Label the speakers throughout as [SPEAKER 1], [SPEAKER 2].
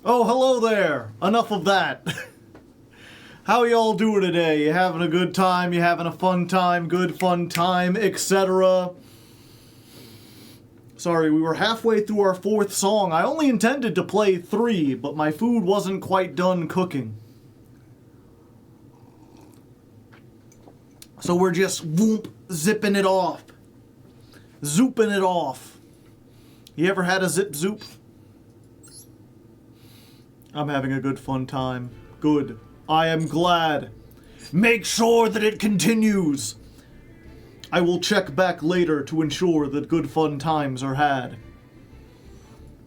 [SPEAKER 1] Oh, hello there. Enough of that. How y'all doing today? You having a good time? You having a fun time? Good fun time, etc. Sorry, we were halfway through our fourth song. I only intended to play 3, but my food wasn't quite done cooking. So we're just whoop, zipping it off. Zooping it off. You ever had a zip zoop? I'm having a good fun time. Good. I am glad. Make sure that it continues. I will check back later to ensure that good fun times are had.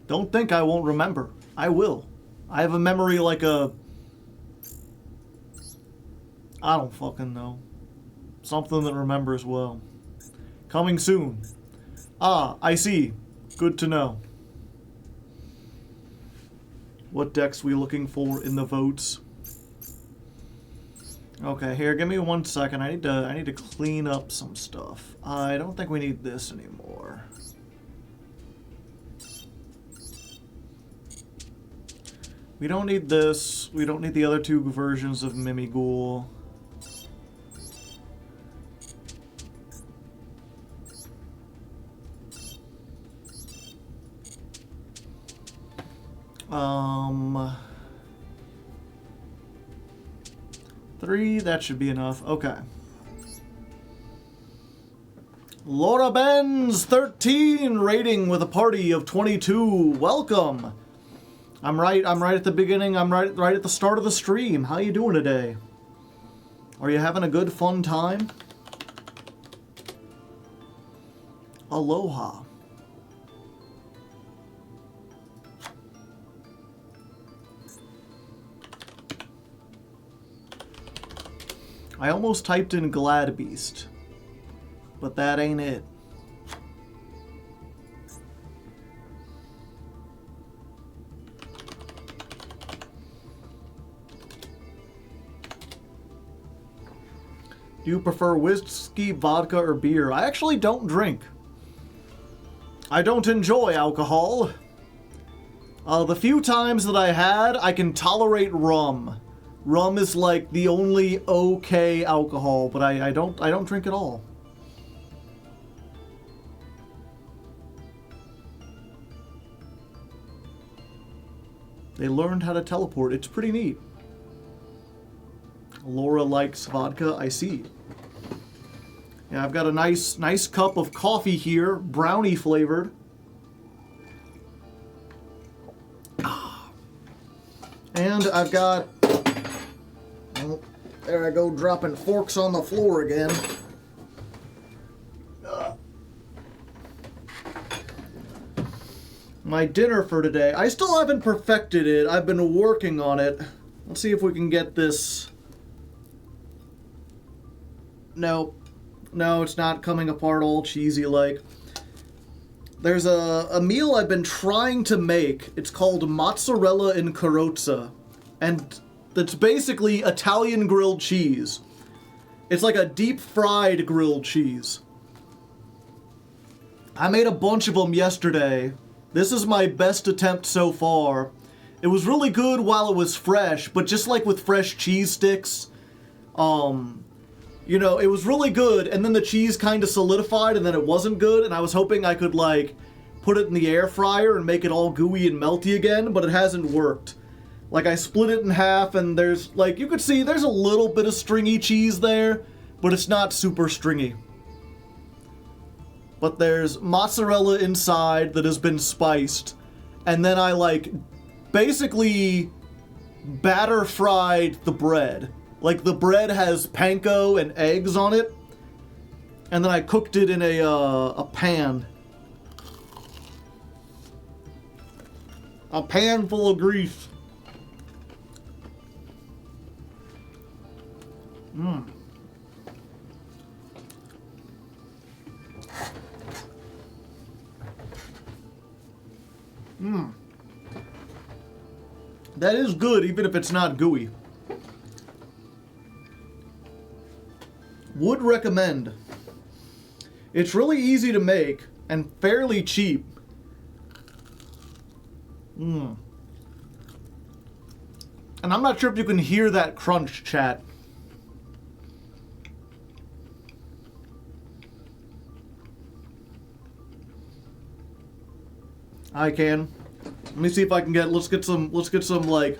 [SPEAKER 1] Don't think I won't remember. I will. I have a memory like a... I don't fucking know. Something that remembers well. Coming soon. Ah, I see. Good to know. What decks we looking for in the votes? Okay, here, give me 1 second. I need to clean up some stuff. I don't think we need this anymore. We don't need this. We don't need the other 2 versions of Mimighoul. Um... 3, that should be enough. Okay. Laura Benz 13 rating with a party of 22. Welcome. I'm right at the beginning. I'm right at the start of the stream. How you doing today? Are you having a good fun time? Aloha. I almost typed in Gladiator Beast, but that ain't it. Do you prefer whiskey, vodka, or beer? I actually don't drink. I don't enjoy alcohol. The few times that I had, I can tolerate rum. Rum is like the only okay alcohol, but I don't drink at all. They learned how to teleport. It's pretty neat. Laura likes vodka, I see. Yeah, I've got a nice cup of coffee here, brownie flavored. And I've got... Oh, there I go, dropping forks on the floor again. My dinner for today. I still haven't perfected it. I've been working on it. Let's see if we can get this... No, it's not coming apart all cheesy like. There's a meal I've been trying to make. It's called mozzarella and carrozza. And that's basically Italian grilled cheese. It's like a deep fried grilled cheese. I made a bunch of them yesterday. This is my best attempt so far. It was really good while it was fresh, but just like with fresh cheese sticks, you know, it was really good, and then the cheese kind of solidified, and then it wasn't good, and I was hoping I could, like, put it in the air fryer and make it all gooey and melty again, but it hasn't worked. Like, I split it in half, and there's, like, you could see there's a little bit of stringy cheese there, but it's not super stringy. But there's mozzarella inside that has been spiced, and then I, like, basically batter fried the bread. Like, the bread has panko and eggs on it, and then I cooked it in a pan. A pan full of grease. That is good, even if it's not gooey. Would recommend. It's really easy to make and fairly cheap. And I'm not sure if you can hear that crunch, chat. I can. Let me see if I can get, let's get some like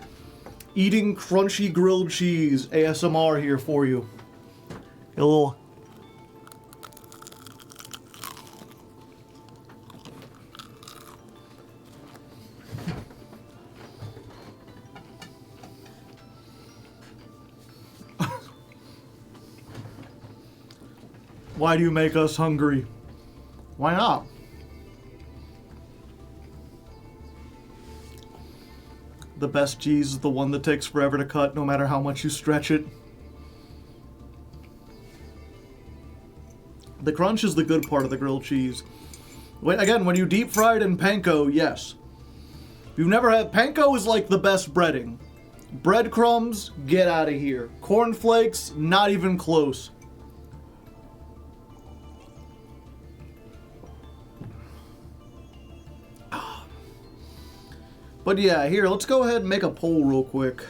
[SPEAKER 1] eating crunchy grilled cheese ASMR here for you. A little. Why do you make us hungry? Why not? The best cheese is the one that takes forever to cut, no matter how much you stretch it. The crunch is the good part of the grilled cheese. Again, when you deep fry it in panko, yes. If you've never had... Panko is like the best breading. Breadcrumbs, get out of here. Cornflakes, not even close. But yeah, here, let's go ahead and make a poll real quick.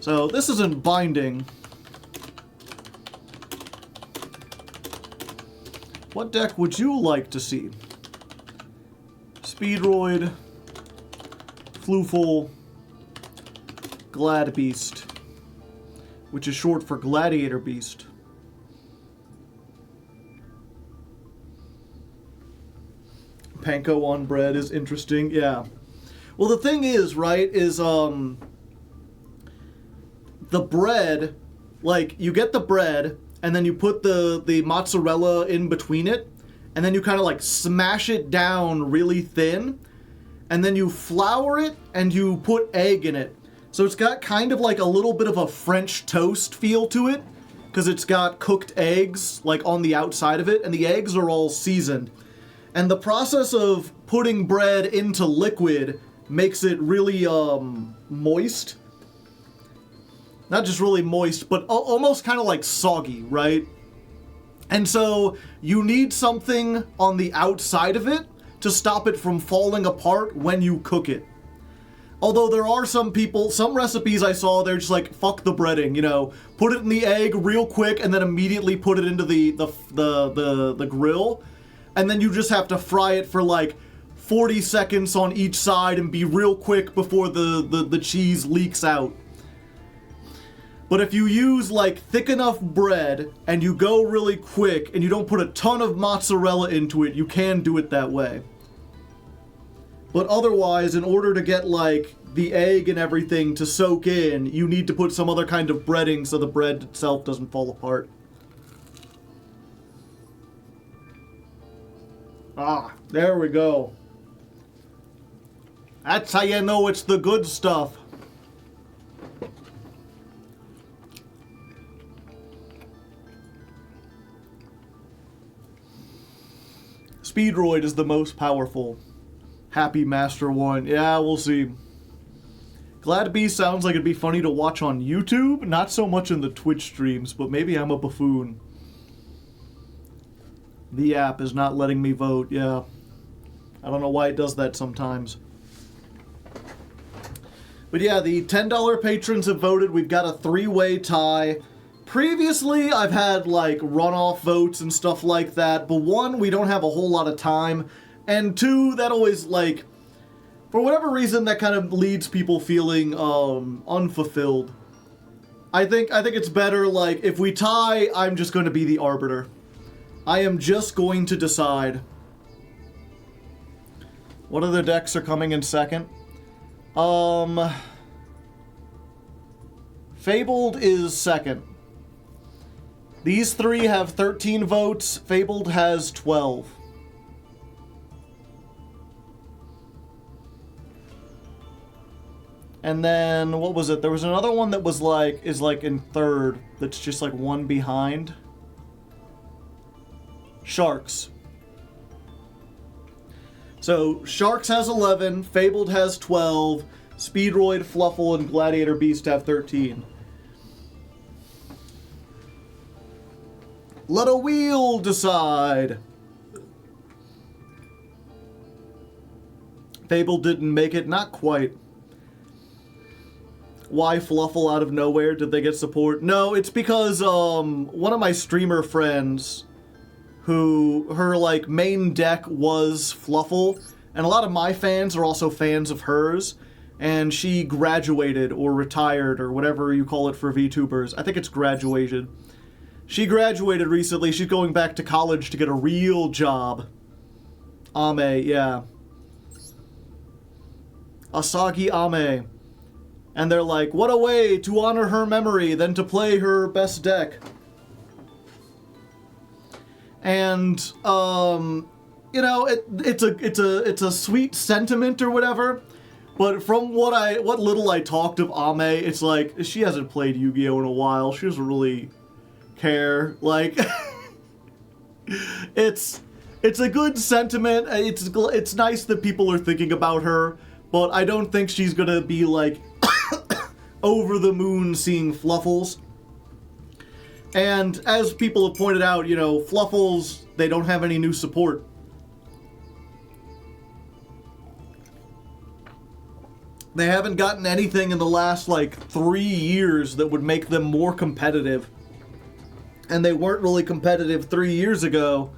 [SPEAKER 1] So, this isn't binding. What deck would you like to see? Speedroid, Flooful, Glad Beast, which is short for Gladiator Beast. Panko on bread is interesting, yeah. Well, the thing is, right, is, the bread, like, you get the bread, and then you put the mozzarella in between it, and then you kind of, like, smash it down really thin, and then you flour it, and you put egg in it. So it's got kind of, like, a little bit of a French toast feel to it, because it's got cooked eggs, like, on the outside of it, and the eggs are all seasoned. And the process of putting bread into liquid makes it really, moist. Not just really moist, but almost kind of like soggy, right? And so you need something on the outside of it to stop it from falling apart when you cook it. Although there are some recipes I saw, they're just like, fuck the breading, you know, put it in the egg real quick and then immediately put it into the grill. And then you just have to fry it for like 40 seconds on each side and be real quick before the cheese leaks out. But if you use like thick enough bread and you go really quick and you don't put a ton of mozzarella into it, you can do it that way. But otherwise, in order to get like the egg and everything to soak in, you need to put some other kind of breading so the bread itself doesn't fall apart. Ah, there we go. That's how you know it's the good stuff. Speedroid is the most powerful. Happy Master 1. Yeah, we'll see. Glad Beast sounds like it'd be funny to watch on YouTube. Not so much in the Twitch streams, but maybe I'm a buffoon. The app is not letting me vote, yeah. I don't know why it does that sometimes. But yeah, the $10 patrons have voted. We've got a 3-way tie. Previously, I've had, like, runoff votes and stuff like that. But 1, we don't have a whole lot of time. And 2, that always, like, for whatever reason, that kind of leads people feeling, unfulfilled. I think it's better, like, if we tie, I'm just going to be the arbiter. I am just going to decide. What other decks are coming in second? Fabled is second. These 3 have 13 votes. Fabled has 12. And then, what was it? There was another one that was like, is like in third. That's just like one behind. Sharks. So, Sharks has 11, Fabled has 12, Speedroid, Fluffle, and Gladiator Beast have 13. Let a wheel decide! Fable didn't make it, not quite. Why Fluffle out of nowhere? Did they get support? No, it's because one of my streamer friends, who her like main deck was Fluffle, and a lot of my fans are also fans of hers, and she graduated or retired or whatever you call it for VTubers. I think it's graduated. She graduated recently. She's going back to college to get a real job. Ame, yeah. Asagi Ame. And they're like, what a way to honor her memory than to play her best deck. And, you know, it's a sweet sentiment or whatever. But from what little I talked of Ame, it's like, she hasn't played Yu-Gi-Oh! In a while. She doesn't really care. Like, it's a good sentiment. It's nice that people are thinking about her. But I don't think she's gonna be, like, over the moon seeing Fluffles. And as people have pointed out, you know, Fluffles, they don't have any new support. They haven't gotten anything in the last, like, 3 years that would make them more competitive. And they weren't really competitive 3 years ago.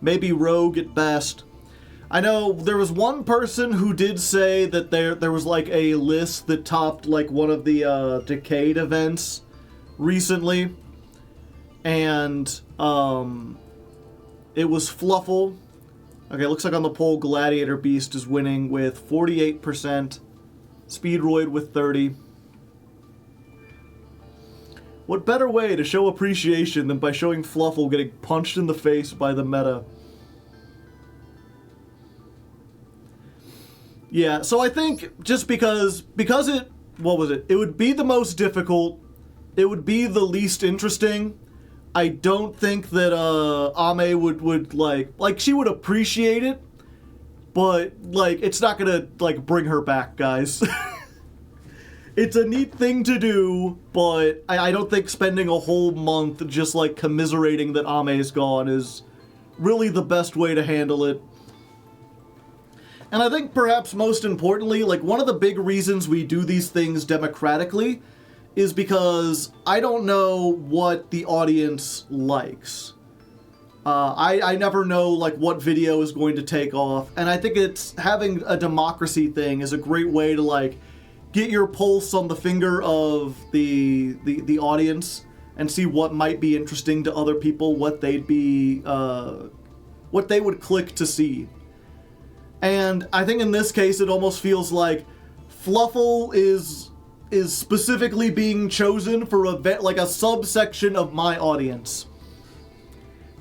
[SPEAKER 1] Maybe Rogue at best. I know there was one person who did say that there was like a list that topped like one of the Decade events recently, and it was Fluffle. Okay, looks like on the poll Gladiator Beast is winning with 48%, Speedroid with 30%. What better way to show appreciation than by showing Fluffle getting punched in the face by the meta? Yeah, so I think just because it, what was it? It would be the most difficult, it would be the least interesting. I don't think that Ame would like she would appreciate it, but like it's not gonna like bring her back, guys. It's a neat thing to do, but I don't think spending a whole month just like commiserating that Ame's gone is really the best way to handle it. And I think perhaps most importantly, like one of the big reasons we do these things democratically is because I don't know what the audience likes. I never know like what video is going to take off, and I think it's having a democracy thing is a great way to like get your pulse on the finger of the audience and see what might be interesting to other people, what they'd be what they would click to see. And I think in this case, it almost feels like Fluffle is specifically being chosen for like a subsection of my audience.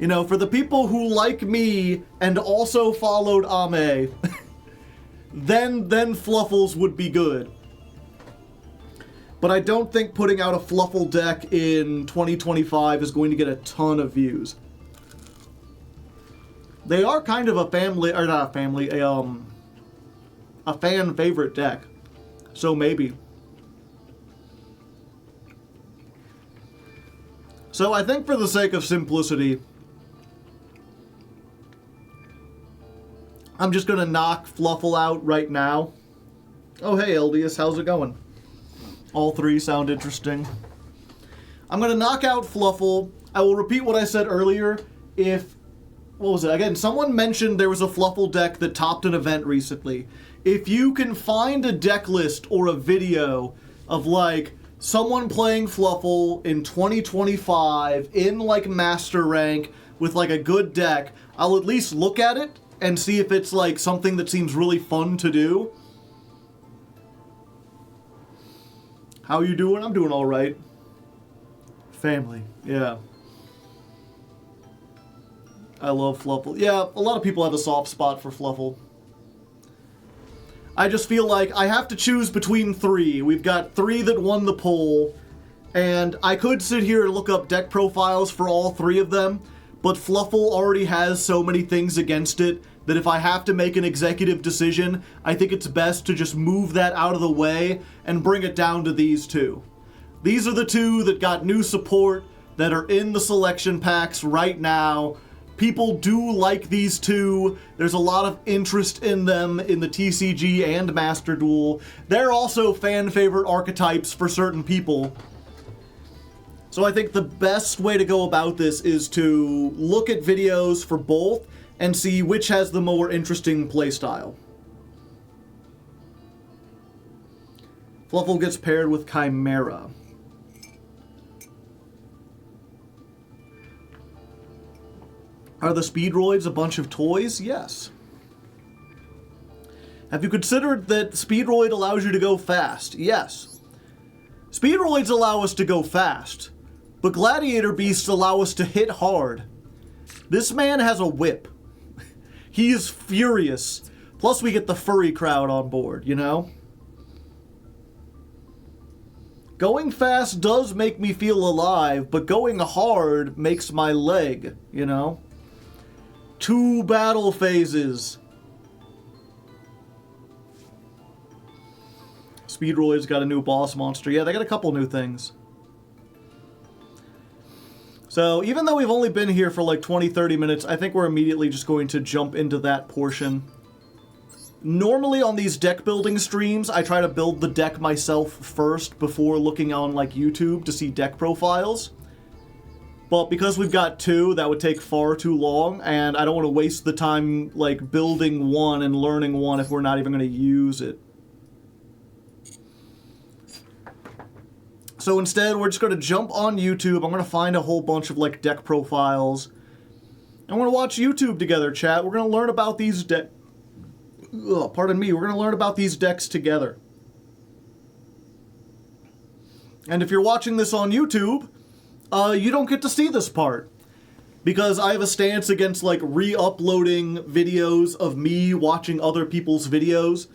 [SPEAKER 1] You know, for the people who like me and also followed Ame, then Fluffles would be good. But I don't think putting out a Fluffle deck in 2025 is going to get a ton of views. They are kind of a family, or not a family, a fan favorite deck. So maybe. So I think for the sake of simplicity, I'm just gonna knock Fluffle out right now. Oh hey Eldius, how's it going? All three sound interesting. I'm gonna knock out Fluffle. I will repeat what I said earlier. What was it? Again, someone mentioned there was a Fluffle deck that topped an event recently. If you can find a deck list or a video of like someone playing Fluffle in 2025 in like master rank with like a good deck, I'll at least look at it and see if it's like something that seems really fun to do. How you doing? I'm doing all right. Family, yeah. I love Fluffle. Yeah, a lot of people have a soft spot for Fluffle. I just feel like I have to choose between three. We've got three that won the poll, and I could sit here and look up deck profiles for all three of them, but Fluffle already has so many things against it that if I have to make an executive decision, I think it's best to just move that out of the way and bring it down to these two. These are the two that got new support, that are in the selection packs right now, People do like these two. There's a lot of interest in them in the TCG and Master Duel. They're also fan favorite archetypes for certain people. So I think the best way to go about this is to look at videos for both and see which has the more interesting playstyle. Fluffle gets paired with Chimera. Are the Speedroids a bunch of toys? Yes. Have you considered that Speedroid allows you to go fast? Yes. Speedroids allow us to go fast, but Gladiator Beasts allow us to hit hard. This man has a whip. He is furious. Plus we get the furry crowd on board, you know? Going fast does make me feel alive, but going hard makes my leg, you know? 2 battle phases. Speedroid's got a new boss monster. Yeah, they got a couple new things. So, even though we've only been here for like 20-30 minutes, I think we're immediately just going to jump into that portion. Normally on these deck building streams, I try to build the deck myself first before looking on like YouTube to see deck profiles. But because we've got 2, that would take far too long, and I don't want to waste the time like building one and learning one if we're not even going to use it. So instead, we're just going to jump on YouTube. I'm going to find a whole bunch of like deck profiles. And we're going to watch YouTube together, chat. We're going to learn about these decks. Pardon me. We're going to learn about these decks together. And if you're watching this on YouTube, you don't get to see this part. Because I have a stance against, like, re-uploading videos of me watching other people's videos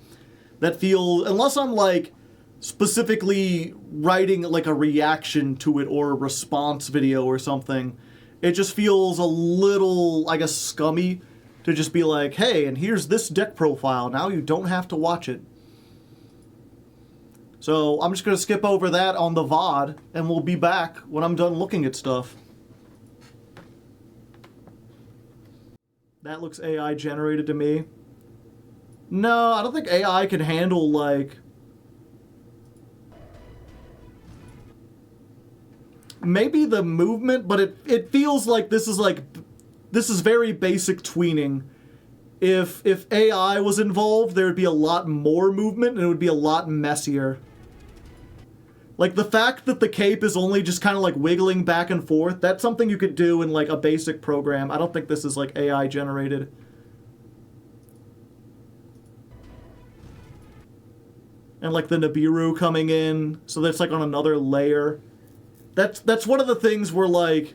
[SPEAKER 1] that feel, unless I'm, like, specifically writing, like, a reaction to it or a response video or something, it just feels a little, I guess, scummy to just be like, hey, and here's this deck profile. Now you don't have to watch it. So I'm just going to skip over that on the VOD, and we'll be back when I'm done looking at stuff. That looks AI generated to me. No, I don't think AI can handle, like... maybe the movement, but it feels like this is very basic tweening. If AI was involved, there would be a lot more movement, and it would be a lot messier. Like, the fact that the cape is only just kind of, like, wiggling back and forth, that's something you could do in, like, a basic program. I don't think this is, like, AI generated. And, like, the Nibiru coming in, so that's, like, on another layer. That's one of the things where, like,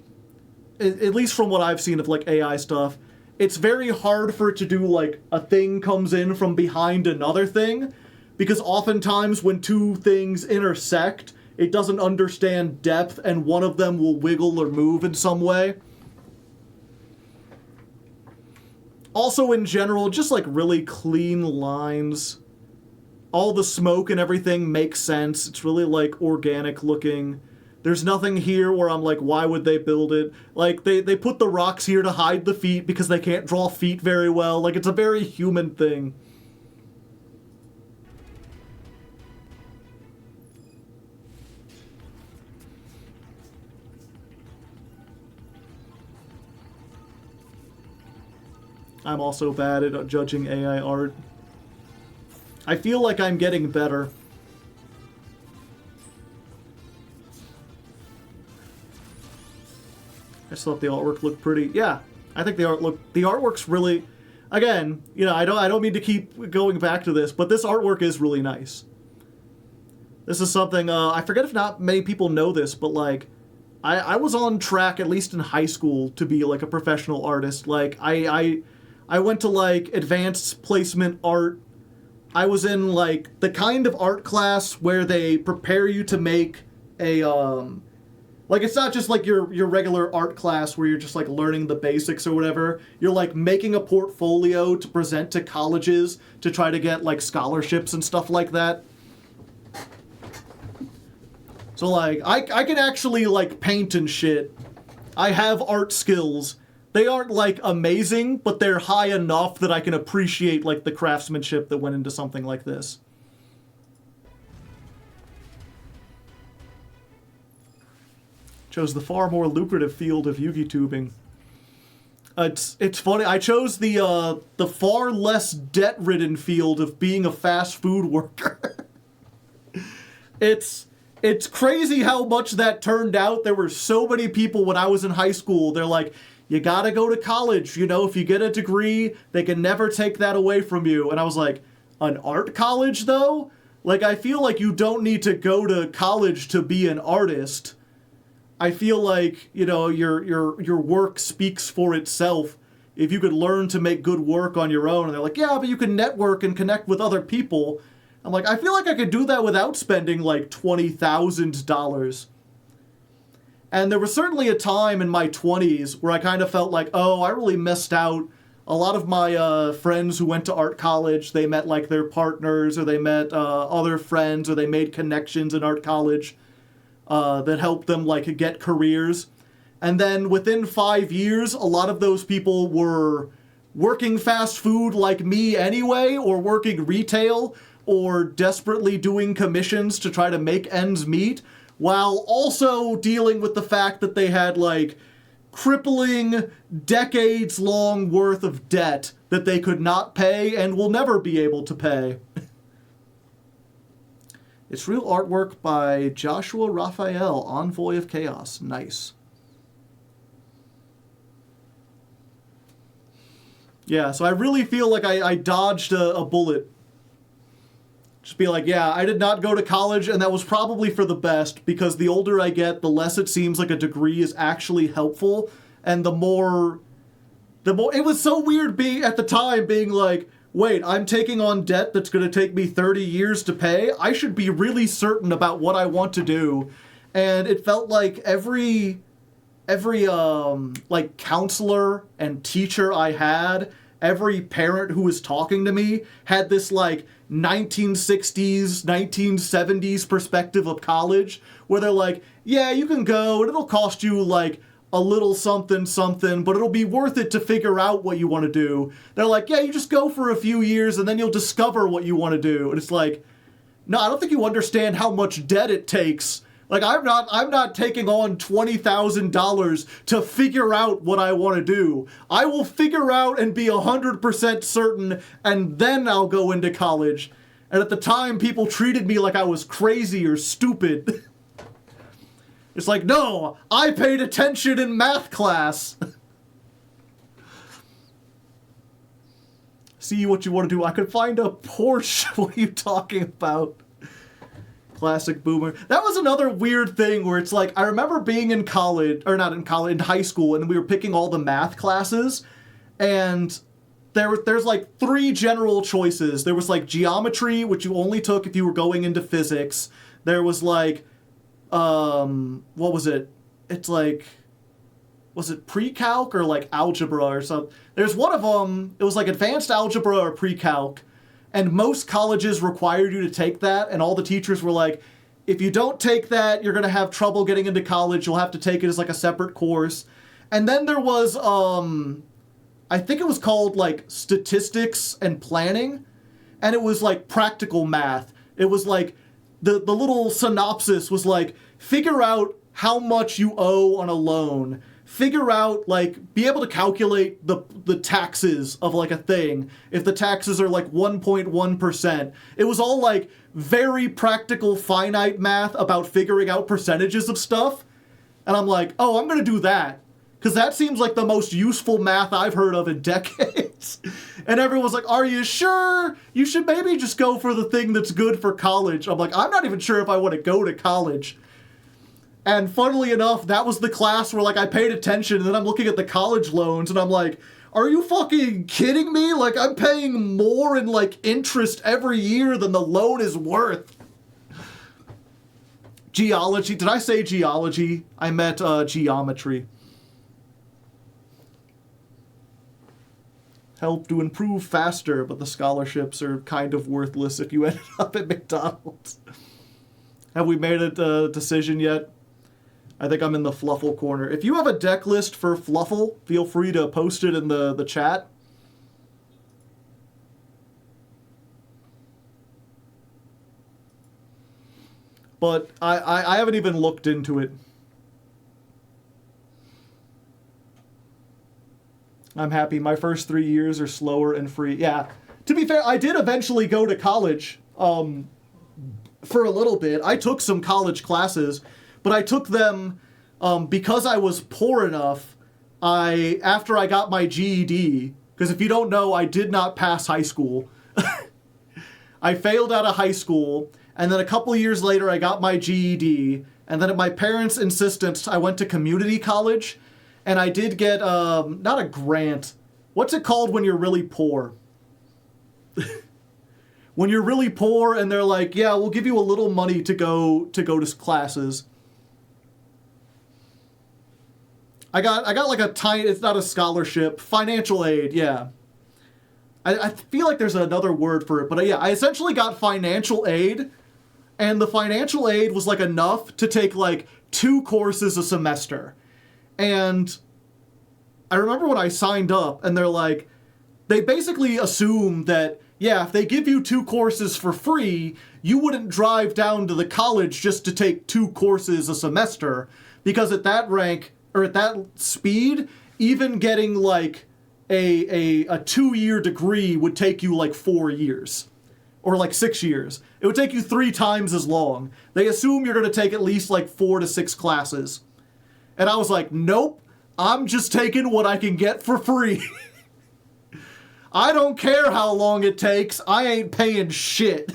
[SPEAKER 1] at least from what I've seen of, like, AI stuff, it's very hard for it to do, like, a thing comes in from behind another thing, because oftentimes when 2 things intersect, it doesn't understand depth, and one of them will wiggle or move in some way. Also, in general, just, like, really clean lines. All the smoke and everything makes sense. It's really, like, organic looking. There's nothing here where I'm like, why would they build it? Like, they put the rocks here to hide the feet because they can't draw feet very well. Like, it's a very human thing. I'm also bad at judging AI art. I feel like I'm getting better. I just thought the artwork looked pretty. Yeah, I think the artwork's really, again, you know, I don't mean to keep going back to this, but this artwork is really nice. This is something, I forget if not many people know this, but like, I was on track, at least in high school, to be like a professional artist. Like, I went to like advanced placement art. I was in like the kind of art class where they prepare you to make a, like, it's not just like your regular art class where you're just like learning the basics or whatever. You're like making a portfolio to present to colleges to try to get like scholarships and stuff like that. So like, I can actually like paint and shit. I have art skills, They aren't, like, amazing, but they're high enough that I can appreciate, like, the craftsmanship that went into something like this. Chose the far more lucrative field of Yugi tubing. It's funny. I chose the far less debt-ridden field of being a fast food worker. It's crazy how much that turned out. There were so many people when I was in high school. They're like, you gotta go to college. You know, if you get a degree, they can never take that away from you. And I was like, an art college though? Like, I feel like you don't need to go to college to be an artist. I feel like, you know, your work speaks for itself. If you could learn to make good work on your own. And they're like, yeah, but you can network and connect with other people. I'm like, I feel like I could do that without spending like $20,000. And there was certainly a time in my 20s where I kind of felt like, oh, I really missed out. A lot of my friends who went to art college, they met like their partners, or they met other friends, or they made connections in art college that helped them like get careers. And then within 5 years, a lot of those people were working fast food like me anyway, or working retail, or desperately doing commissions to try to make ends meet, while also dealing with the fact that they had, like, crippling, decades-long worth of debt that they could not pay and will never be able to pay. It's real artwork by Joshua Raphael, Envoy of Chaos. Nice. Yeah, so I really feel like I dodged a bullet. Just be like, yeah, I did not go to college, and that was probably for the best, because the older I get, the less it seems like a degree is actually helpful, and the more... It was so weird being, at the time, being like, wait, I'm taking on debt that's going to take me 30 years to pay? I should be really certain about what I want to do. And it felt like every like, counselor and teacher I had, every parent who was talking to me, had this, like, 1960s, 1970s perspective of college, where they're like, yeah, you can go, and it'll cost you, like, a little something, something, but it'll be worth it to figure out what you want to do. They're like, yeah, you just go for a few years, and then you'll discover what you want to do. And it's like, no, I don't think you understand how much debt it takes. Like, I'm not taking on $20,000 to figure out what I want to do. I will figure out and be 100% certain, and then I'll go into college. And at the time, people treated me like I was crazy or stupid. It's like, no, I paid attention in math class. See what you want to do. I could find a Porsche. What are you talking about? Classic boomer. That was another weird thing where it's like, I remember being in college, or not in college, in high school, and we were picking all the math classes, and there's like 3 general choices. There was like geometry, which you only took if you were going into physics. There was like, what was it? It's like, was it pre-calc or like algebra or something? There's one of them, it was like advanced algebra or pre-calc. And most colleges required you to take that, and all the teachers were like, if you don't take that, you're going to have trouble getting into college. You'll have to take it as like a separate course. And then there was, I think it was called like statistics and planning, and it was like practical math. It was like, the little synopsis was like, figure out how much you owe on a loan. Figure out, like, be able to calculate the taxes of, like, a thing. If the taxes are, like, 1.1%. It was all, like, very practical, finite math about figuring out percentages of stuff. And I'm like, oh, I'm gonna do that. Because that seems like the most useful math I've heard of in decades. And everyone's like, are you sure? You should maybe just go for the thing that's good for college. I'm like, I'm not even sure if I want to go to college. And funnily enough, that was the class where, like, I paid attention, and then I'm looking at the college loans, and I'm like, are you fucking kidding me? Like, I'm paying more in, like, interest every year than the loan is worth. Geology. Did I say geology? I meant geometry. Help to improve faster, but the scholarships are kind of worthless if you ended up at McDonald's. Have we made a decision yet? I think I'm in the Fluffle corner. If you have a deck list for Fluffle, feel free to post it in the chat. But I haven't even looked into it. I'm happy. My first 3 years are slower and free. Yeah. To be fair, I did eventually go to college for a little bit. I took some college classes, but I took them because I was poor enough. After I got my GED, because if you don't know, I did not pass high school. I failed out of high school, and then a couple years later, I got my GED, and then at my parents' insistence, I went to community college, and I did get, not a grant. What's it called when you're really poor? When you're really poor, and they're like, yeah, we'll give you a little money to go to classes. I got like a tiny, it's not a scholarship, financial aid, yeah. I feel like there's another word for it, but yeah, I essentially got financial aid, and the financial aid was like enough to take like 2 courses a semester. And I remember when I signed up, and they're like, they basically assume that, yeah, if they give you 2 courses for free, you wouldn't drive down to the college just to take 2 courses a semester, because at that rank, or at that speed, even getting like a 2-year degree would take you like 4 years. Or like 6 years. It would take you 3 times as long. They assume you're going to take at least like 4 to 6 classes. And I was like, nope, I'm just taking what I can get for free. I don't care how long it takes. I ain't paying shit.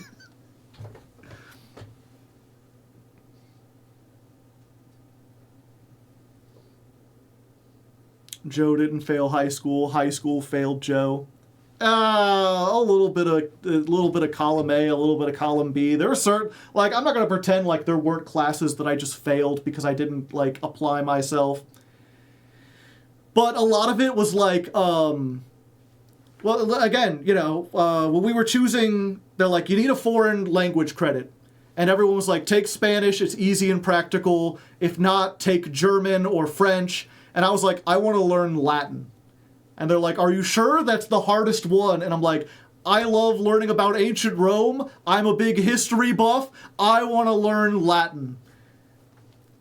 [SPEAKER 1] Joe didn't fail high school. High school failed Joe. A little bit of column A, a little bit of column B. There are certain, like, I'm not gonna pretend like there weren't classes that I just failed because I didn't like apply myself. But a lot of it was like, well, again, you know, when we were choosing, they're like, you need a foreign language credit. And everyone was like, take Spanish, it's easy and practical. If not, take German or French. And I was like, I want to learn Latin. And they're like, are you sure that's the hardest one? And I'm like, I love learning about ancient Rome. I'm a big history buff. I want to learn Latin.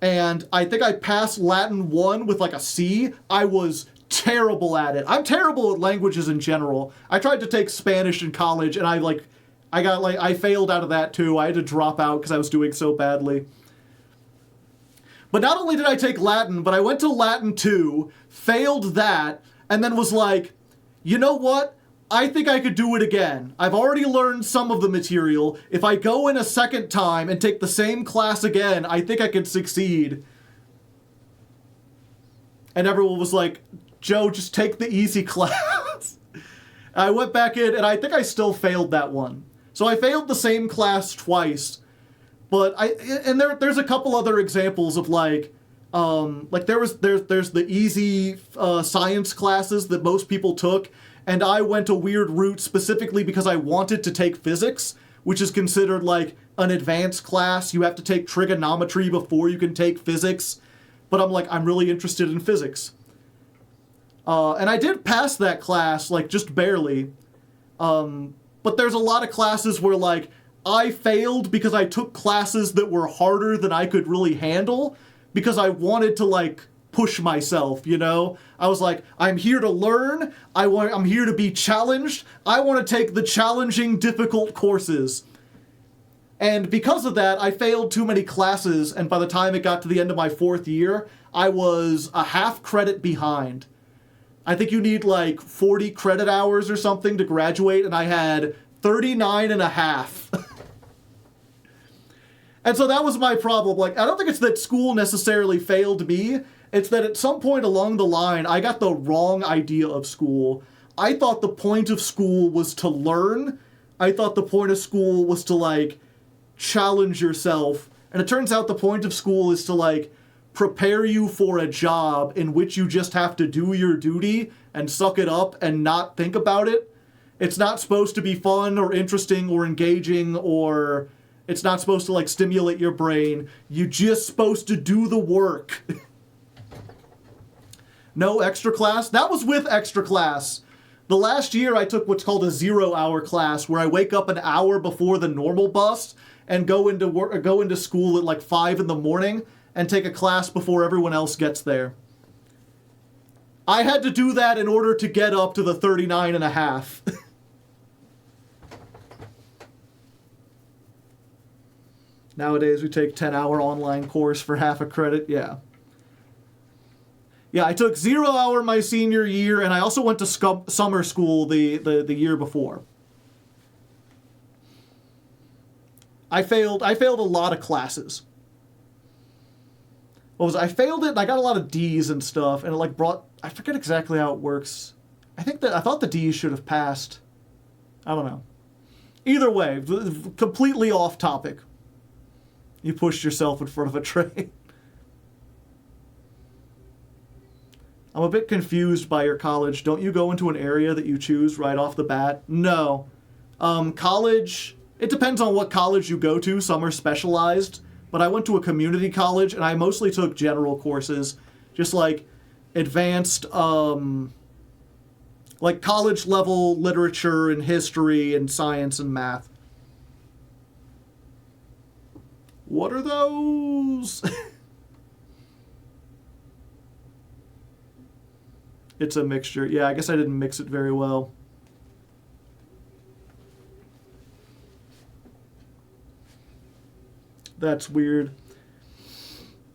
[SPEAKER 1] And I think I passed Latin 1 with like a C. I was terrible at it. I'm terrible at languages in general. I tried to take Spanish in college, and I failed out of that too. I had to drop out because I was doing so badly. But not only did I take Latin, but I went to Latin 2, failed that, and then was like, you know what? I think I could do it again. I've already learned some of the material. If I go in a second time and take the same class again, I think I can succeed. And everyone was like, Joe, just take the easy class. I went back in, and I think I still failed that one. So I failed the same class twice. But there's a couple other examples of like there's the easy science classes that most people took, and I went a weird route specifically because I wanted to take physics, which is considered like an advanced class. You have to take trigonometry before you can take physics. But I'm like, I'm really interested in physics. And I did pass that class, like just barely. But there's a lot of classes where like I failed because I took classes that were harder than I could really handle because I wanted to like push myself, you know? I was like, I'm here to learn. I'm here to be challenged. I want to take the challenging, difficult courses. And because of that, I failed too many classes, and by the time it got to the end of my 4th year, I was a half credit behind. I think you need like 40 credit hours or something to graduate, and I had 39 and a half. And so that was my problem. Like, I don't think it's that school necessarily failed me. It's that at some point along the line, I got the wrong idea of school. I thought the point of school was to learn. I thought the point of school was to, like, challenge yourself. And it turns out the point of school is to, like, prepare you for a job in which you just have to do your duty and suck it up and not think about it. It's not supposed to be fun or interesting or engaging or It's not supposed to, like, stimulate your brain. You're just supposed to do the work. No extra class? That was with extra class. The last year I took what's called a 0-hour class, where I wake up an hour before the normal bus and go into school at like 5 in the morning and take a class before everyone else gets there. I had to do that in order to get up to the 39 and a half. Nowadays we take 10-hour online course for half a credit, yeah. Yeah, I took 0-hour my senior year, and I also went to summer school the year before. I failed a lot of classes. I failed it, and I got a lot of D's and stuff, and it like I forget exactly how it works. I thought the D's should have passed. I don't know. Either way, completely off topic. You pushed yourself in front of a train. I'm a bit confused by your college. Don't you go into an area that you choose right off the bat? No. College, it depends on what college you go to. Some are specialized, but I went to a community college and I mostly took general courses, just like advanced, like college level literature and history and science and math. What are those? It's a mixture. Yeah, I guess I didn't mix it very well. That's weird.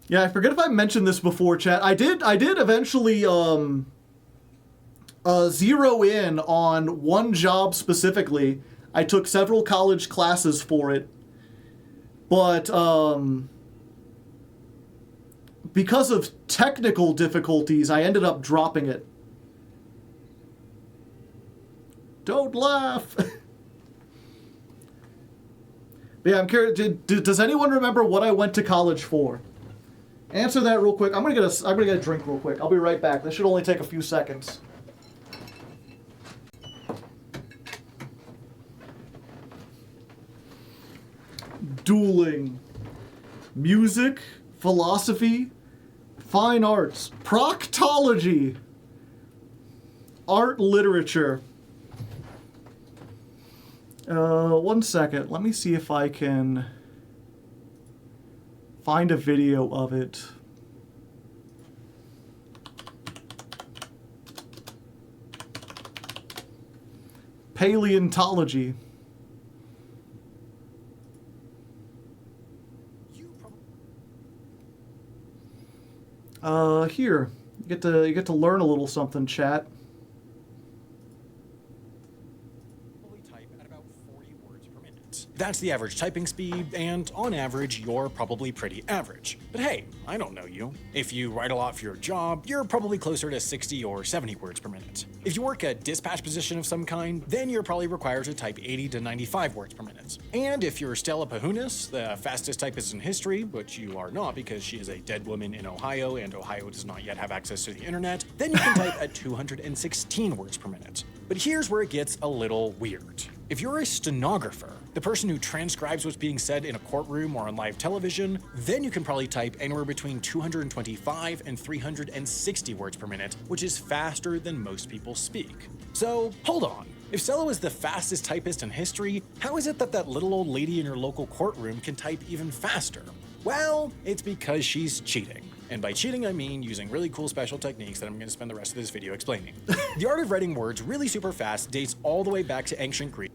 [SPEAKER 1] Yeah, I forget if I mentioned this before, chat. I did eventually zero in on one job specifically. I took several college classes for it. But because of technical difficulties, I ended up dropping it. Don't laugh. But yeah, I'm curious. Does anyone remember what I went to college for? Answer that real quick. I'm gonna get a drink real quick. I'll be right back. This should only take a few seconds. Dueling, music, philosophy, fine arts, proctology, art literature. One second. Let me see if I can find a video of it. Paleontology. Here. You get to learn a little something, chat.
[SPEAKER 2] Type at about 40 words per minute. That's the average typing speed, and on average, you're probably pretty average. But hey, I don't know you. If you write a lot for your job, you're probably closer to 60 or 70 words per minute. If you work a dispatch position of some kind, then you're probably required to type 80 to 95 words per minute. And if you're Stella Pahunas, the fastest typist in history, which you are not because she is a dead woman in Ohio and Ohio does not yet have access to the internet, then you can type at 216 words per minute. But here's where it gets a little weird. If you're a stenographer, the person who transcribes what's being said in a courtroom or on live television, then you can probably type anywhere between 225 and 360 words per minute, which is faster than most people speak. So, hold on. If Stella was the fastest typist in history, how is it that that little old lady in your local courtroom can type even faster? Well, it's because she's cheating. And by cheating, I mean using really cool special techniques that I'm going to spend the rest of this video explaining. The art of writing words really super fast dates all the way back to ancient Greece.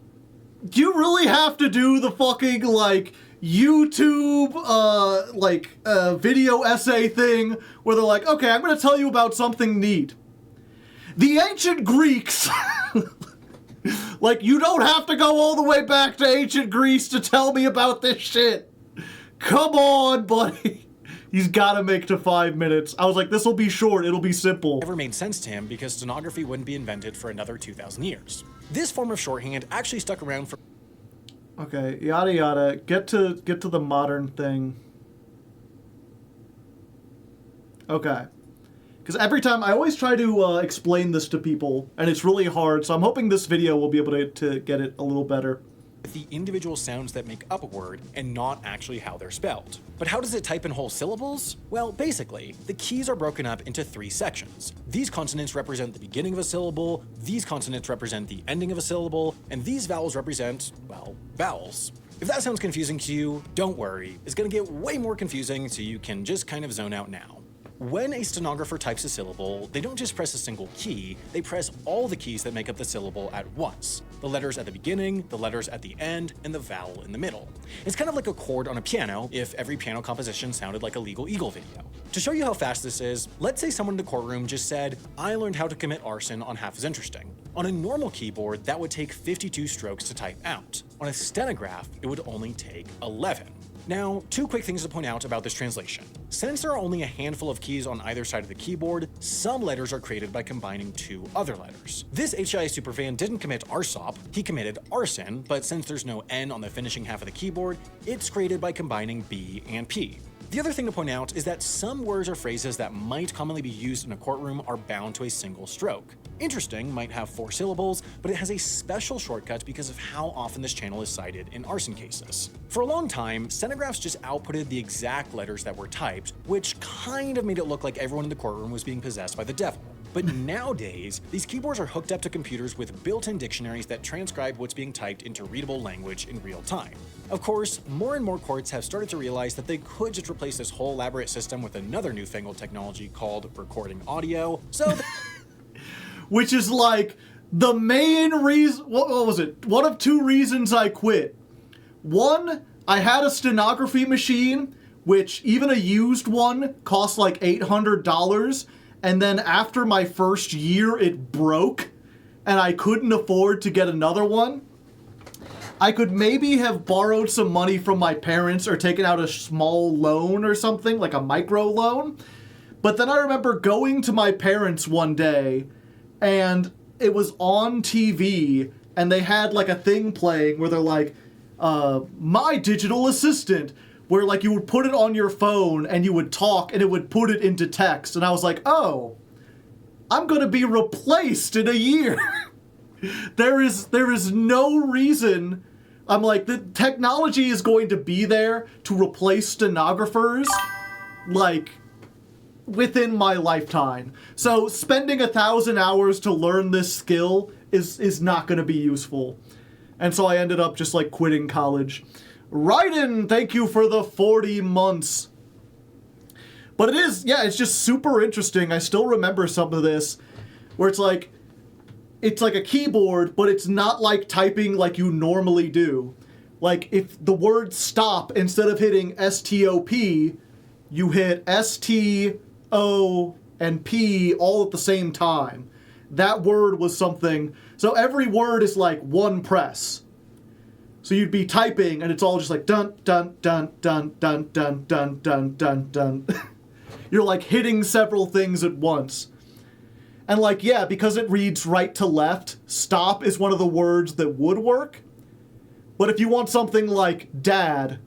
[SPEAKER 1] Do you really have to do the fucking, like, YouTube, video essay thing where they're like, okay, I'm going to tell you about something neat. The ancient Greeks, like, you don't have to go all the way back to ancient Greece to tell me about this shit. Come on, buddy. He's got to make to 5 minutes. I was like, this will be short. It'll be simple.
[SPEAKER 2] Never made sense to him because stenography wouldn't be invented for another 2,000 years. This form of shorthand actually stuck around for...
[SPEAKER 1] Okay, yada yada. Get to the modern thing. Okay. Because every time, I always try to explain this to people, and it's really hard, so I'm hoping this video will be able to get it a little better.
[SPEAKER 2] with the individual sounds that make up a word and not actually how they're spelled. But how does it type in whole syllables? Well, basically, the keys are broken up into 3 sections. These consonants represent the beginning of a syllable, these consonants represent the ending of a syllable, and these vowels represent, well, vowels. If that sounds confusing to you, don't worry. It's gonna get way more confusing, so you can just kind of zone out now. When a stenographer types a syllable, they don't just press a single key, they press all the keys that make up the syllable at once. The letters at the beginning, the letters at the end, and the vowel in the middle. It's kind of like a chord on a piano if every piano composition sounded like a Legal Eagle video. To show you how fast this is, let's say someone in the courtroom just said, "I learned how to commit arson on Half Is Interesting." On a normal keyboard, that would take 52 strokes to type out. On a stenograph, it would only take 11. Now, 2 quick things to point out about this translation. Since there are only a handful of keys on either side of the keyboard, some letters are created by combining 2 other letters. This HIA superfan didn't commit arsop, he committed arson, but since there's no N on the finishing half of the keyboard, it's created by combining B and P. The other thing to point out is that some words or phrases that might commonly be used in a courtroom are bound to a single stroke. Interesting might have 4 syllables, but it has a special shortcut because of how often this channel is cited in arson cases. For a long time, stenographs just outputted the exact letters that were typed, which kind of made it look like everyone in the courtroom was being possessed by the devil. But nowadays, these keyboards are hooked up to computers with built-in dictionaries that transcribe what's being typed into readable language in real time. Of course, more and more courts have started to realize that they could just replace this whole elaborate system with another newfangled technology called recording audio, so
[SPEAKER 1] Which is like the main reason, what was it? One of 2 reasons I quit. One, I had a stenography machine, which even a used one cost like $800. And then after my first year, it broke and I couldn't afford to get another one. I could maybe have borrowed some money from my parents or taken out a small loan or something, like a micro loan. But then I remember going to my parents one day and it was on TV and they had like a thing playing where they're like, my digital assistant, where like you would put it on your phone and you would talk and it would put it into text. And I was like, oh, I'm gonna be replaced in a year. There is no reason. I'm like, the technology is going to be there to replace stenographers, like, within my lifetime. So spending 1,000 hours to learn this skill is not gonna be useful. And so I ended up just like quitting college. Raiden, thank you for the 40 months. But it is, yeah, it's just super interesting. I still remember some of this, where it's like a keyboard, but it's not like typing like you normally do. Like, if the word stop, instead of hitting S-T-O-P, you hit S-T-O and P all at the same time. That word was something, so every word is like one press. So you'd be typing, and it's all just like dun dun dun dun dun dun dun dun dun dun. You're like hitting several things at once. And like, yeah, because it reads right to left, stop is one of the words that would work. But if you want something like dad,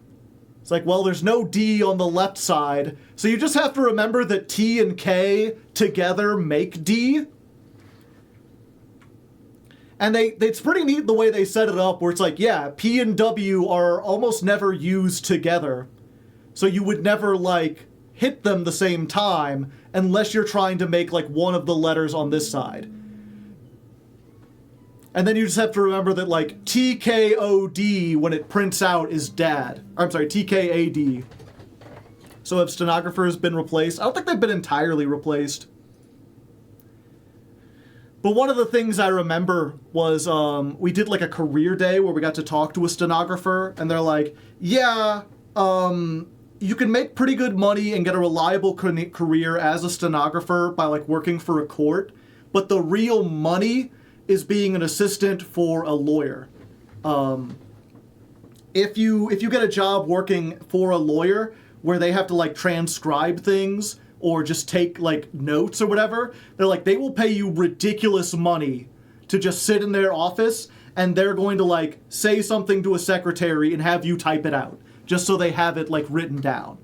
[SPEAKER 1] it's like, well, there's no D on the left side. So you just have to remember that T and K together make D. And it's pretty neat the way they set it up, where it's like, yeah, P and W are almost never used together. So you would never, like, hit them the same time unless you're trying to make, like, one of the letters on this side. And then you just have to remember that, like, TKOD, when it prints out, is dad. Or, I'm sorry, TKAD. So have stenographers been replaced? I don't think they've been entirely replaced. But one of the things I remember was we did like a career day where we got to talk to a stenographer, and they're like, yeah, you can make pretty good money and get a reliable career as a stenographer by like working for a court, but the real money is being an assistant for a lawyer. If you get a job working for a lawyer where they have to like transcribe things or just take like notes or whatever, they're like, they will pay you ridiculous money to just sit in their office, and they're going to like say something to a secretary and have you type it out just so they have it like written down.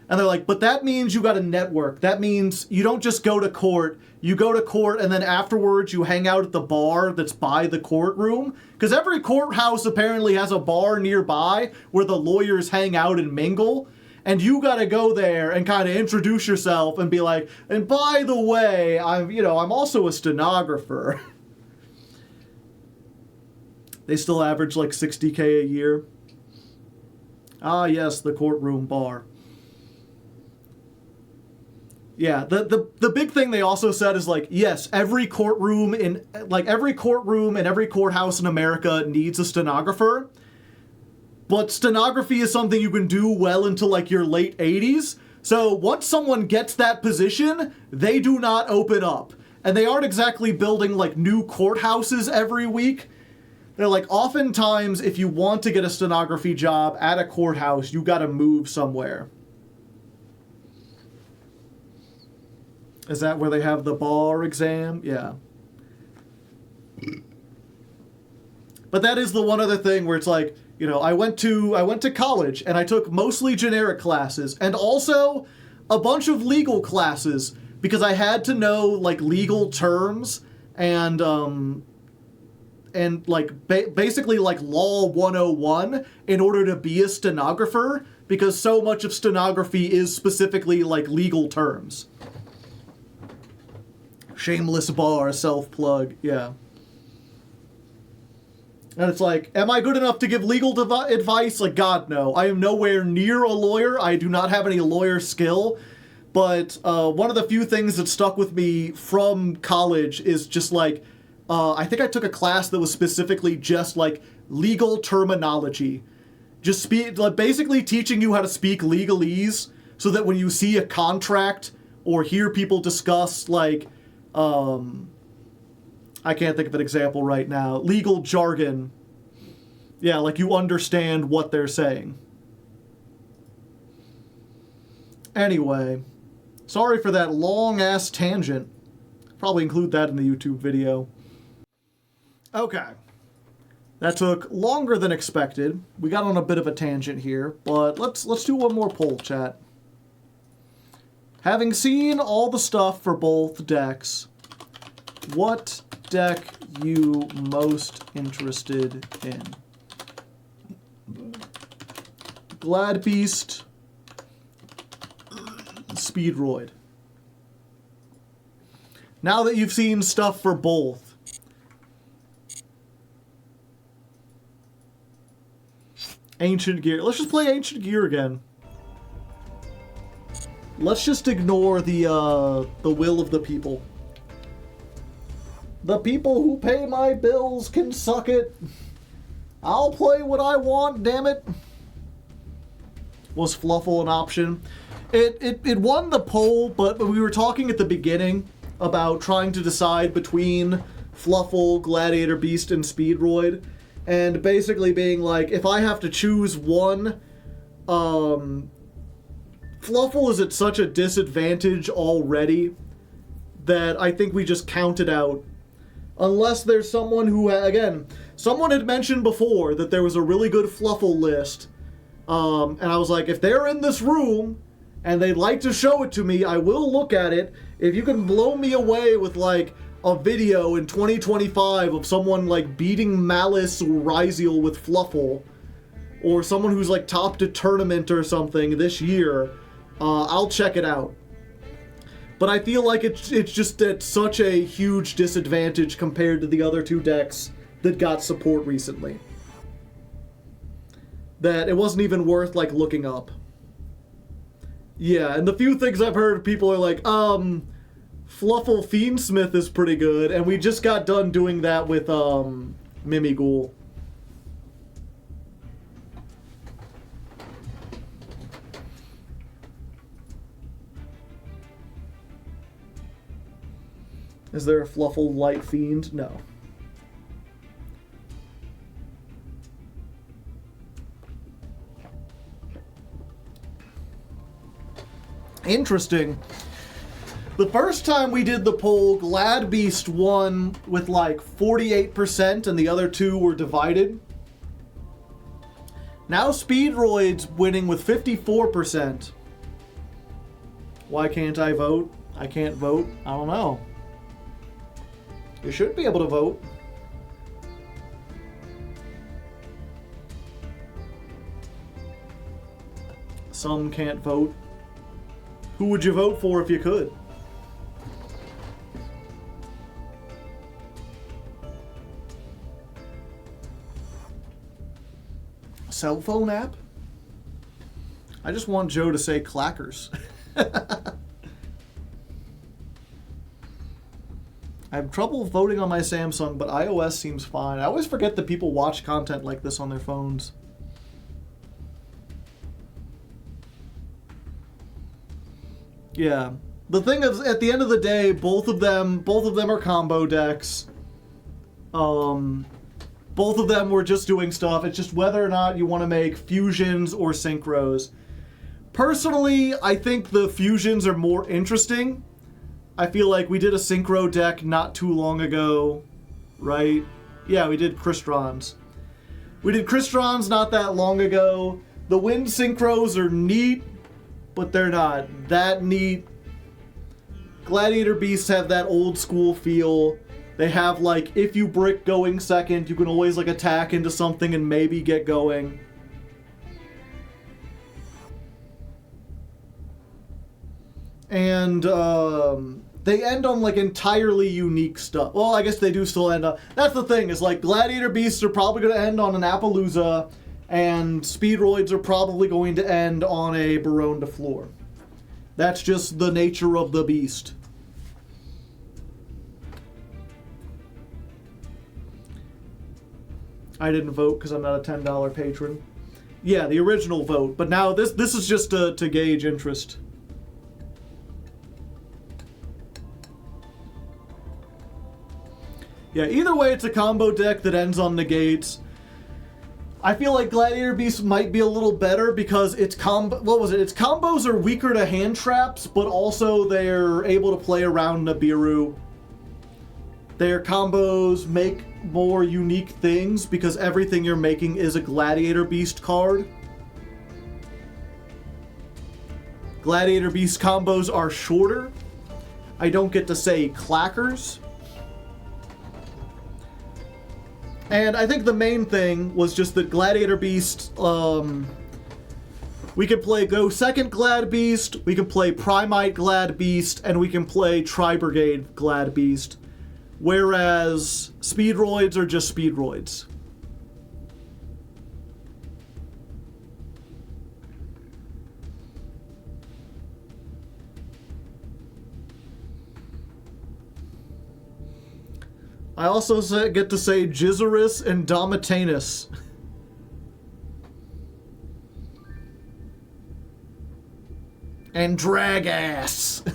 [SPEAKER 1] And they're like, but that means you got a network. That means you don't just go to court. You go to court and then afterwards you hang out at the bar that's by the courtroom. Because every courthouse apparently has a bar nearby where the lawyers hang out and mingle. And you got to go there and kind of introduce yourself and be like, and by the way, I'm also a stenographer. They still average like $60K a year. Ah, yes, the courtroom bar. Yeah, the big thing they also said is like, yes, every courtroom and every courthouse in America needs a stenographer. But stenography is something you can do well into like your late 80s. So once someone gets that position, they do not open up. And they aren't exactly building like new courthouses every week. They're like, oftentimes if you want to get a stenography job at a courthouse, you got to move somewhere. Is that where they have the bar exam? Yeah. But that is the one other thing where it's like, I went to college and I took mostly generic classes and also a bunch of legal classes because I had to know like legal terms and basically like Law 101 in order to be a stenographer because so much of stenography is specifically like legal terms. Shameless bar, self-plug, yeah. And it's like, am I good enough to give legal advice? Like, God, no. I am nowhere near a lawyer. I do not have any lawyer skill. But one of the few things that stuck with me from college is just like, I think I took a class that was specifically just like legal terminology. Just basically teaching you how to speak legalese so that when you see a contract or hear people discuss like, I can't think of an example right now. Legal jargon. Yeah, like you understand what they're saying. Anyway, sorry for that long-ass tangent. Probably include that in the YouTube video. Okay. That took longer than expected. We got on a bit of a tangent here, but let's do one more poll, chat. Having seen all the stuff for both decks, what deck you most interested in? Glad Beast, Speedroid. Now that you've seen stuff for both, Ancient Gear. Let's just play Ancient Gear again. Let's just ignore the will of the people. The people who pay my bills can suck it. I'll play what I want, damn it. Was Fluffle an option? It won the poll, but we were talking at the beginning about trying to decide between Fluffle, Gladiator Beast, and Speedroid. And basically being like, if I have to choose one, Fluffle is at such a disadvantage already that I think we just count it out. Unless there's someone who, again, someone had mentioned before that there was a really good Fluffle list. And I was like, if they're in this room and they'd like to show it to me, I will look at it. If you can blow me away with, like, a video in 2025 of someone, like, beating Malice or Ryziel with Fluffle, or someone who's, like, topped a tournament or something this year, I'll check it out. But I feel like it's just at such a huge disadvantage compared to the other two decks that got support recently, that it wasn't even worth, like, looking up. Yeah, and the few things I've heard, people are like, Fluffle Fiendsmith is pretty good, and we just got done doing that with, Mimighoul. Is there a Fluffle Light Fiend? No. Interesting. The first time we did the poll, Glad Beast won with like 48% and the other two were divided. Now Speedroid's winning with 54%. Why can't I vote? I can't vote. I don't know. You should be able to vote. Some can't vote. Who would you vote for if you could? Cell phone app? I just want Joe to say clackers. I have trouble voting on my Samsung, but iOS seems fine. I always forget that people watch content like this on their phones. Yeah. The thing is, at the end of the day, both of them are combo decks. Both of them were just doing stuff. It's just whether or not you want to make fusions or synchros. Personally, I think the fusions are more interesting. I feel like we did a synchro deck not too long ago, right? Yeah, we did Cristrons. We did Cristrons not that long ago. The wind synchros are neat, but they're not that neat. Gladiator Beasts have that old school feel. They have, like, if you brick going second, you can always, like, attack into something and maybe get going. And, they end on, like, entirely unique stuff. Well, I guess they do still end on... That's the thing, is, like, Gladiator Beasts are probably going to end on an Appaloosa, and Speedroids are probably going to end on a Baronne de Fleur. That's just the nature of the beast. I didn't vote because I'm not a $10 patron. Yeah, the original vote, but now this is just to gauge interest. Yeah, either way, it's a combo deck that ends on negates. I feel like Gladiator Beast might be a little better because its its combos are weaker to hand traps, but also they're able to play around Nibiru. Their combos make more unique things because everything you're making is a Gladiator Beast card. Gladiator Beast combos are shorter. I don't get to say clackers. And I think the main thing was just that Gladiator Beast, we can play Go Second Glad Beast, we can play Primite Glad Beast, and we can play Tri-Brigade Glad Beast. Whereas Speedroids are just Speedroids. I also get to say Gizzerus and Domitanus. And Dragass.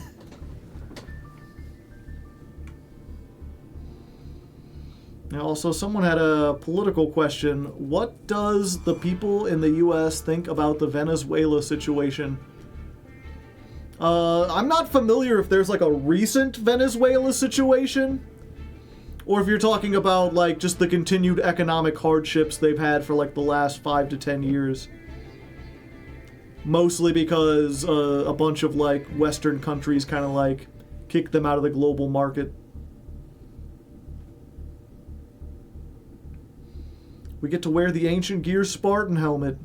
[SPEAKER 1] Now, also, someone had a political question. What does the people in the U.S. think about the Venezuela situation? I'm not familiar if there's, like, a recent Venezuela situation, or if you're talking about, like, just the continued economic hardships they've had for, like, the last 5 to 10 years. Mostly because a bunch of, like, Western countries kind of, like, kicked them out of the global market. We get to wear the Ancient Gear Spartan helmet.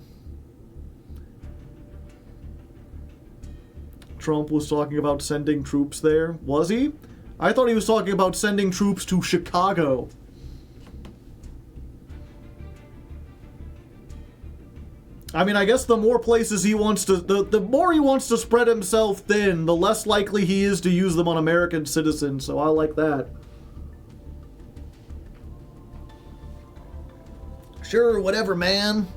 [SPEAKER 1] Trump was talking about sending troops there. Was he? I thought he was talking about sending troops to Chicago. I mean, I guess the more places he wants to... The more he wants to spread himself thin, the less likely he is to use them on American citizens, so I like that. Sure, whatever, man.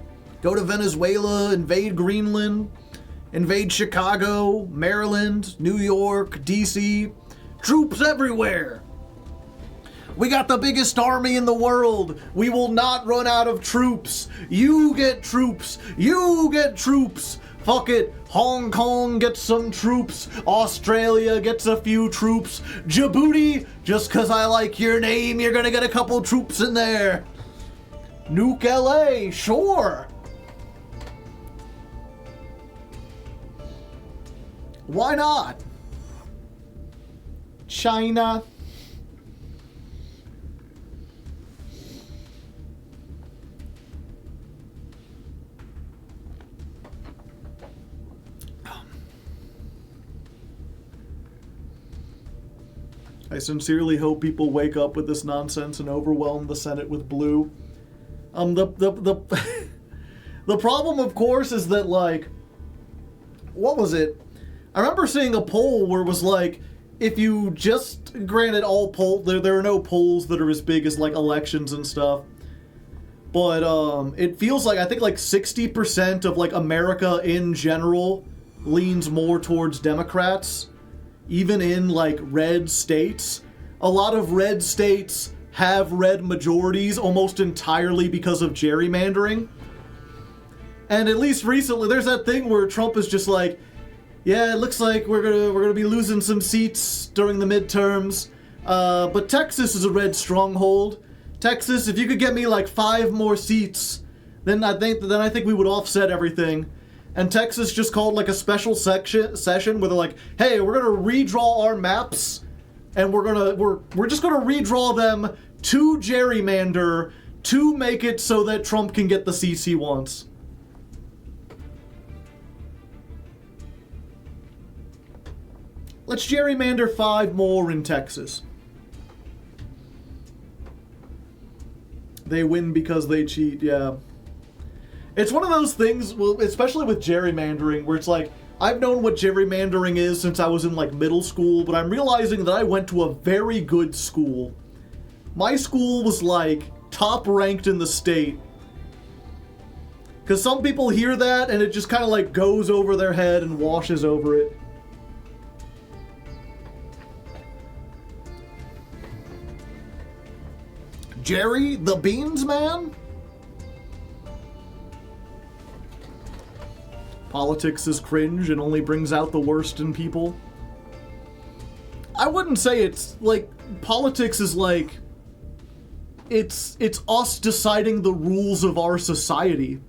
[SPEAKER 1] Go to Venezuela, invade Greenland, invade Chicago, Maryland, New York, D.C. Troops everywhere. We got the biggest army in the world. We will not run out of troops. You get troops. You get troops. Fuck it. Hong Kong gets some troops. Australia gets a few troops. Djibouti, just because I like your name, you're going to get a couple troops in there. Nuke LA, sure. Why not? China. I sincerely hope people wake up with this nonsense and overwhelm the Senate with blue. The problem, of course, is that, like, what was it? I remember seeing a poll where it was like, if you just, granted all poll, there are no polls that are as big as, like, elections and stuff, but it feels like, I think, like, 60% of, like, America in general leans more towards Democrats, even in, like, red states. A lot of red states have red majorities almost entirely because of gerrymandering. And at least recently, there's that thing where Trump is just like, yeah, it looks like we're gonna be losing some seats during the midterms, but Texas is a red stronghold. Texas, if you could get me like 5 more seats, then I think we would offset everything. And Texas just called like a special session where they're like, hey, we're gonna redraw our maps, and we're just gonna redraw them to gerrymander to make it so that Trump can get the seats he wants. Let's gerrymander 5 more in Texas. They win because they cheat, yeah. It's one of those things, well, especially with gerrymandering, where it's like, I've known what gerrymandering is since I was in, like, middle school, but I'm realizing that I went to a very good school. My school was, like, top ranked in the state. Because some people hear that, and it just kind of, like, goes over their head and washes over it. Jerry the Beans Man? Politics is cringe and only brings out the worst in people. I wouldn't say it's like politics is like it's us deciding the rules of our society.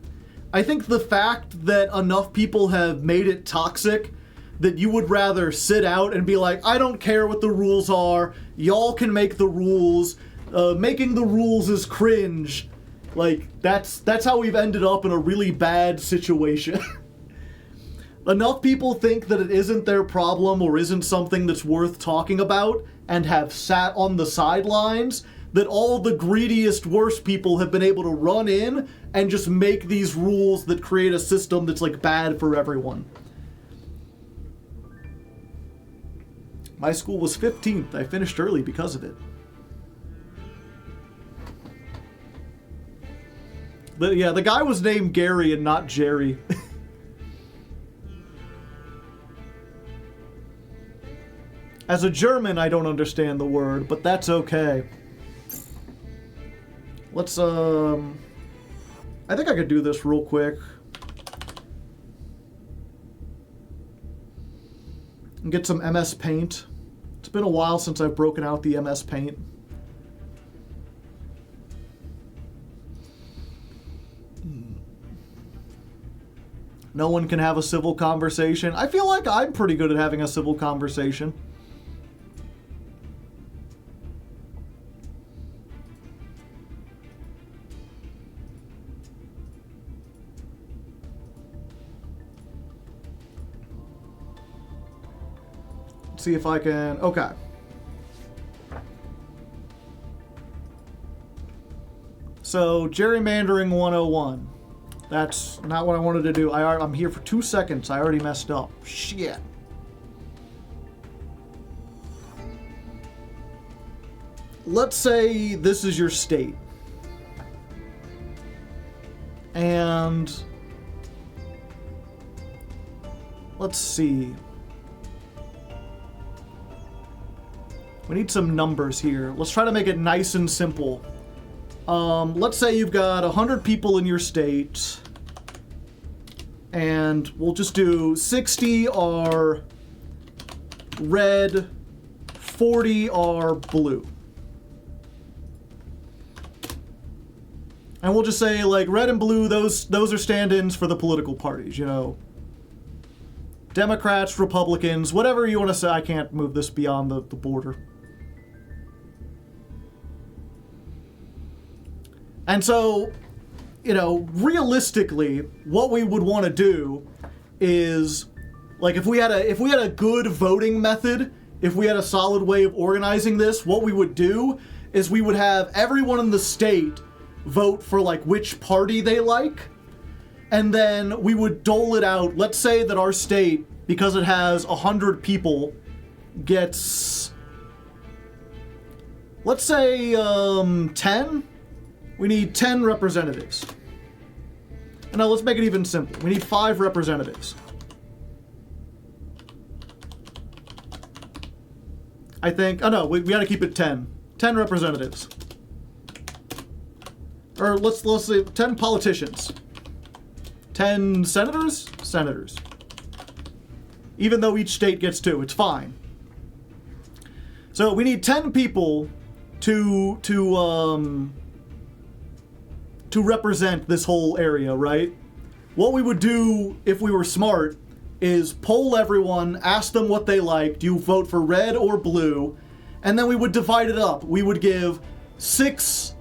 [SPEAKER 1] I think the fact that enough people have made it toxic that you would rather sit out and be like, I don't care what the rules are, y'all can make the rules. Making the rules is cringe. Like, that's how we've ended up in a really bad situation. Enough people think that it isn't their problem or isn't something that's worth talking about and have sat on the sidelines that all the greediest, worst people have been able to run in and just make these rules that create a system that's, like, bad for everyone. My school was 15th. I finished early because of it. But yeah, the guy was named Gary and not Jerry. As a German, I don't understand the word, but that's okay. Let's, I think I could do this real quick. And get some MS Paint. It's been a while since I've broken out the MS Paint. No one can have a civil conversation. I feel like I'm pretty good at having a civil conversation. Let's see if I can... Okay. So, gerrymandering 101. That's not what I wanted to do. I'm here for 2 seconds. I already messed up. Shit. Let's say this is your state. And let's see. We need some numbers here. Let's try to make it nice and simple. Let's say you've got 100 people in your state, and we'll just do 60 are red, 40 are blue. And we'll just say, like, red and blue, those are stand-ins for the political parties, you know. Democrats, Republicans, whatever you want to say. I can't move this beyond the border. And so, you know, realistically, what we would want to do is, like, if we had a good voting method, if we had a solid way of organizing this, what we would do is we would have everyone in the state vote for, like, which party they like, and then we would dole it out. Let's say that our state, because it has 100 people, gets, let's say, 10? We need 10 representatives. And now let's make it even simpler. We need 5 representatives. I think, oh no, we gotta keep it 10. 10 representatives. Or let's say 10 politicians. 10 senators? Senators. Even though each state gets 2, it's fine. So we need 10 people to represent this whole area, right? What we would do if we were smart is poll everyone, ask them what they like, do you vote for red or blue, and then we would divide it up. We would give 6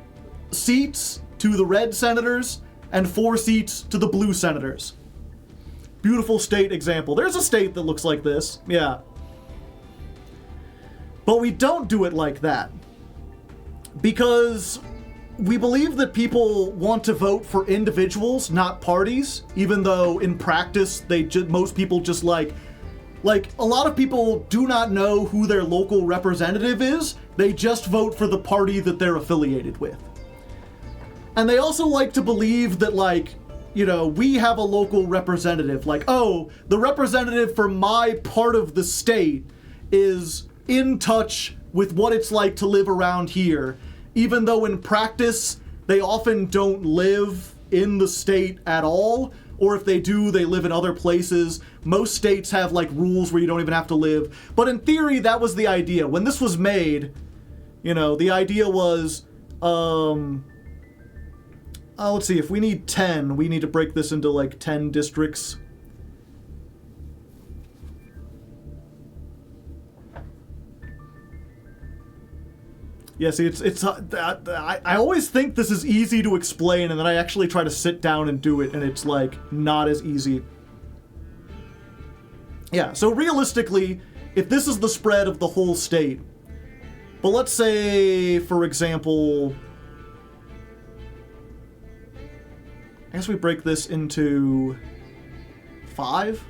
[SPEAKER 1] seats to the red senators and 4 seats to the blue senators. Beautiful state example. There's a state that looks like this, yeah. But we don't do it like that, because we believe that people want to vote for individuals, not parties, even though in practice most people just like a lot of people do not know who their local representative is. They just vote for the party that they're affiliated with. And they also like to believe that, like, you know, we have a local representative. Like, oh, the representative for my part of the state is in touch with what it's like to live around here, even though in practice they often don't live in the state at all, or if they do, they live in other places. Most states have, like, rules where you don't even have to live. But in theory, that was the idea. When this was made, you know, the idea was, let's see, if we need 10, we need to break this into, like, 10 districts. Yeah, see, I always think this is easy to explain, and then I actually try to sit down and do it, and it's, like, not as easy. Yeah, so realistically, if this is the spread of the whole state, but let's say, for example, I guess we break this into 5?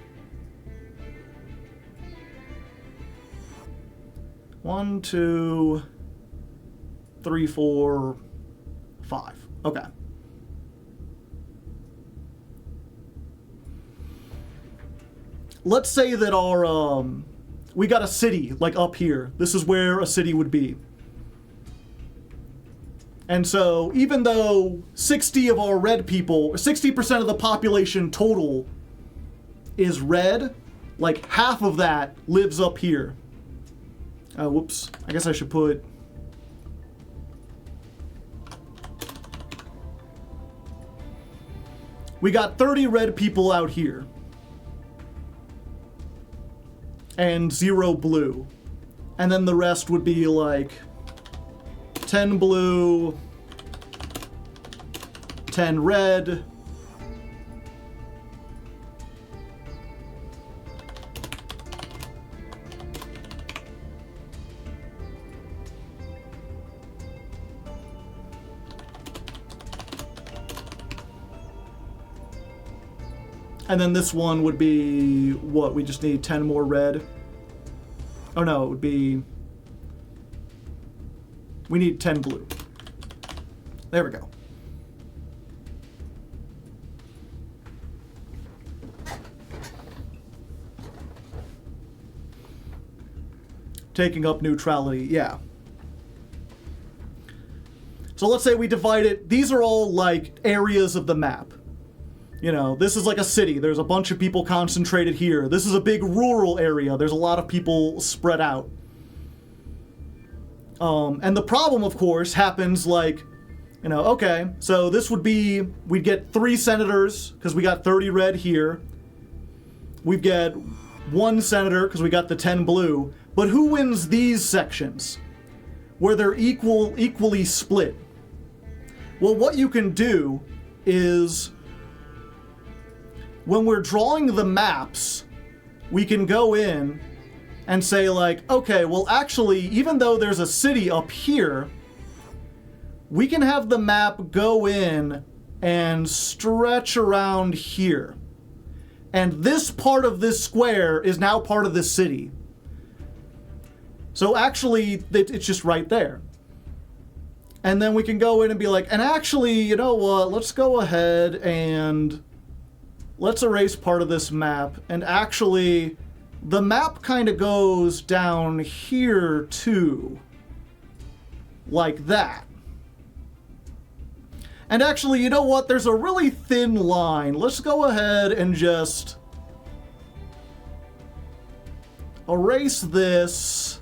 [SPEAKER 1] 1, 2... 3, 4, 5. Okay. Let's say that our, we got a city, like, up here. This is where a city would be. And so, even though 60 of our red people, 60% of the population total is red, like, half of that lives up here. Whoops. I guess I should put... We got 30 red people out here. And 0 blue. And then the rest would be like 10 blue, 10 red, and then this one would be, what, we just need 10 more red? Oh no, it would be, we need 10 blue. There we go. Taking up neutrality, yeah. So let's say we divide it, these are all like areas of the map. You know, this is like a city. There's a bunch of people concentrated here. This is a big rural area. There's a lot of people spread out. And the problem, of course, happens like, you know, okay, so this would be, we'd get 3 senators, because we got 30 red here. We'd get 1 senator, because we got the 10 blue, but who wins these sections, where they're equally split? Well, what you can do is, when we're drawing the maps, we can go in and say like, okay, well actually, even though there's a city up here, we can have the map go in and stretch around here. And this part of this square is now part of this city. So actually, it's just right there. And then we can go in and be like, and actually, you know what, let's go ahead and let's erase part of this map. And actually, the map kind of goes down here too. Like that. And actually, you know what? There's a really thin line. Let's go ahead and just erase this.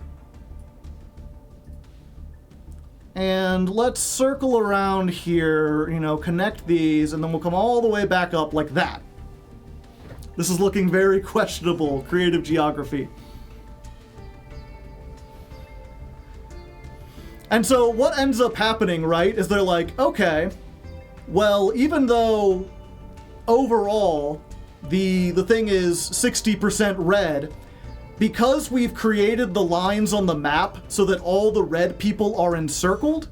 [SPEAKER 1] And let's circle around here, you know, connect these, and then we'll come all the way back up like that. This is looking very questionable, creative geography. And so what ends up happening, right, is they're like, okay, well, even though overall the thing is 60% red, because we've created the lines on the map so that all the red people are encircled,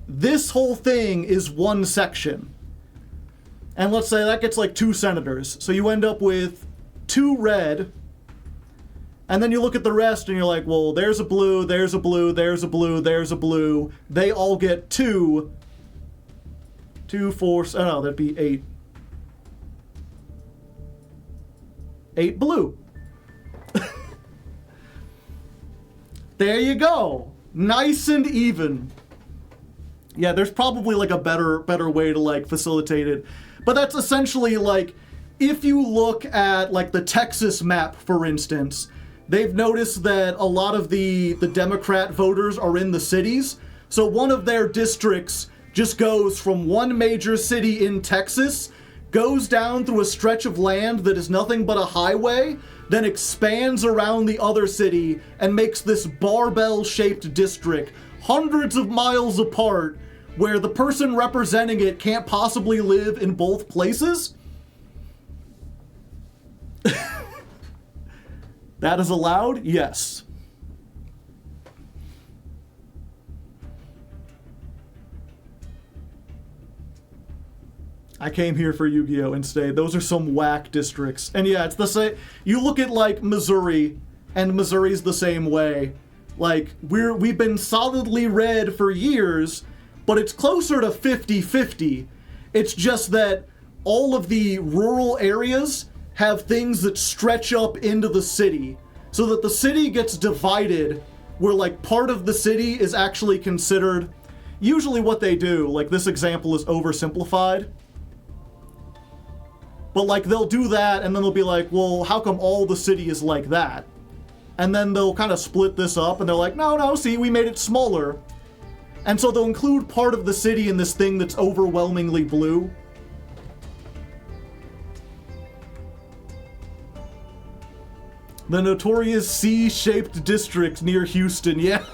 [SPEAKER 1] this whole thing is one section. And let's say that gets like 2 senators. So you end up with 2 red, and then you look at the rest and you're like, well, there's a blue, there's a blue, there's a blue, there's a blue. They all get 2, 4, oh no, that'd be 8. 8 blue. There you go. Nice and even. Yeah, there's probably like a better way to like facilitate it. But that's essentially like, if you look at like the Texas map, for instance, they've noticed that a lot of the Democrat voters are in the cities. So one of their districts just goes from one major city in Texas, goes down through a stretch of land that is nothing but a highway, then expands around the other city and makes this barbell-shaped district hundreds of miles apart, where the person representing it can't possibly live in both places. That is allowed? Yes. I came here for Yu-Gi-Oh! And stayed. Those are some whack districts. And yeah, it's the same. You look at like Missouri, and Missouri's the same way. Like, we've been solidly red for years, but it's closer to 50-50. It's just that all of the rural areas have things that stretch up into the city, so that the city gets divided, where like part of the city is actually considered, usually what they do, like this example is oversimplified, but like they'll do that and then they'll be like, well, how come all the city is like that? And then they'll kind of split this up and they're like, no, see, we made it smaller. And so they'll include part of the city in this thing that's overwhelmingly blue. The notorious C-shaped district near Houston, yeah.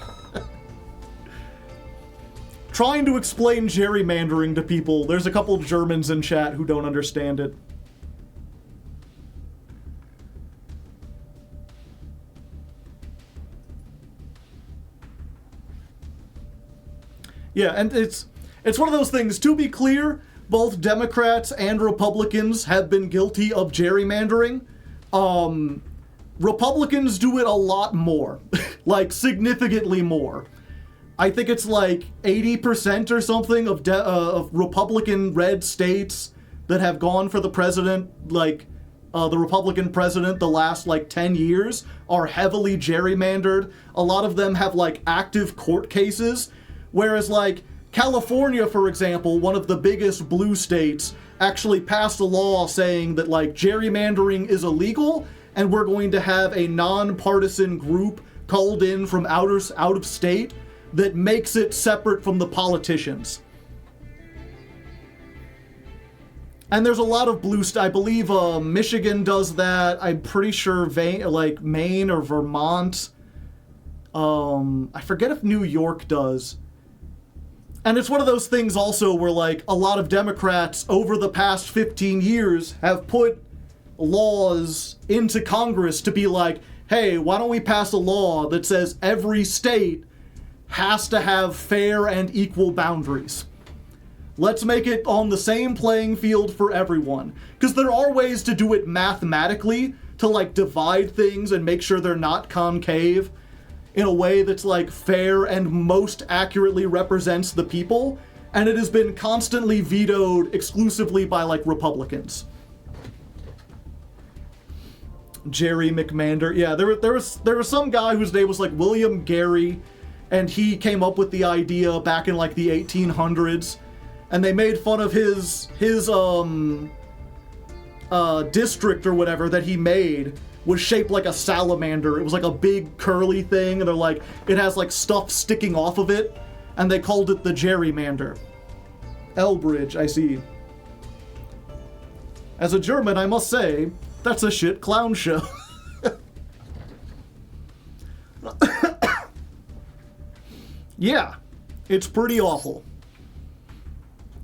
[SPEAKER 1] Trying to explain gerrymandering to people. There's a couple of Germans in chat who don't understand it. Yeah, and it's one of those things, to be clear, both Democrats and Republicans have been guilty of gerrymandering. Republicans do it a lot more, like significantly more. I think it's like 80% or something of Republican red states that have gone for the president, like the Republican president the last like 10 years are heavily gerrymandered. A lot of them have like active court cases. Whereas, like, California, for example, one of the biggest blue states, actually passed a law saying that, like, gerrymandering is illegal, and we're going to have a nonpartisan group called in from out of state that makes it separate from the politicians. And there's a lot of blue I believe Michigan does that. I'm pretty sure like Maine or Vermont. I forget if New York does. And it's one of those things also where like a lot of Democrats over the past 15 years have put laws into Congress to be like, hey, why don't we pass a law that says every state has to have fair and equal boundaries? Let's make it on the same playing field for everyone. Because there are ways to do it mathematically, to like divide things and make sure they're not concave in a way that's like fair and most accurately represents the people. And it has been constantly vetoed exclusively by like Republicans. Gerrymander. Yeah, there was some guy whose name was like William Gary, and he came up with the idea back in like the 1800s. And they made fun of his district or whatever that he made was shaped like a salamander. It was like a big curly thing, and they're like, it has like stuff sticking off of it, and they called it the gerrymander. Elbridge, I see. As a German, I must say, that's a shit clown show. Yeah, it's pretty awful.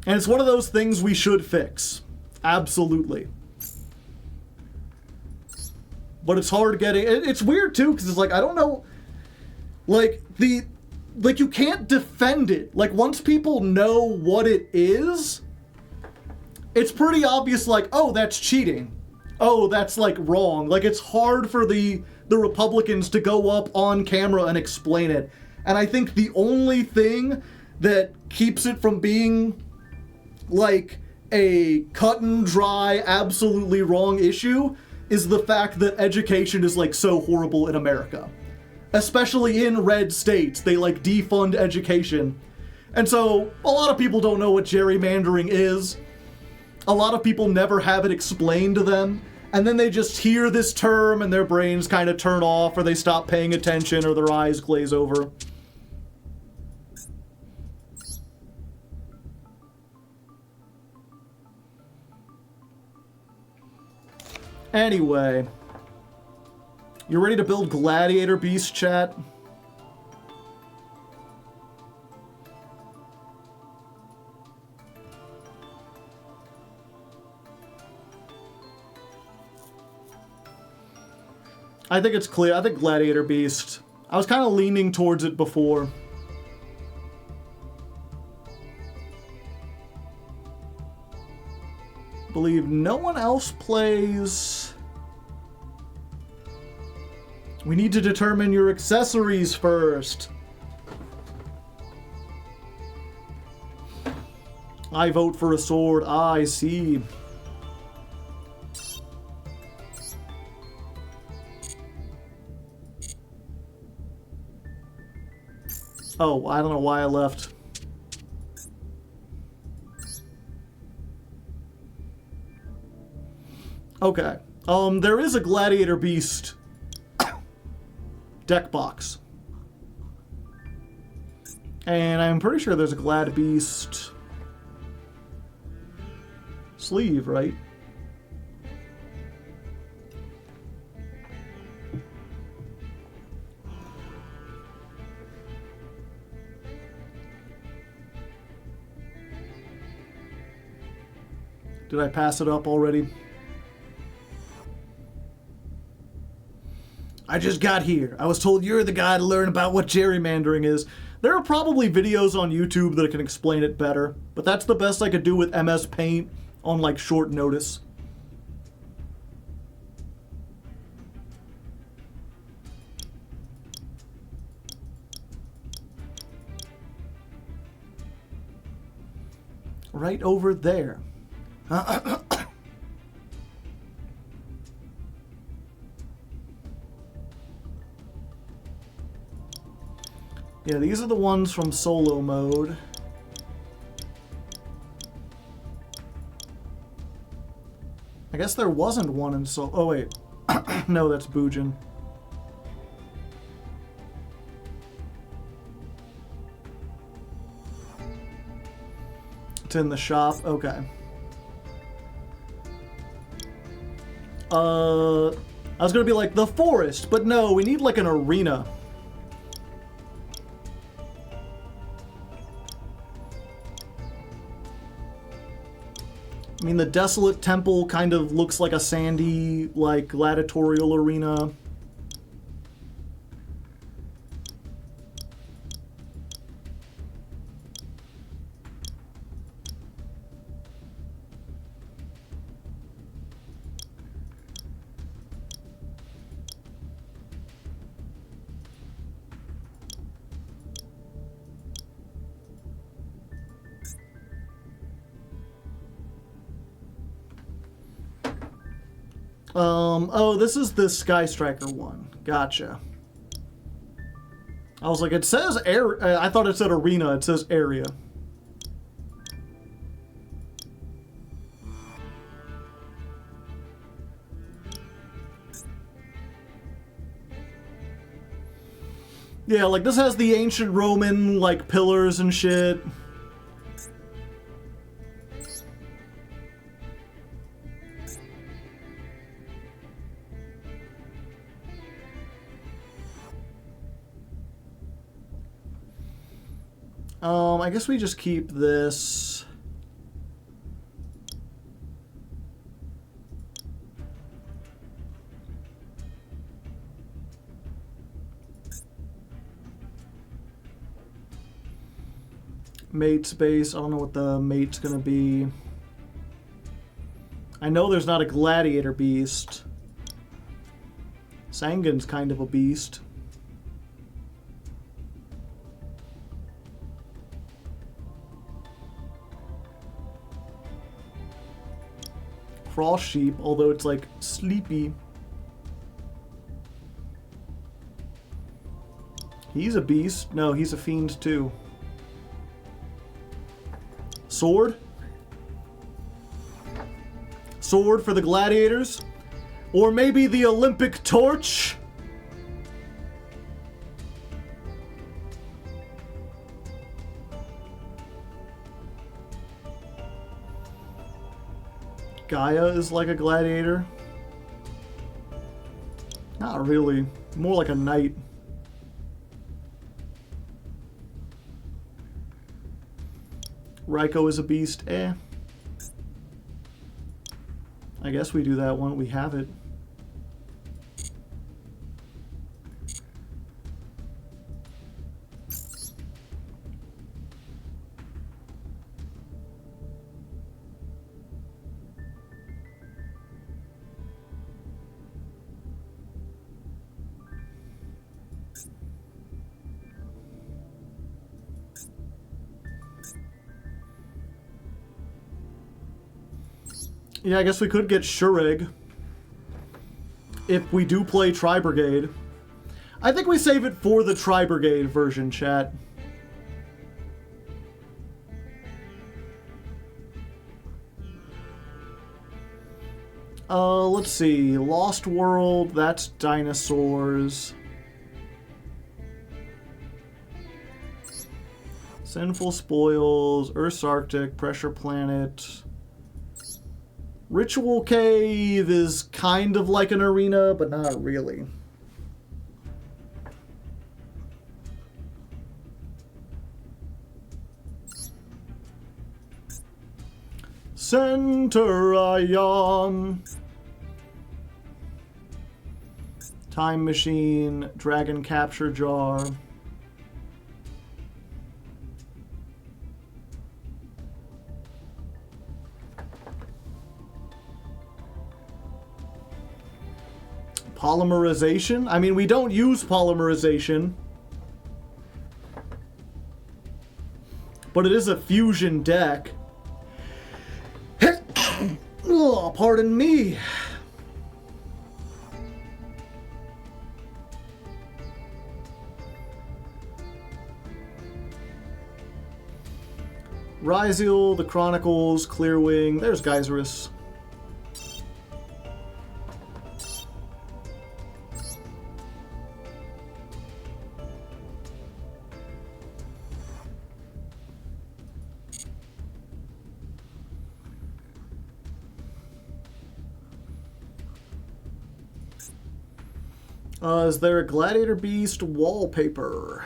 [SPEAKER 1] And it's one of those things we should fix. Absolutely. But it's hard getting... It's weird, too, because it's like, I don't know... Like, you can't defend it. Like, once people know what it is, it's pretty obvious, like, oh, that's cheating. Oh, that's, like, wrong. Like, it's hard for the Republicans to go up on camera and explain it. And I think the only thing that keeps it from being... like a cut and dry, absolutely wrong issue is the fact that education is like so horrible in America. Especially in red states, they like defund education. And so a lot of people don't know what gerrymandering is. A lot of people never have it explained to them. And then they just hear this term and their brains kind of turn off, or they stop paying attention, or their eyes glaze over. Anyway, you ready to build Gladiator Beast, chat? I think it's clear. I think Gladiator Beast. I was kind of leaning towards it before. Believe no one else plays. We need to determine your accessories first. I vote for a sword. Ah, I see. Oh, I don't know why I left. Okay. There is a Gladiator Beast deck box. And I'm pretty sure there's a Glad Beast sleeve, right? Did I pass it up already? I just got here. I was told you're the guy to learn about what gerrymandering is. There are probably videos on YouTube that can explain it better, but that's the best I could do with MS Paint on like short notice. Right over there. Yeah, these are the ones from solo mode. I guess there wasn't one in solo. Oh, wait. No, that's Bujin. It's in the shop. Okay. I was gonna be like the forest, but no, we need like an arena. I mean, the Desolate Temple kind of looks like a sandy, like, gladiatorial arena. Oh, this is the Sky Striker one. Gotcha. I was like, it says air. I thought it said arena. It says area. Yeah, like this has the ancient Roman like pillars and shit. I guess we just keep this. Mate space. I don't know what the mate's gonna be. I know there's not a Gladiator Beast. Sangan's kind of a beast. Frost Sheep, although it's like sleepy. He's a beast. No, he's a fiend too. Sword? Sword for the gladiators? Or maybe the Olympic torch? Gaia is like a gladiator. Not really. More like a knight. Raiko is a beast. Eh. I guess we do that one. We have it. Yeah, I guess we could get Shureg if we do play Tri-Brigade. I think we save it for the Tri-Brigade version, chat. Let's see. Lost World, that's dinosaurs. Sinful Spoils, Earth's Arctic, Pressure Planet. Ritual Cave is kind of like an arena, but not really. Centurion. Time Machine, Dragon Capture Jar. Polymerization? I mean, we don't use polymerization. But it is a fusion deck. Oh, pardon me. Ryziel, the Chronicles, Clearwing. There's Geyserus. Is there a Gladiator Beast wallpaper?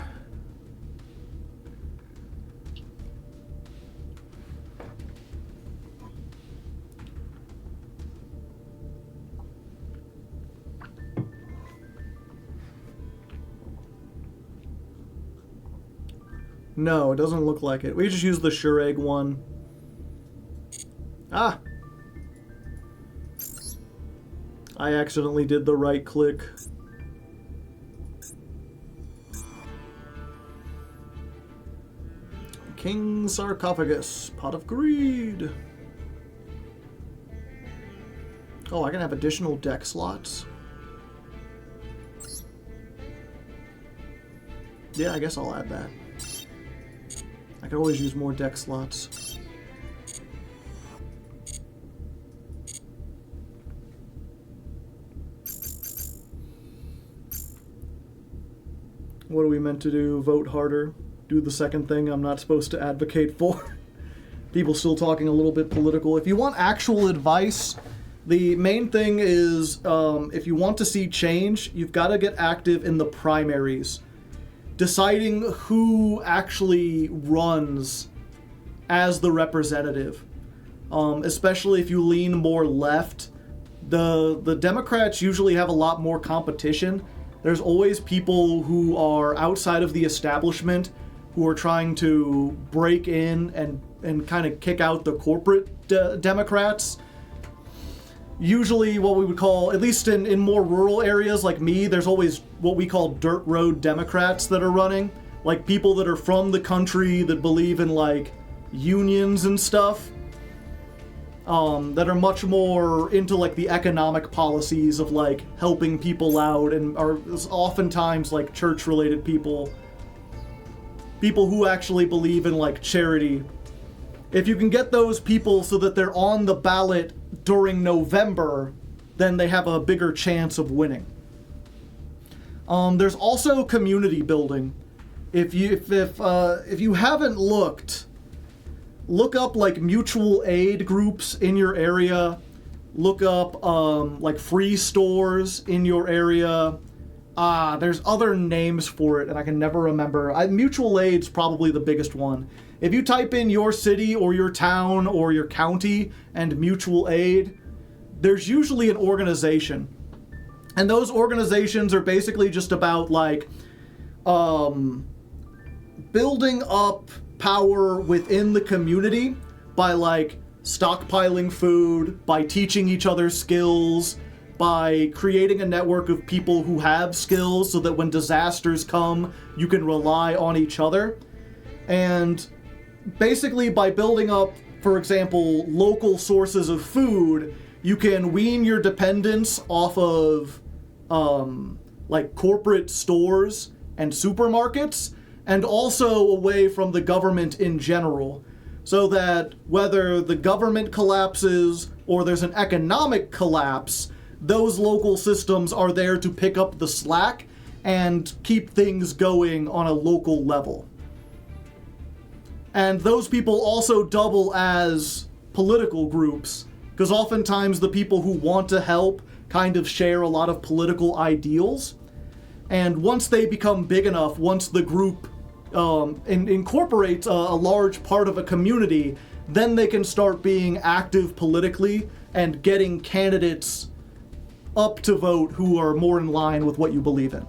[SPEAKER 1] No, it doesn't look like it. We just use the Shureg one. Ah! I accidentally did the right click. King Sarcophagus, Pot of Greed. Oh, I can have additional deck slots. Yeah, I guess I'll add that. I can always use more deck slots. What are we meant to do? Vote harder? Do the second thing I'm not supposed to advocate for? People still talking a little bit political. If you want actual advice, the main thing is if you want to see change, you've got to get active in the primaries. Deciding who actually runs as the representative. Especially if you lean more left. The Democrats usually have a lot more competition. There's always people who are outside of the establishment who are trying to break in and kind of kick out the corporate Democrats. Usually what we would call, at least in more rural areas like me, there's always what we call dirt road Democrats that are running. Like people that are from the country that believe in like unions and stuff. That are much more into like the economic policies of like helping people out and are oftentimes like church related people. People who actually believe in like charity. If you can get those people so that they're on the ballot during November, then they have a bigger chance of winning. There's also community building. If you haven't looked, look up like mutual aid groups in your area. Look up like free stores in your area. There's other names for it, and I can never remember. Mutual aid's probably the biggest one. If you type in your city or your town or your county and mutual aid, there's usually an organization. And those organizations are basically just about like building up power within the community by like stockpiling food, by teaching each other skills, by creating a network of people who have skills so that when disasters come, you can rely on each other. And basically by building up, for example, local sources of food, you can wean your dependence off of like corporate stores and supermarkets, and also away from the government in general, so that whether the government collapses or there's an economic collapse, those local systems are there to pick up the slack and keep things going on a local level. And those people also double as political groups, because oftentimes the people who want to help kind of share a lot of political ideals. And once they become big enough, once the group incorporates a large part of a community, then they can start being active politically and getting candidates up to vote who are more in line with what you believe in.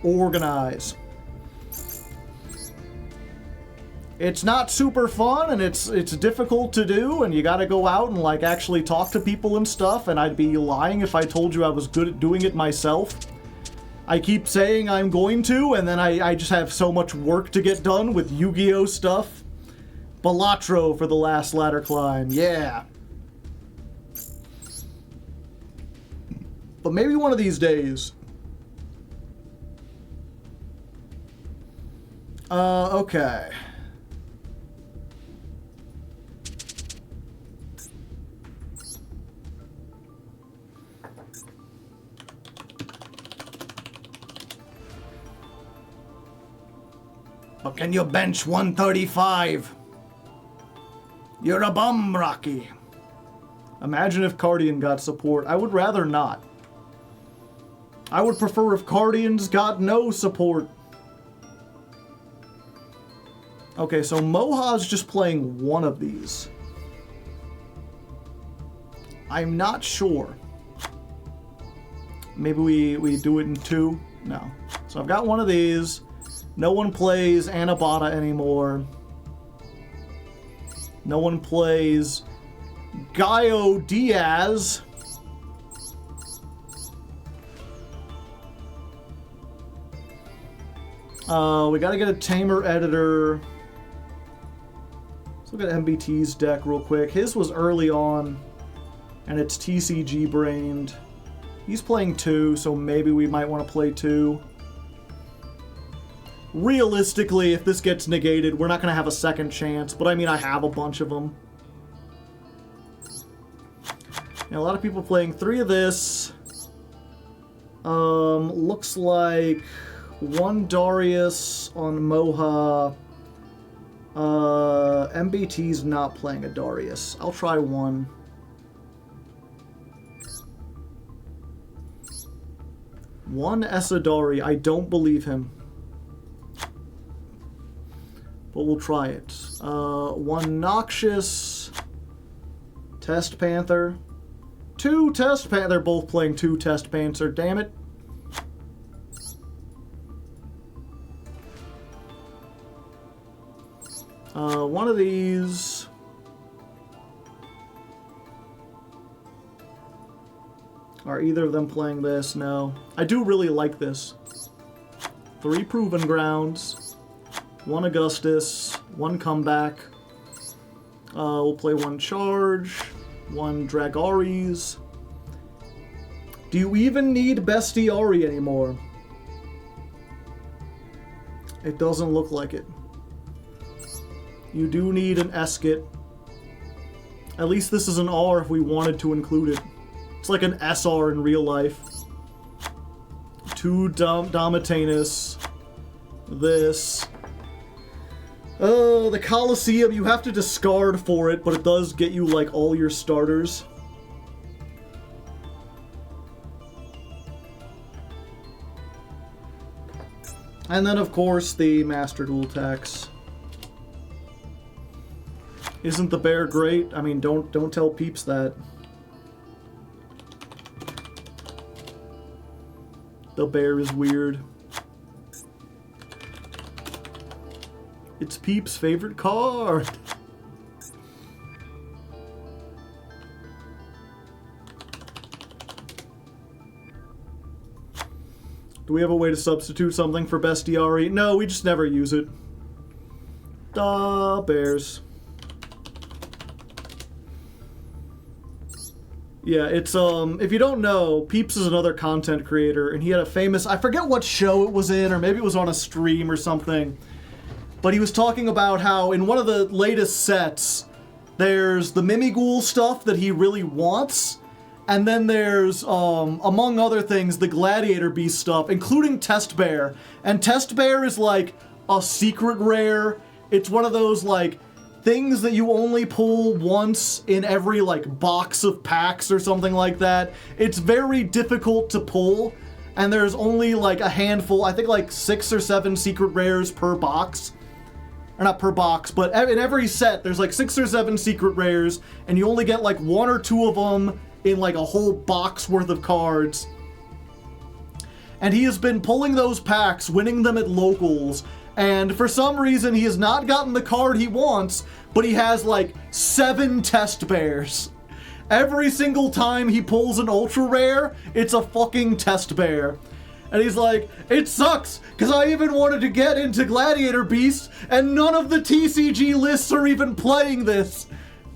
[SPEAKER 1] Organize. It's not super fun, and it's difficult to do, and you gotta go out and like actually talk to people and stuff, and I'd be lying if I told you I was good at doing it myself. I keep saying I'm going to, and then I just have so much work to get done with Yu-Gi-Oh stuff. Balatro for the last ladder climb, yeah. But maybe one of these days. Okay. But can you bench 135? You're a bum, Rocky. Imagine if Cardian got support. I would rather not. I would prefer if Cardians got no support. Okay, so Moha's just playing one of these. I'm not sure. Maybe we do it in two? No. So I've got one of these. No one plays Anabata anymore. No one plays Gaio Diaz. We gotta get a Tamer Editor. Let's look at MBT's deck real quick. His was early on, and it's TCG brained. He's playing 2, so maybe we might want to play 2. Realistically, if this gets negated, we're not going to have a second chance, but I mean, I have a bunch of them. And a lot of people playing 3 of this. Looks like 1 Darius on Moha. MBT's not playing a Darius. I'll try 1. One Esadari. I don't believe him. But we'll try it. 1 Noxious. Test Panther. 2 Test Panther. They're both playing 2 Test Panther. Damn it. One of these. Are either of them playing this? No. I do really like this. 3 Proven Grounds. 1 Augustus. 1 Comeback. We'll play 1 Charge. 1 Dragaris. Do you even need Bestiari anymore? It doesn't look like it. You do need an Eskit. At least this is an R if we wanted to include it. It's like an SR in real life. 2 Domitanus. This. Oh, the Colosseum, you have to discard for it, but it does get you, like, all your starters. And then, of course, the Master Duel tax. Isn't the bear great? I mean, don't tell peeps that. The bear is weird. It's Peep's favorite card. Do we have a way to substitute something for Bestiari? No, we just never use it. Bears. Yeah, it's, if you don't know, Peeps is another content creator, and he had a famous, I forget what show it was in, or maybe it was on a stream or something, but he was talking about how in one of the latest sets, there's the Mimighoul stuff that he really wants, and then there's, among other things, the Gladiator Beast stuff, including Test Bear, and Test Bear is like a secret rare. It's one of those, like, things that you only pull once in every, like, box of packs or something like that. It's very difficult to pull, and there's only, like, a handful, I think, like, 6 or 7 secret rares per box. Or not per box, but in every set, there's, like, 6 or 7 secret rares, and you only get, like, 1 or 2 of them in, like, a whole box worth of cards. And he has been pulling those packs, winning them at locals, and for some reason, he has not gotten the card he wants, but he has, like, 7 Test Bears. Every single time he pulls an ultra rare, it's a fucking Test Bear. And he's like, it sucks, because I even wanted to get into Gladiator Beast, and none of the TCG lists are even playing this.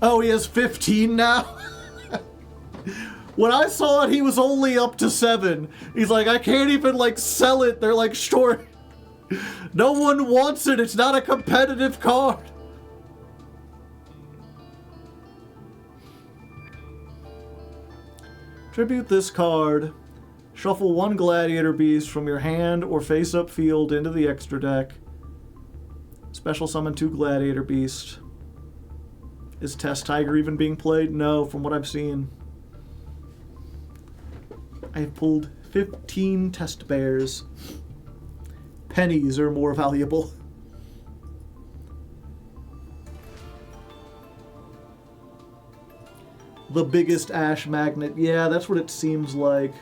[SPEAKER 1] Oh, he has 15 now? When I saw it, he was only up to 7. He's like, I can't even, like, sell it. They're, like, short. No one wants it. It's not a competitive card. Tribute this card. Shuffle 1 Gladiator Beast from your hand or face-up field into the extra deck. Special summon 2 Gladiator Beast. Is Test Tiger even being played? No, from what I've seen. I've pulled 15 Test Bears. Pennies are more valuable. The biggest ash magnet. Yeah, that's what it seems like.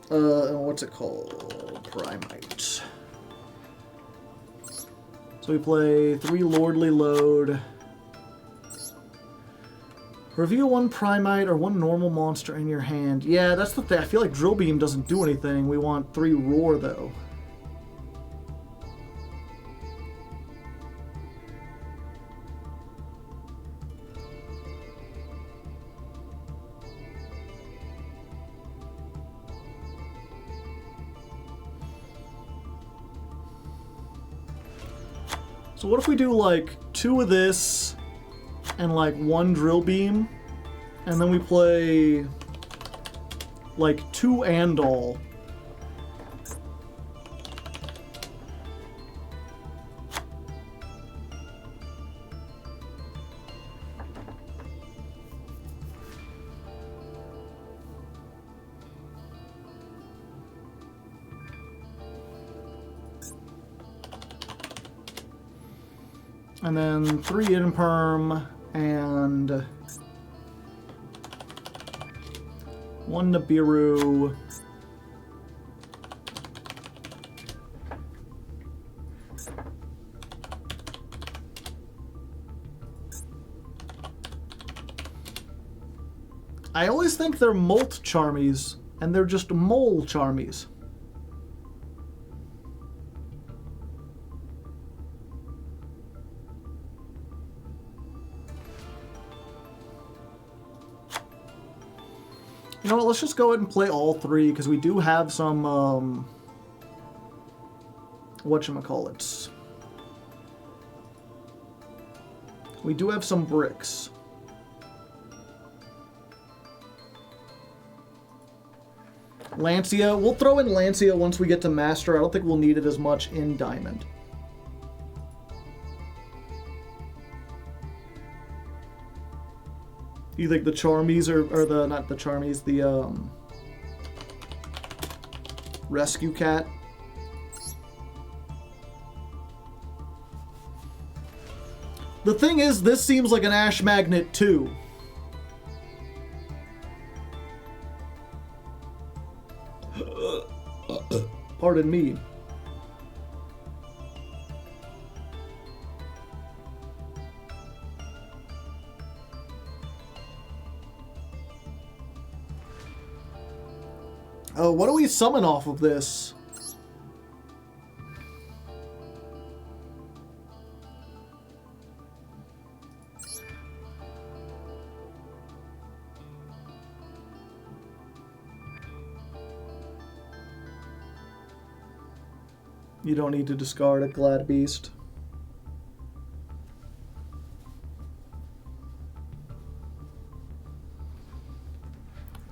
[SPEAKER 1] What's it called? Primite. So we play 3 Lordly Load. Reveal 1 Primite or 1 normal monster in your hand. Yeah, that's the thing. I feel like Drill Beam doesn't do anything. We want 3 Roar, though. So what if we do, like, 2 of this and, like, 1 Drill Beam, and then we play, like, 2 Andal. And then 3 Imperm and 1 Nibiru. I always think they're Molt Charmies, and they're just Mole Charmies. You know what, let's just go ahead and play all 3, because we do have some, whatchamacallits. We do have some bricks. Lancia, we'll throw in Lancia once we get to Master. I don't think we'll need it as much in Diamond. You think the Charmies or the, not the Charmies, the Rescue Cat? The thing is, this seems like an Ash Magnet too. Pardon me. Oh, what do we summon off of this? You don't need to discard a Glad Beast.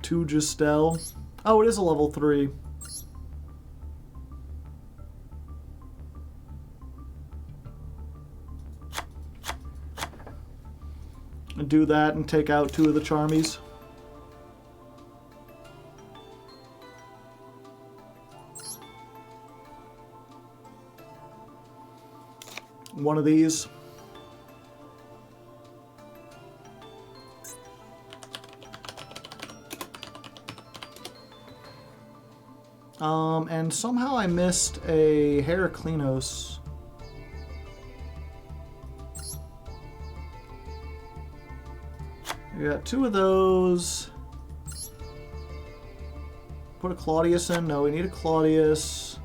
[SPEAKER 1] Two Justel. Oh, it is a level 3. And do that and take out 2 of the Charmies. One of these. And somehow I missed a Heraclinos. We got 2 of those. Put a Claudius in. No, we need a Claudius.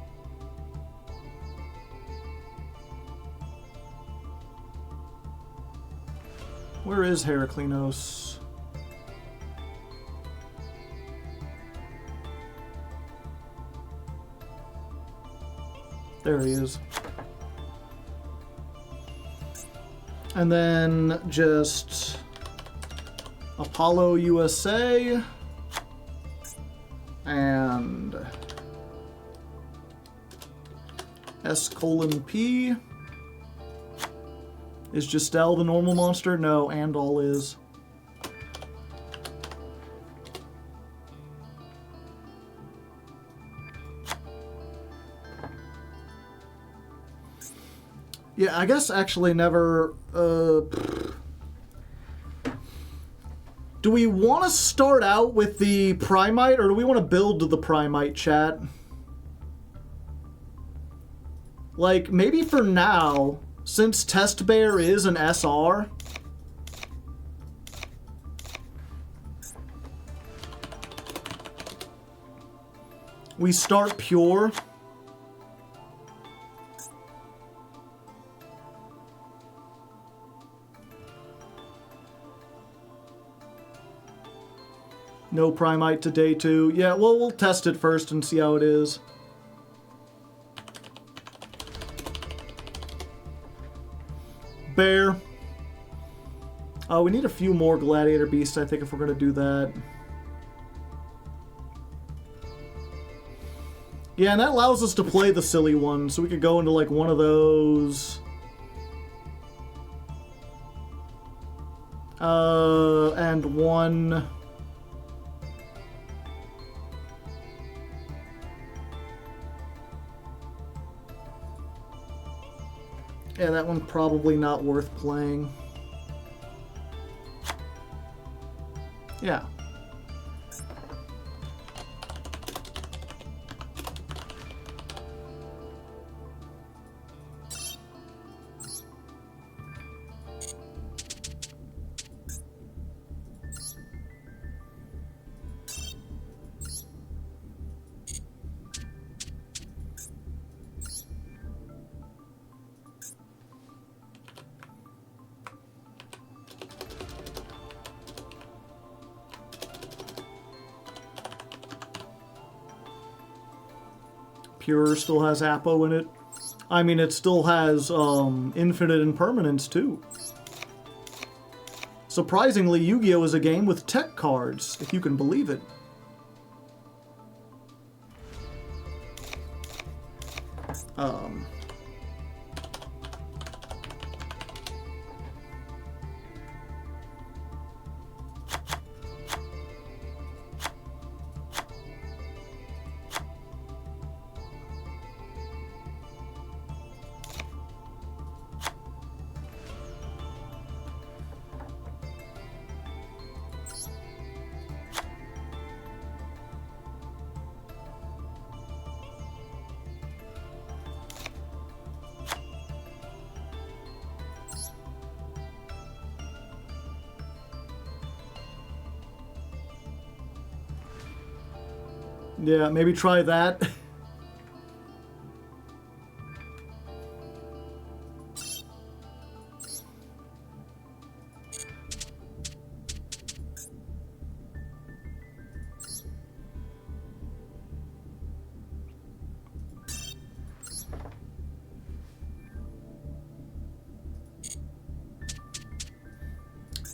[SPEAKER 1] Where is Heraclinos? There he is. And then just Apollo USA and S:'P Is Justel the normal monster? No, Andal is. Yeah, I guess actually never... Do we want to start out with the Primite, or do we want to build to the Primite, chat? Like, maybe for now, since Test Bear is an SR... we start pure... No Primite today, too. Yeah, well, we'll test it first and see how it is. Bear. We need a few more Gladiator Beasts, I think, if we're going to do that. Yeah, and that allows us to play the silly one, so we could go into, like, one of those. And one... Yeah, that one probably not worth playing. Yeah. Pure still has Apo in it. I mean, it still has Infinite Impermanence, too. Surprisingly, Yu-Gi-Oh! Is a game with tech cards, if you can believe it. Yeah, maybe try that.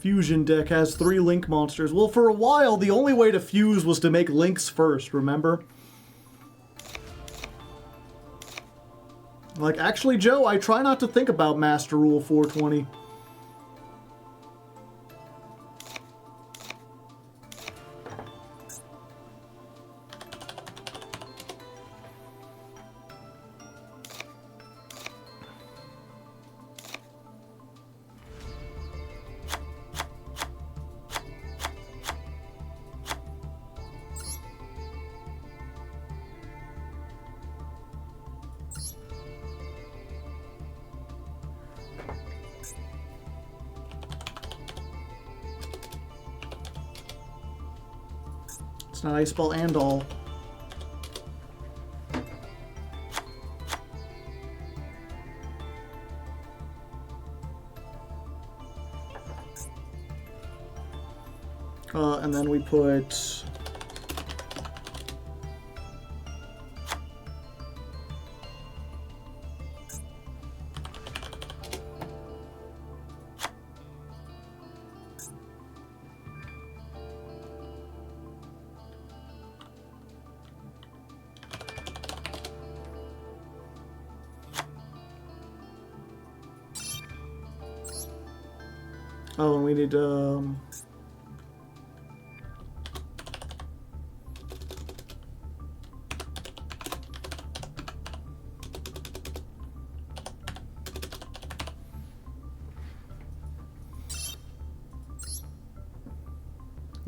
[SPEAKER 1] Fusion deck has 3 Link monsters. Well, for a while, the only way to fuse was to make Links first, remember? Like, actually, Joe, I try not to think about Master Rule 420. It's not Ice Ball and all. And then we put... Oh, and we need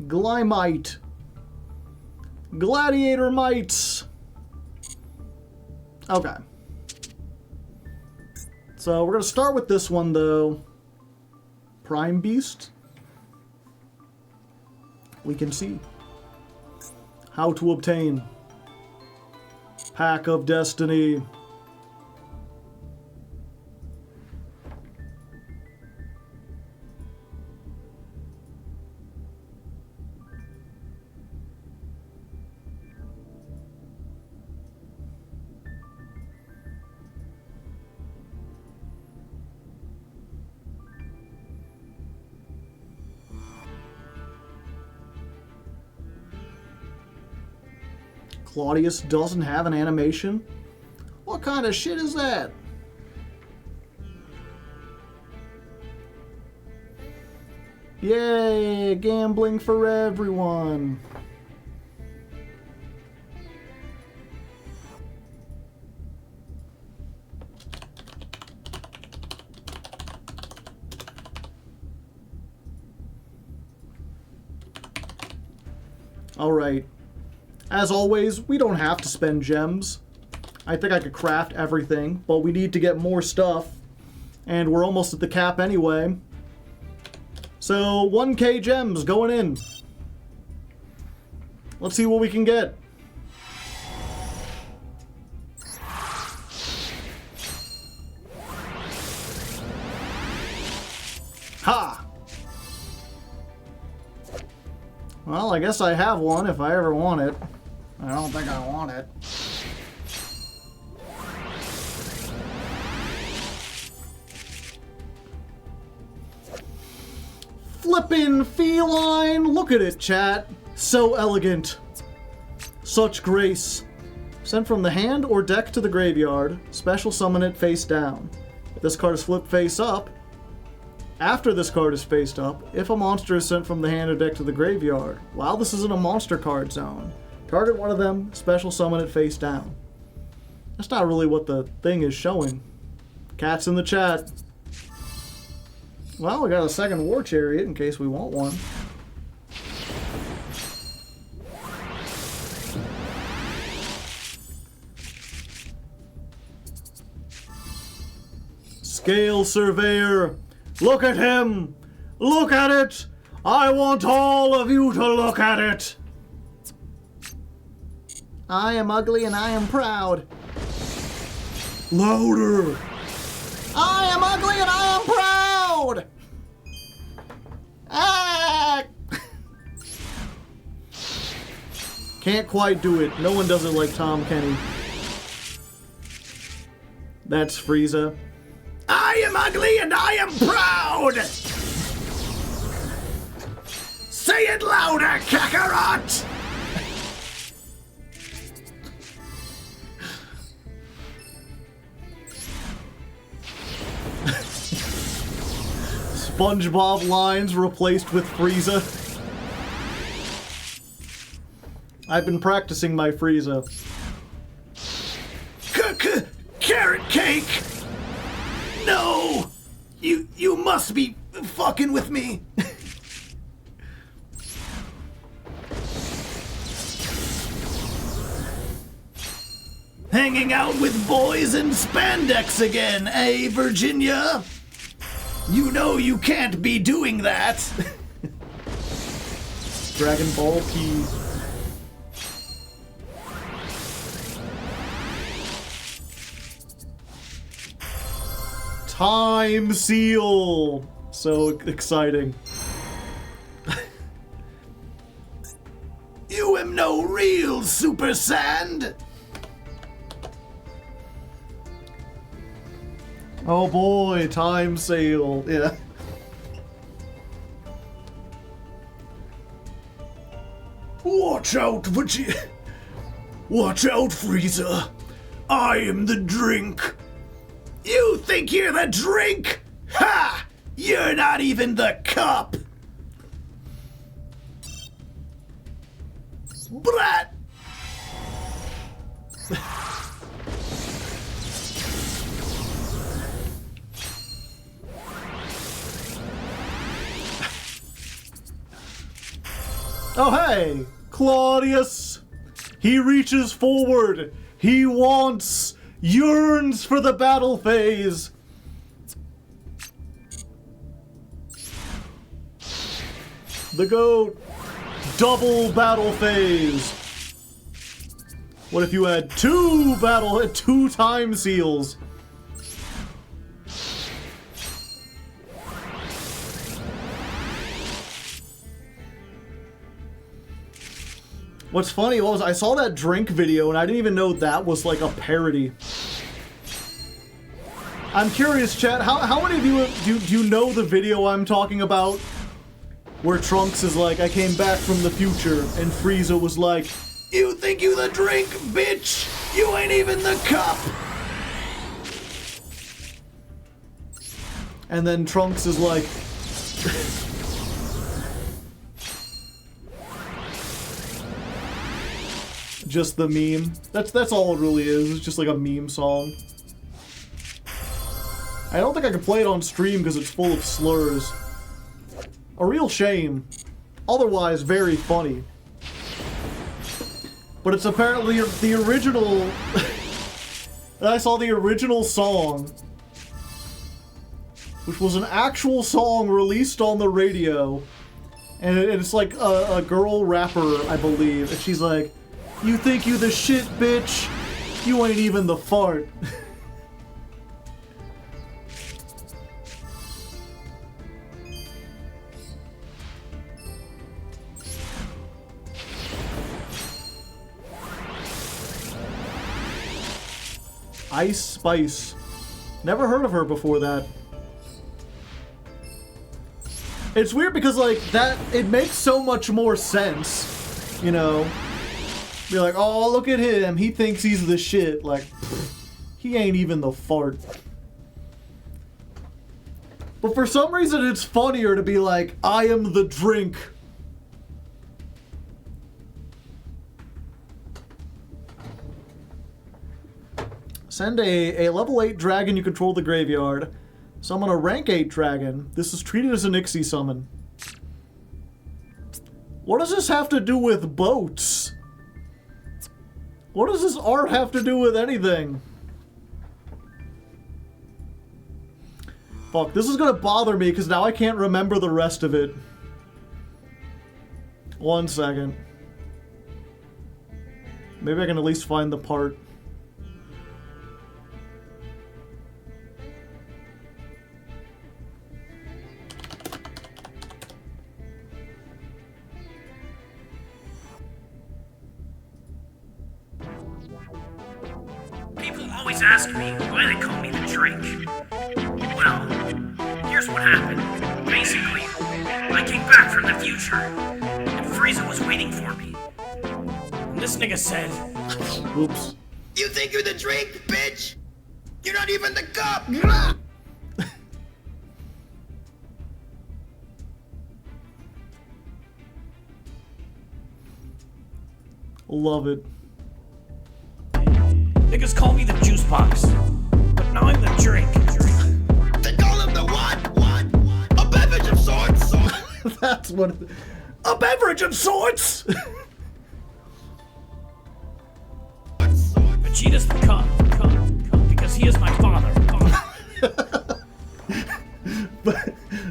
[SPEAKER 1] Glymite. Gladiator mites. Okay. So we're going to start with this one, though. Prime Beast. We can see how to obtain Pack of Destiny. Claudius doesn't have an animation? What kind of shit is that? Yay, gambling for everyone. All right. As always, we don't have to spend gems. I think I could craft everything, but we need to get more stuff. And we're almost at the cap anyway. So, 1k gems going in. Let's see what we can get. Ha! Well, I guess I have one if I ever want it. I don't think I want it. Flippin' feline! Look at it, chat. So elegant. Such grace. Sent from the hand or deck to the graveyard. Special summon it face down. If this card is flipped face up, after this card is faced up, if a monster is sent from the hand or deck to the graveyard, while this is in a monster card zone, target one of them, special summon it face down. That's not really what the thing is showing. Cat's in the chat. Well, we got a second War Chariot in case we want one. Scale Surveyor! Look at him! Look at it! I want all of you to look at it! I am ugly and I am proud. Louder! I am ugly and I am proud! Ah! Can't quite do it. No one does it like Tom Kenny. That's Frieza. I am ugly and I am proud! Say it louder, Kakarot! SpongeBob lines replaced with Frieza. I've been practicing my Frieza. Carrot cake! No! You must be fucking with me. Hanging out with boys in spandex again, eh, Virginia? You know you can't be doing that. Dragon Ball P. Time Seal! So exciting. You am no real Super Sand! Oh boy, Time Seal, yeah. Watch out, Watch out, Frieza! I am the drink! You think you're the drink? Ha! You're not even the cup! Brat! Oh hey! Claudius! He reaches forward! He wants, yearns for the battle phase! The goat! Double battle phase! What if you had two time seals? What's funny was I saw that drink video and I didn't even know that was like a parody. I'm curious, chat, how many of you do you know the video I'm talking about? Where Trunks is like, I came back from the future, and Frieza was like, you think you the drink, bitch? You ain't even the cup! And then Trunks is like... just the meme. That's all it really is. It's just like a meme song. I don't think I can play it on stream because it's full of slurs. A real shame. Otherwise, very funny. But it's apparently the original... I saw the original song, which was an actual song released on the radio. And it's like a girl rapper, I believe. And she's like, you think you the shit, bitch? You ain't even the fart. Ice Spice. Never heard of her before that. It's weird because, like, it makes so much more sense, you know? Be like, oh, look at him. He thinks he's the shit. Like, he ain't even the fart. But for some reason, it's funnier to be like, I am the drink. Send a level 8 dragon you control the graveyard. Summon a rank 8 dragon. This is treated as an Ixie summon. What does this have to do with boats? What does this art have to do with anything? Fuck, this is gonna bother me because now I can't remember the rest of it. 1 second. Maybe I can at least find the part.
[SPEAKER 3] Always ask me why they call me the drink. Well, here's what happened. Basically, I came back from the future, and Frieza was waiting for me. And this nigga said,
[SPEAKER 1] Oops.
[SPEAKER 3] you think you're the drink, bitch? You're not even the cup!
[SPEAKER 1] Love it.
[SPEAKER 3] Niggas call me the juice box, but now I'm the drink. They call him the what? A beverage of sorts?
[SPEAKER 1] That's what it, a beverage of sorts!
[SPEAKER 3] Vegeta's the cup, because he is my father.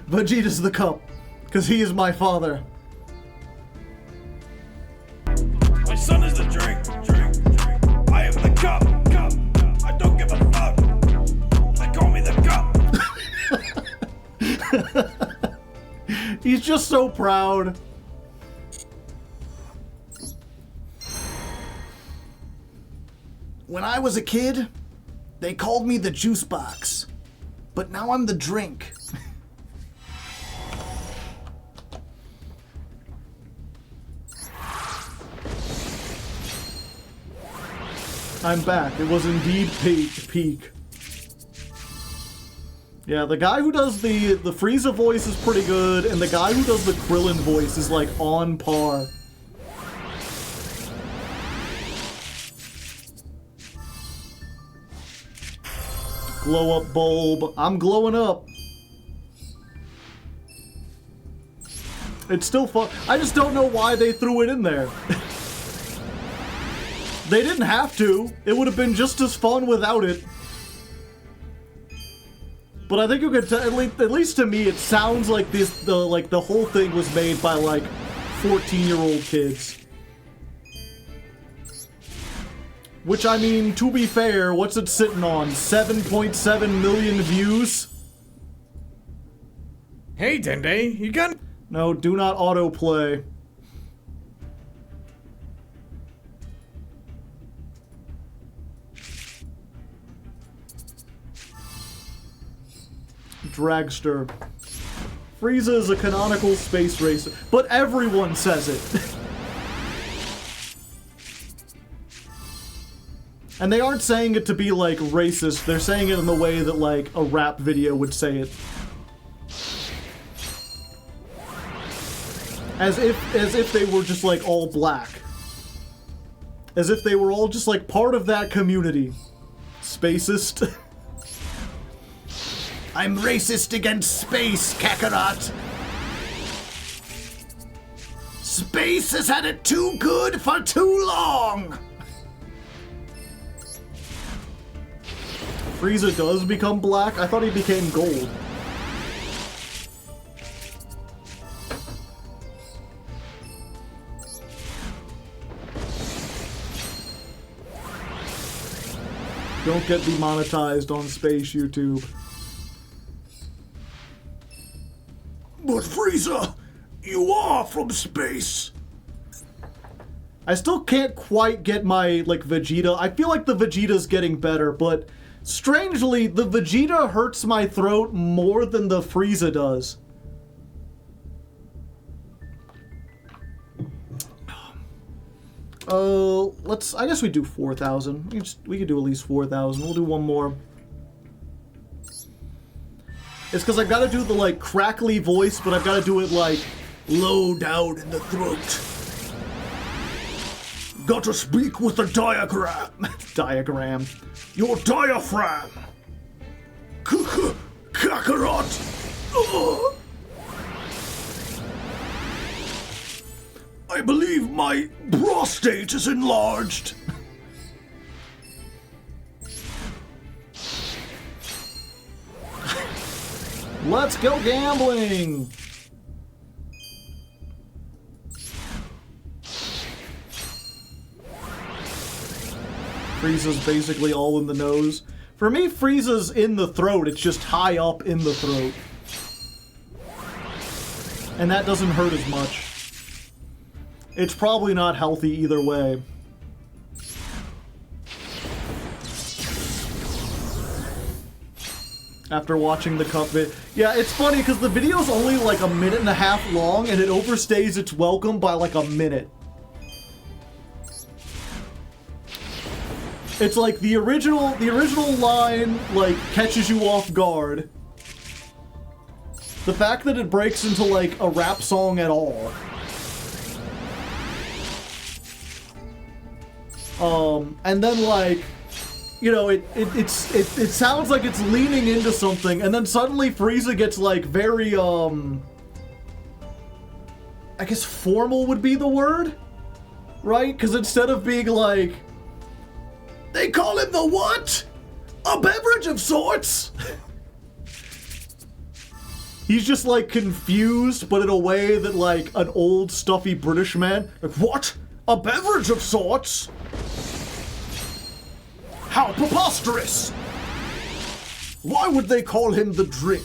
[SPEAKER 1] Vegeta's the cup, because he is my father.
[SPEAKER 3] My son is the drink. I am the cup. I don't give a fuck. They call me the cup.
[SPEAKER 1] He's just so proud. When I was a kid, they called me the juice box. But now I'm the drink. I'm back. It was indeed peak. Yeah, the guy who does the Frieza voice is pretty good, and the guy who does the Krillin voice is like on par. Glow up bulb. I'm glowing up. It's still fun. I just don't know why they threw it in there. They didn't have to. It would have been just as fun without it. But I think you could at least to me, it sounds like the whole thing was made by like 14-year-old kids. Which, I mean, to be fair, what's it sitting on? 7.7 million views?
[SPEAKER 4] Hey, Dende, you got...
[SPEAKER 1] No, do not autoplay. Dragster. Frieza is a canonical space racer, but everyone says it. And they aren't saying it to be, like, racist. They're saying it in the way that, like, a rap video would say it. As if they were just, like, all black. As if they were all just, like, part of that community. Spacist. I'm racist against space, Kakarot! Space has had it too good for too long! Frieza does become black? I thought he became gold. Don't get demonetized on space YouTube. But Frieza, you are from space. I still can't quite get my, like, Vegeta. I feel like the Vegeta's getting better, but strangely, the Vegeta hurts my throat more than the Frieza does. I guess we do 4,000. We could do at least 4,000. We'll do one more. It's because I've got to do the, like, crackly voice, but I've got to do it, like, low down in the throat. Gotta speak with a diagram. Diagram. Your diaphragm. Kakarot. I believe my prostate is enlarged. Let's go gambling! Frieza's basically all in the nose. For me, Frieza's in the throat, it's just high up in the throat. And that doesn't hurt as much. It's probably not healthy either way. After watching the cup vid. Yeah, it's funny because the video's only like a minute and a half long and it overstays its welcome by like a minute. It's like the original line like catches you off guard. The fact that it breaks into like a rap song at all. And then like, you know, it sounds like it's leaning into something, and then suddenly Frieza gets like very I guess formal would be the word, right? Because instead of being like, they call him the what? A beverage of sorts. He's just like confused, but in a way that like an old stuffy British man. Like, what? A beverage of sorts? How preposterous! Why would they call him the drink?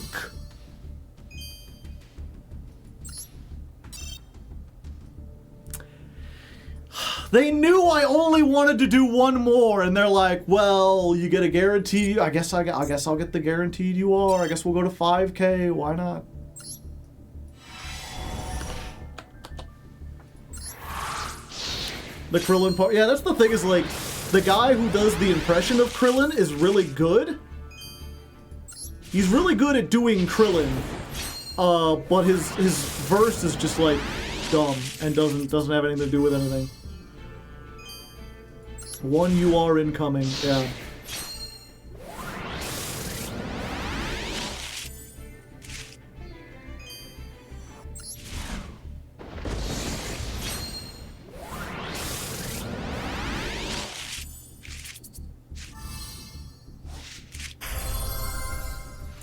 [SPEAKER 1] They knew I only wanted to do one more, and they're like, well, you get a guarantee. I guess I'll get the guaranteed UR. I guess we'll go to 5K. Why not? The Krillin part. Yeah, that's the thing is like, the guy who does the impression of Krillin is really good. He's really good at doing Krillin, but his verse is just like dumb and doesn't have anything to do with anything. 1 UR incoming, yeah.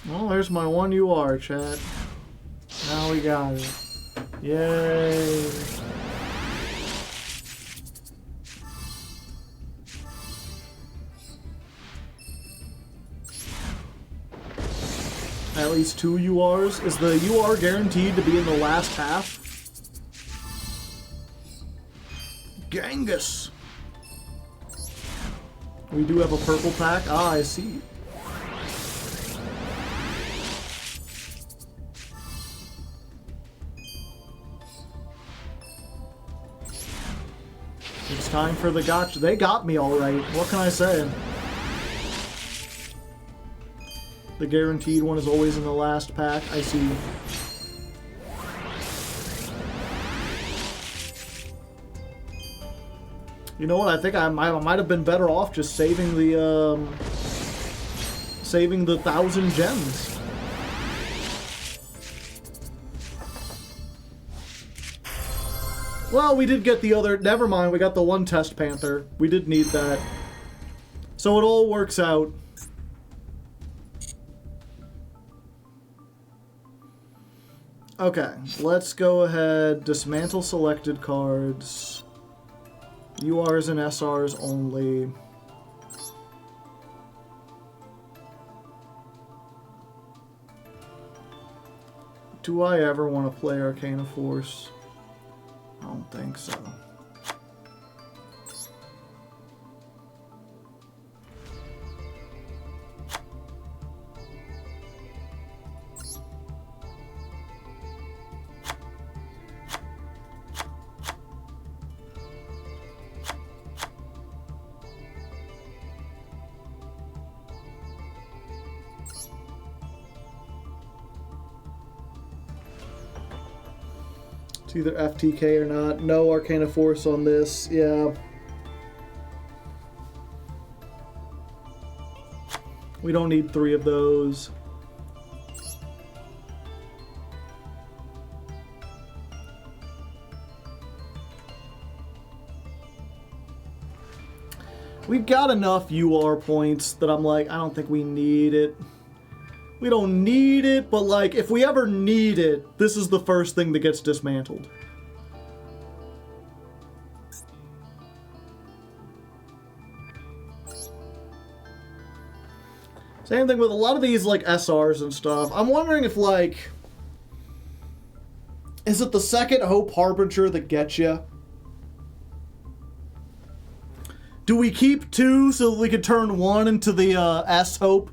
[SPEAKER 1] Well, there's my 1 UR, chat. Now we got it. Yay. At least 2 URs. Is the UR guaranteed to be in the last half? Genghis. We do have a purple pack. Ah, I see. It's time for the gotcha. They got me all right. What can I say? The guaranteed one is always in the last pack. I see. You know what? I think I might have been better off just saving the 1,000 gems. Well, we did get the other. Never mind. We got the 1 test panther. We did need that. So it all works out. Okay, let's go ahead, dismantle selected cards, URs and SRs only. Do I ever want to play Arcana Force? I don't think so. It's either FTK or not. No Arcana Force on this. Yeah. We don't need 3 of those. We've got enough UR points that I'm like, I don't think we need it. We don't need it, but like, if we ever need it, this is the first thing that gets dismantled. Same thing with a lot of these, like, SRs and stuff. I'm wondering if, like, is it the second Hope Harbinger that gets you? Do we keep 2 so that we could turn 1 into the S Hope?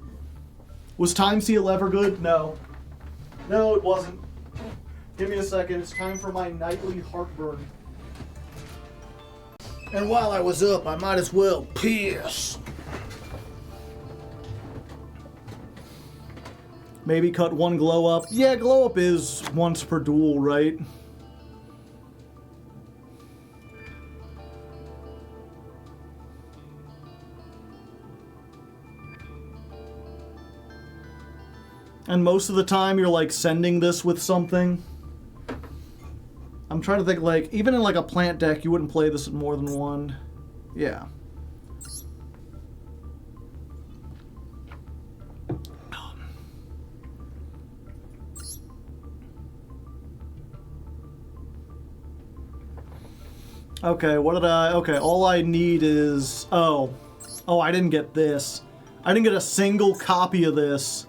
[SPEAKER 1] Was Time Seal ever good? No. No, it wasn't. Give me a second. It's time for my nightly heartburn. And while I was up, I might as well piss. Maybe cut 1 glow up. Yeah, glow up is once per duel, right? And most of the time you're like sending this with something. I'm trying to think, like, even in like a plant deck, you wouldn't play this in more than 1. Yeah. Okay, what did I... Okay, all I need is... Oh, I didn't get this. I didn't get a single copy of this.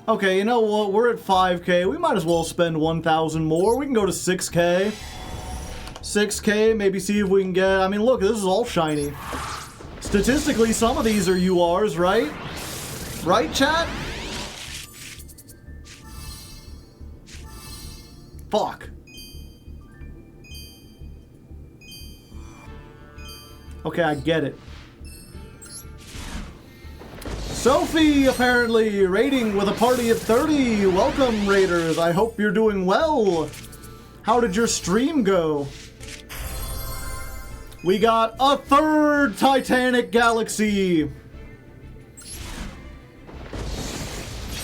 [SPEAKER 1] Okay, you know what? We're at 5K. We might as well spend 1,000 more. We can go to 6K. 6K, maybe see if we can get... I mean, look, this is all shiny. Statistically, some of these are URs, right? Right, chat? Fuck. Okay, I get it. Sophie, apparently, raiding with a party of 30. Welcome, raiders. I hope you're doing well. How did your stream go? We got a third Titanic Galaxy.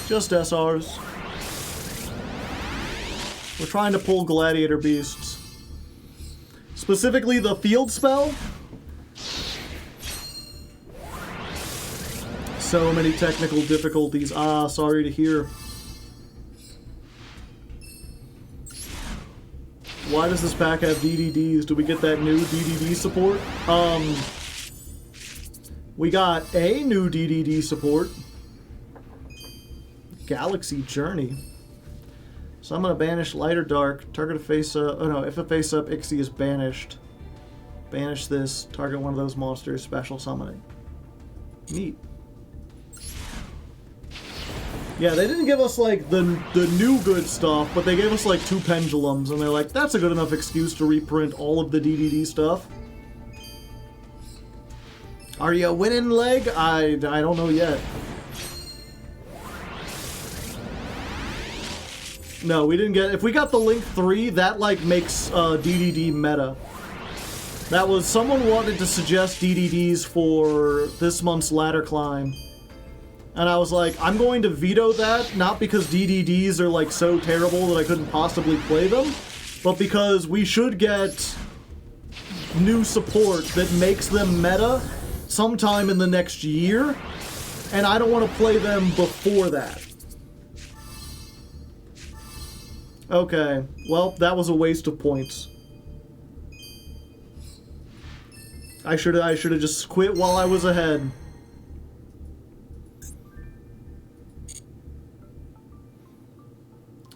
[SPEAKER 1] Just SRs. We're trying to pull Gladiator Beasts. Specifically the field spell. So many technical difficulties. Ah, sorry to hear. Why does this pack have DDDs? Do we get that new DDD support? We got a new DDD support. Galaxy Journey. So I'm gonna banish light or dark. Target a face up. Oh no, if a face up Ixie is banished. Banish this. Target one of those monsters. Special summoning. Neat. Yeah, they didn't give us, like, the new good stuff, but they gave us, like, 2 pendulums, and they're like, that's a good enough excuse to reprint all of the DDD stuff. Are you winning, Leg? I don't know yet. No, we didn't get... If we got the Link 3, that, like, makes DDD meta. That was... Someone wanted to suggest DDDs for this month's ladder climb. And I was like, I'm going to veto that, not because DDDs are, like, so terrible that I couldn't possibly play them, but because we should get new support that makes them meta sometime in the next year, and I don't want to play them before that. Okay, well, that was a waste of points. I should have just quit while I was ahead.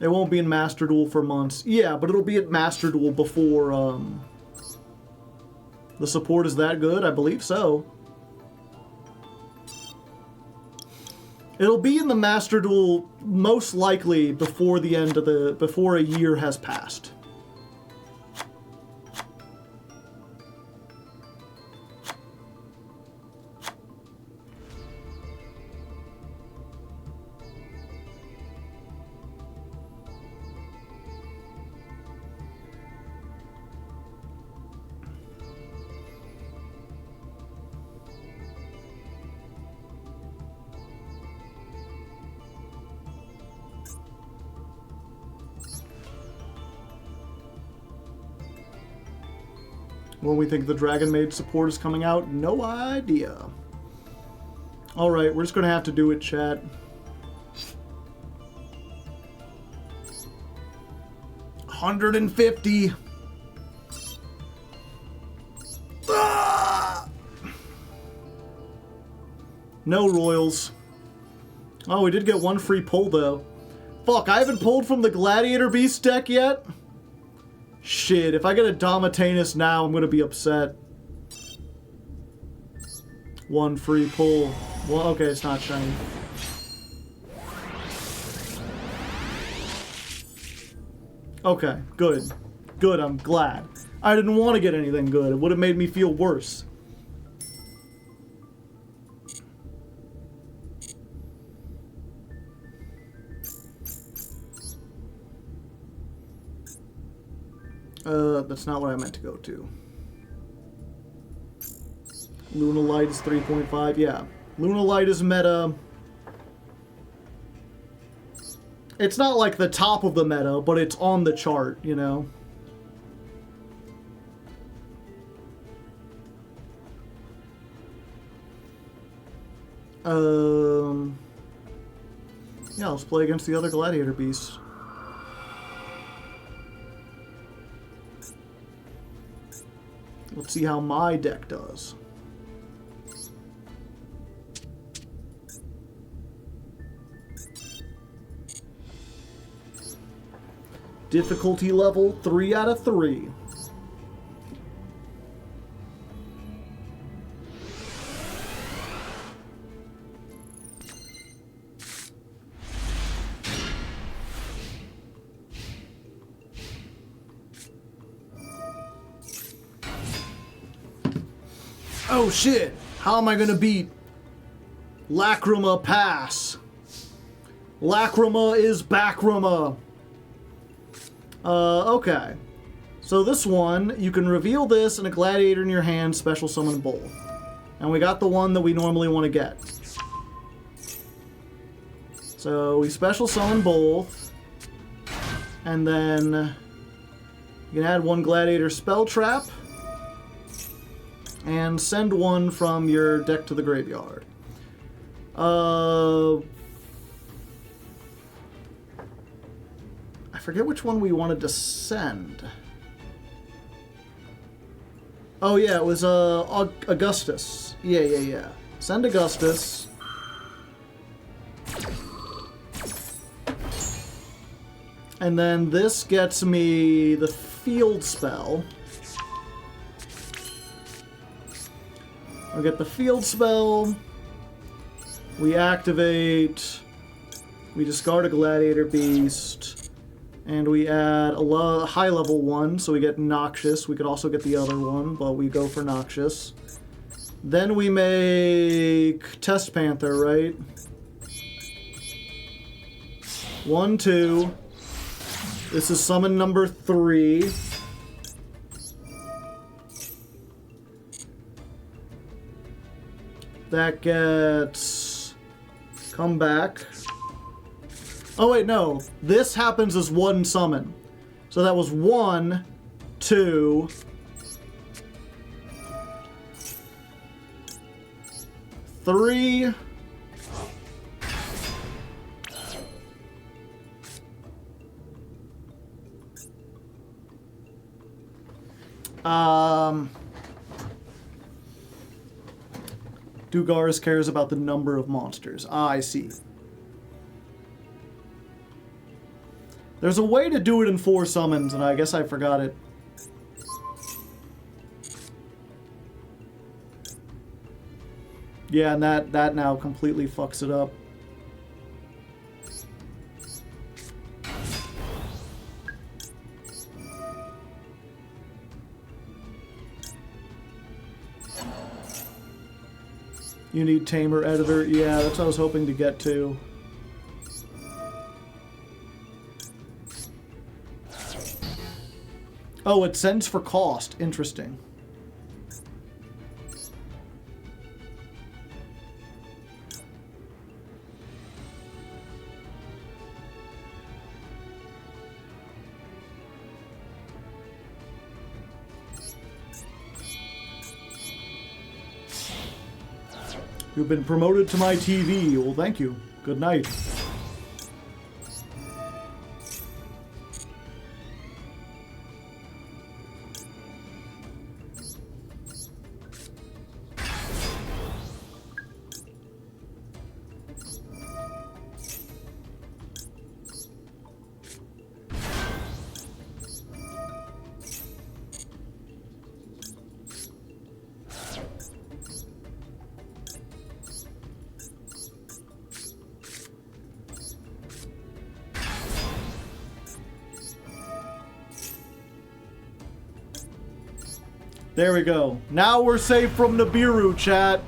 [SPEAKER 1] It won't be in Master Duel for months. Yeah, but it'll be at Master Duel before, the support is that good? I believe so. It'll be in the Master Duel most likely before the end of the... before a year has passed. When we think the Dragon Maid support is coming out, no idea. Alright, we're just gonna have to do it, chat. $150. Ah! No royals. Oh, we did get one free pull, though. Fuck, I haven't pulled from the Gladiator Beast deck yet? Shit, if I get a Damatanus now, I'm gonna be upset. One free pull. Well, okay, it's not shiny. Okay, good. Good, I'm glad. I didn't want to get anything good. It would have made me feel worse. That's not what I meant to go to. Luna Light is 3.5, yeah. Luna Light is meta. It's not like the top of the meta, but it's on the chart, you know? Yeah, let's play against the other Gladiator Beasts. Let's see how my deck does. Difficulty level 3 out of 3. Oh shit! How am I gonna beat Lacrima Pass? Lacrima is Backruma. Okay. So this one, you can reveal this and a Gladiator in your hand, special summon both. And we got the one that we normally want to get. So we special summon both. And then you can add one Gladiator spell trap. And send one from your deck to the graveyard. I forget which one we wanted to send. Oh yeah, it was Augustus. Yeah. Send Augustus. And then this gets me the field spell. I'll get the field spell. We activate. We discard a Gladiator Beast. And we add a high level one, so we get Noxious. We could also get the other one, but we go for Noxious. Then we make Test Panther, right? 1, 2. This is summon number 3. That gets... Come back. Oh wait, no. This happens as one summon. So that was 1, 2... 3... Dugaris cares about the number of monsters. Ah, I see. There's a way to do it in 4 summons, and I guess I forgot it. Yeah, and that now completely fucks it up. You need Tamer Editor. Yeah, that's what I was hoping to get to. Oh, it sends for cost. Interesting. You've been promoted to my TV. Well, thank you. Good night. There we go. Now we're safe from Nibiru, chat.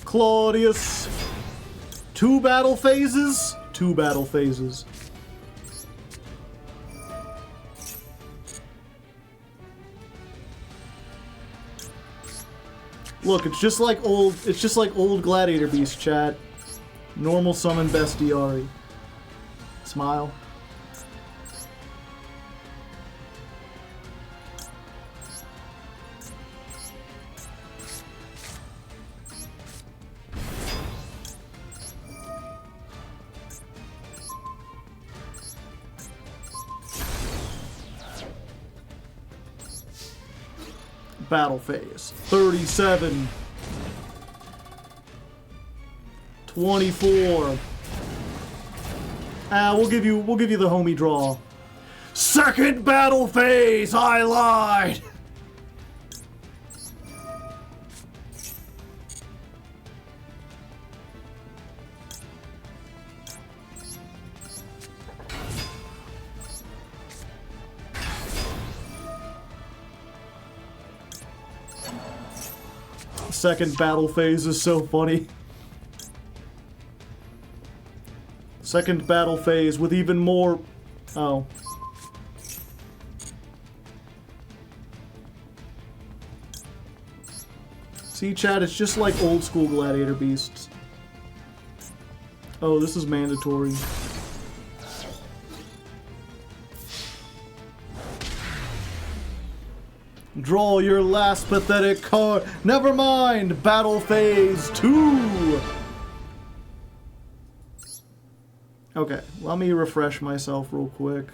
[SPEAKER 1] Claudius. 2 battle phases? 2 battle phases. Look, it's just like old Gladiator Beast, chat. Normal summon bestiari. Smile. battle phase. 37. 24. We'll give you the homie draw. Second battle phase. I lied. Second battle phase is so funny. Second battle phase with even more... Oh. See, chat, it's just like old school Gladiator Beasts. Oh, this is mandatory. Draw your last pathetic card. Never mind. Battle phase 2. Okay, let me refresh myself real quick.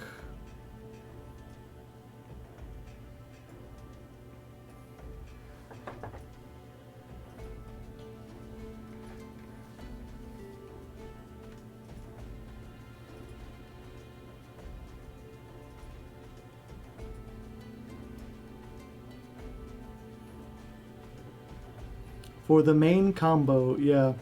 [SPEAKER 1] For the main combo, yeah.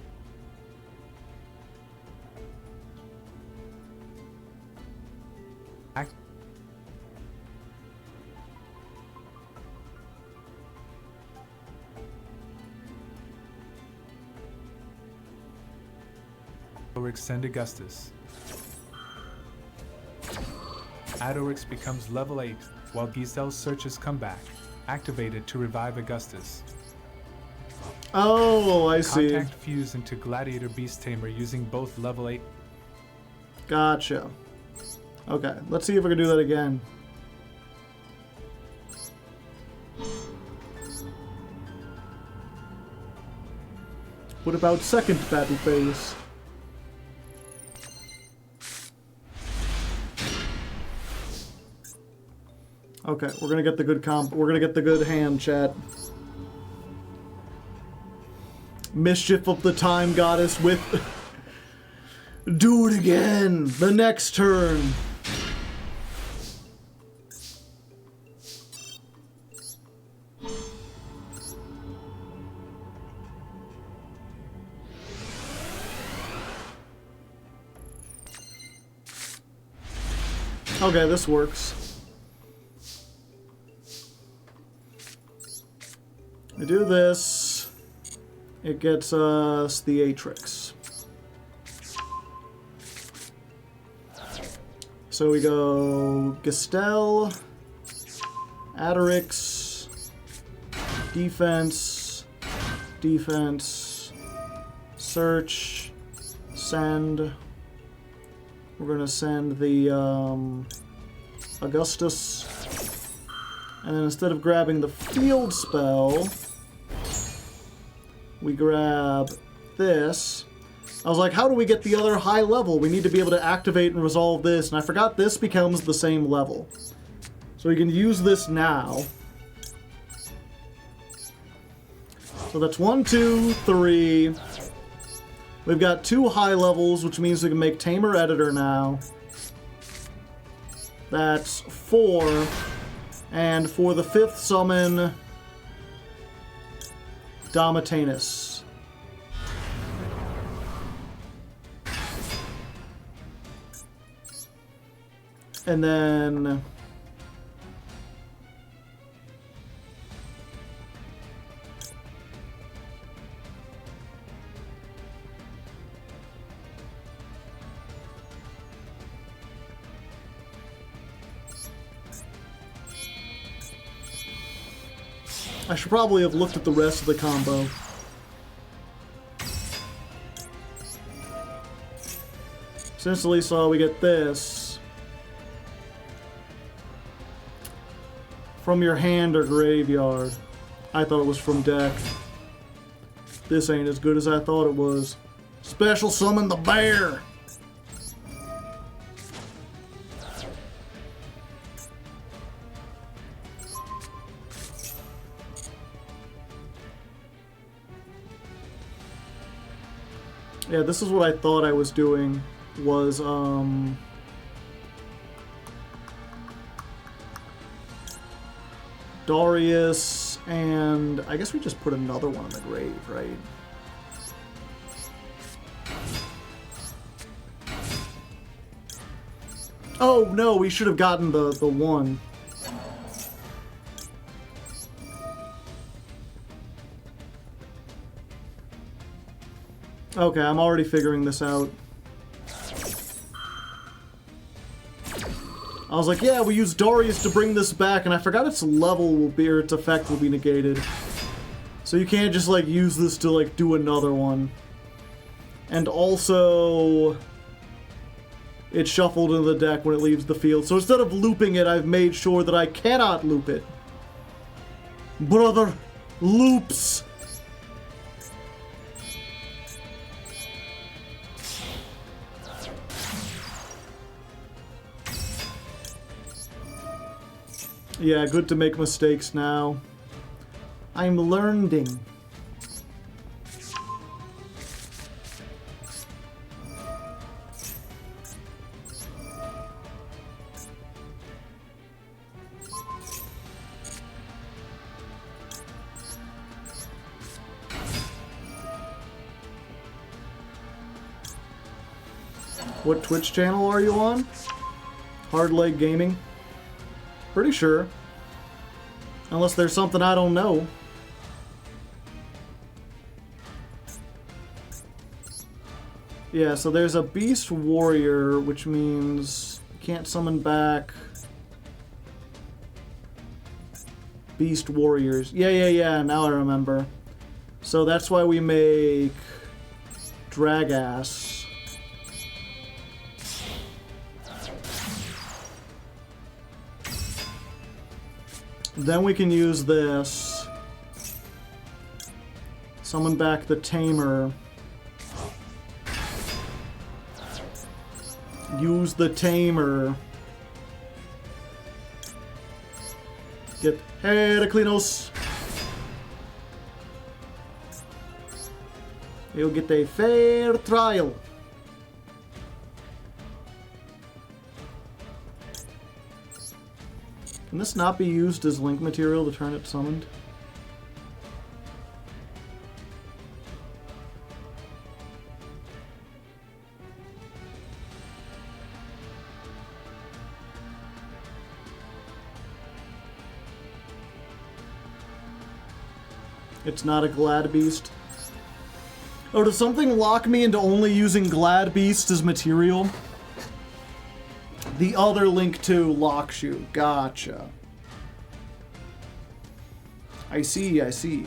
[SPEAKER 5] Send Augustus. Adorix becomes level 8 while Giselle's searches come back. Activated to revive Augustus.
[SPEAKER 1] Oh, I see.
[SPEAKER 5] Contact fuse into Gladiator Beast Tamer using both level 8.
[SPEAKER 1] Gotcha. Okay, let's see if we can do that again. What about second battle phase? Okay, we're gonna get the good comp. We're gonna get the good hand, chat. Mischief of the Time Goddess with... Do it again! The next turn! Okay, this works. I do this, it gets us the Atrix. So we go Gestel, Adorix, defense, defense, search, send. We're gonna send the Augustus, and then instead of grabbing the field spell, we grab this. I was like, how do we get the other high level? We need to be able to activate and resolve this, and I forgot this becomes the same level. So we can use this now. So that's 1, 2, 3. We've got 2 high levels, which means we can make Tamer Editor now. That's 4. And for the 5th summon, Domitanus. And then... I should probably have looked at the rest of the combo. Since Lisa, we get this. From your hand or graveyard. I thought it was from deck. This ain't as good as I thought it was. Special summon the bear! Yeah, this is what I thought I was doing, was, Darius, and I guess we just put another one in the grave, right? Oh, no, we should have gotten the one. Okay, I'm already figuring this out. I was like, yeah, we use Darius to bring this back, and I forgot its level will be, or its effect will be negated. So you can't just, like, use this to, like, do another one. And also, it's shuffled into the deck when it leaves the field. So instead of looping it, I've made sure that I cannot loop it. Brother, loops! Yeah, good to make mistakes now. I'm learning. What Twitch channel are you on? Hardleg Gaming? Pretty sure. Unless there's something I don't know. Yeah, so there's a Beast Warrior, which means you can't summon back Beast Warriors. Yeah, now I remember. So that's why we make Dragass. Then we can use this. Summon back the Tamer. Use the Tamer. Get Heraclinos. You'll get a fair trial. Can this not be used as link material to turn it summoned? It's not a Glad Beast. Oh, does something lock me into only using Glad Beast as material? The other Link 2 locks you. Gotcha. I see, I see.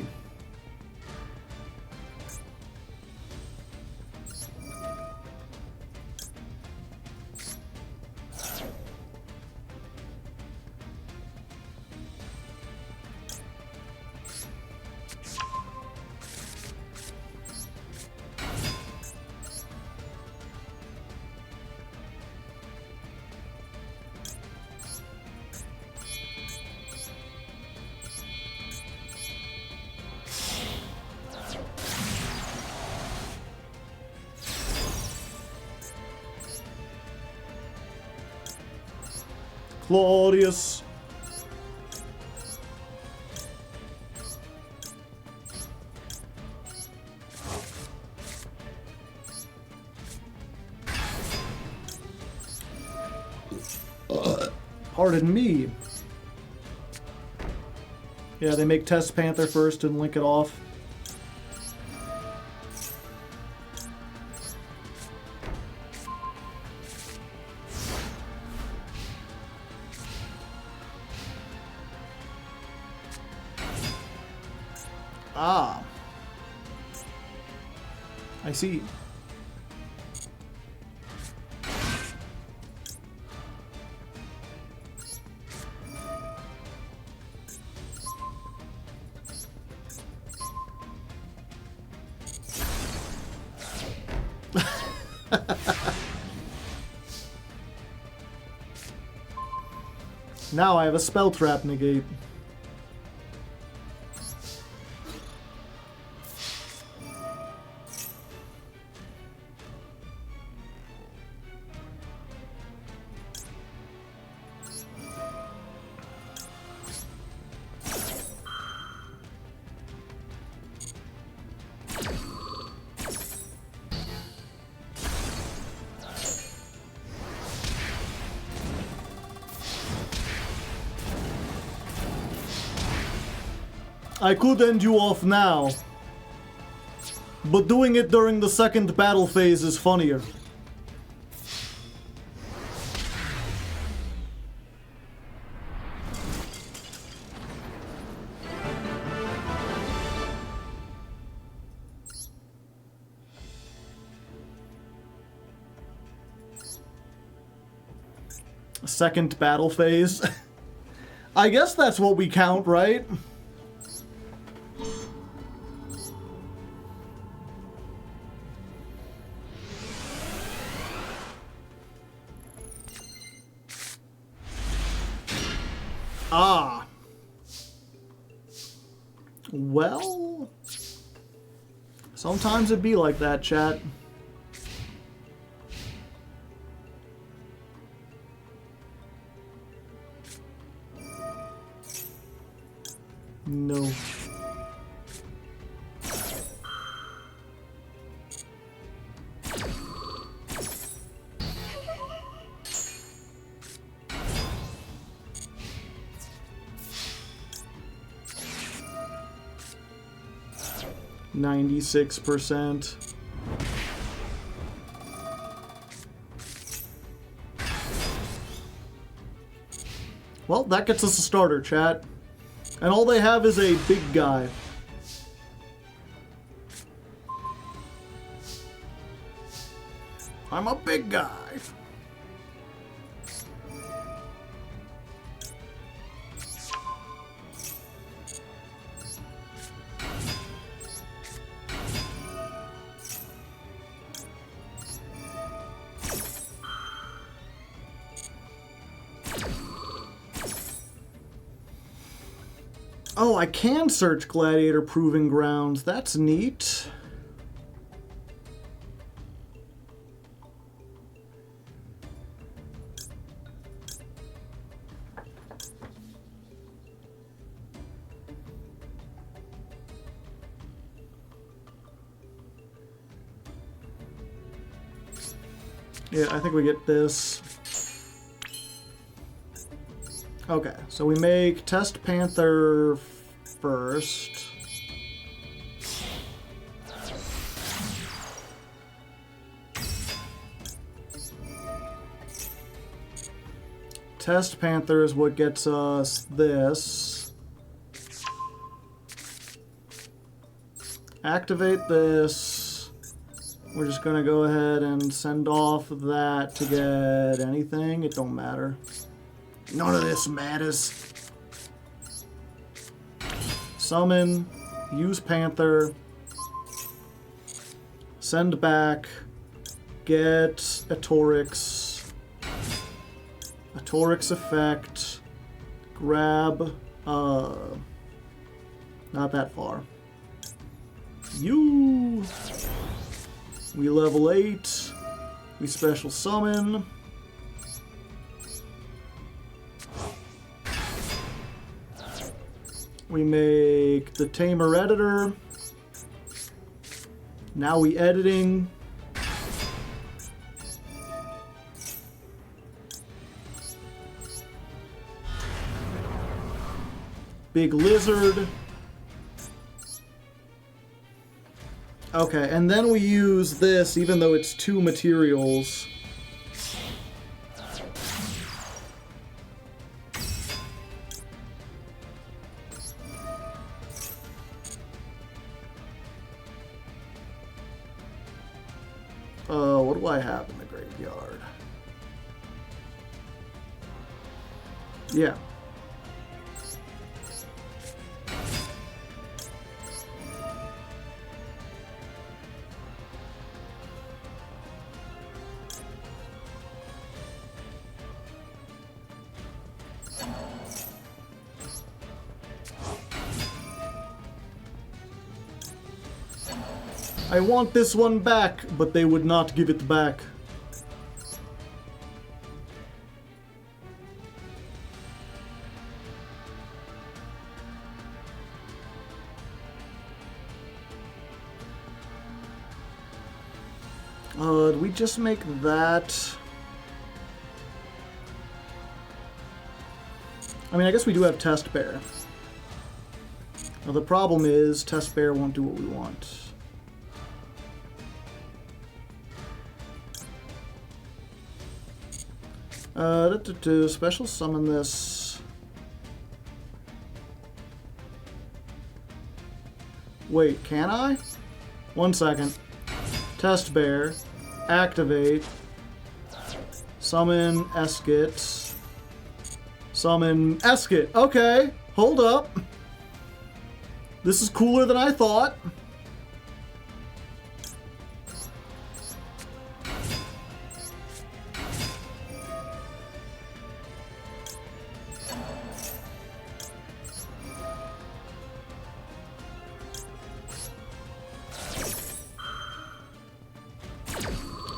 [SPEAKER 1] Claudius. Pardon me. Yeah, they make Test Panther first and link it off. Ah. I see. Now I have a spell trap negate. I could end you off now, but doing it during the second battle phase is funnier. Second battle phase. I guess that's what we count, right? Ah. Well, sometimes it be like that, chat. No. %. Well, that gets us a starter, chat. And all they have is a big guy. I'm a big guy. Oh, I can search Gladiator Proving Grounds. That's neat. Yeah, I think we get this. Okay, so we make Test Panther first. Test Panther is what gets us this. Activate this. We're just gonna go ahead and send off that to get anything. It don't matter. None of this matters. Summon, use Panther, send back, get a Torix effect, grab, not that far. We level 8, we special summon. We make the Tamer Editor. Now we editing. Big Lizard. Okay, and then we use this, even though it's 2 materials. What do I have in the graveyard? Yeah. I want this one back, but they would not give it back. Did we just make that? I mean, I guess we do have Test Bear. Now the problem is, Test Bear won't do what we want. Special summon this. Wait, can I? 1 second. Test Bear. Activate. Summon Eskit. Summon Eskit. Okay, hold up. This is cooler than I thought.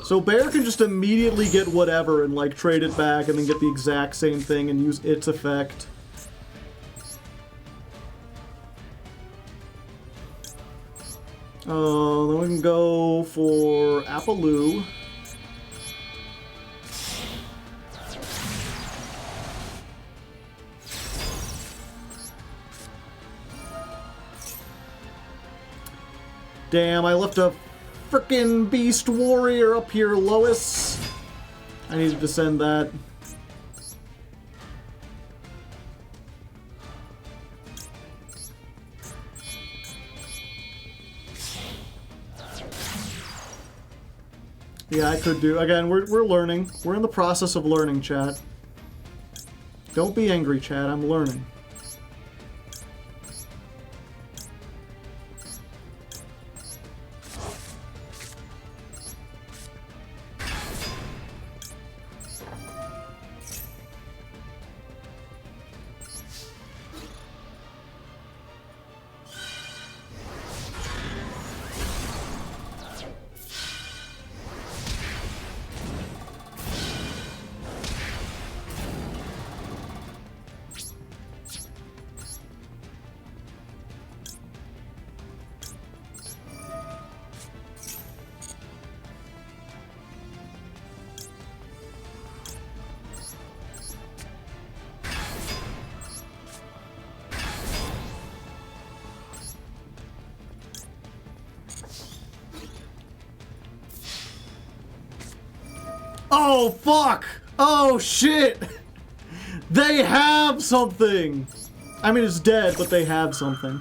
[SPEAKER 1] So Bear can just immediately get whatever and like trade it back and then get the exact same thing and use its effect. Then we can go for Appaloo. Damn, I left a frickin' Beast Warrior up here, Lois. I needed to send that. Yeah, I could do. Again, we're learning. We're in the process of learning, chat. Don't be angry, chat. I'm learning. Oh, fuck! Oh, shit! They have something! I mean, it's dead, but they have something.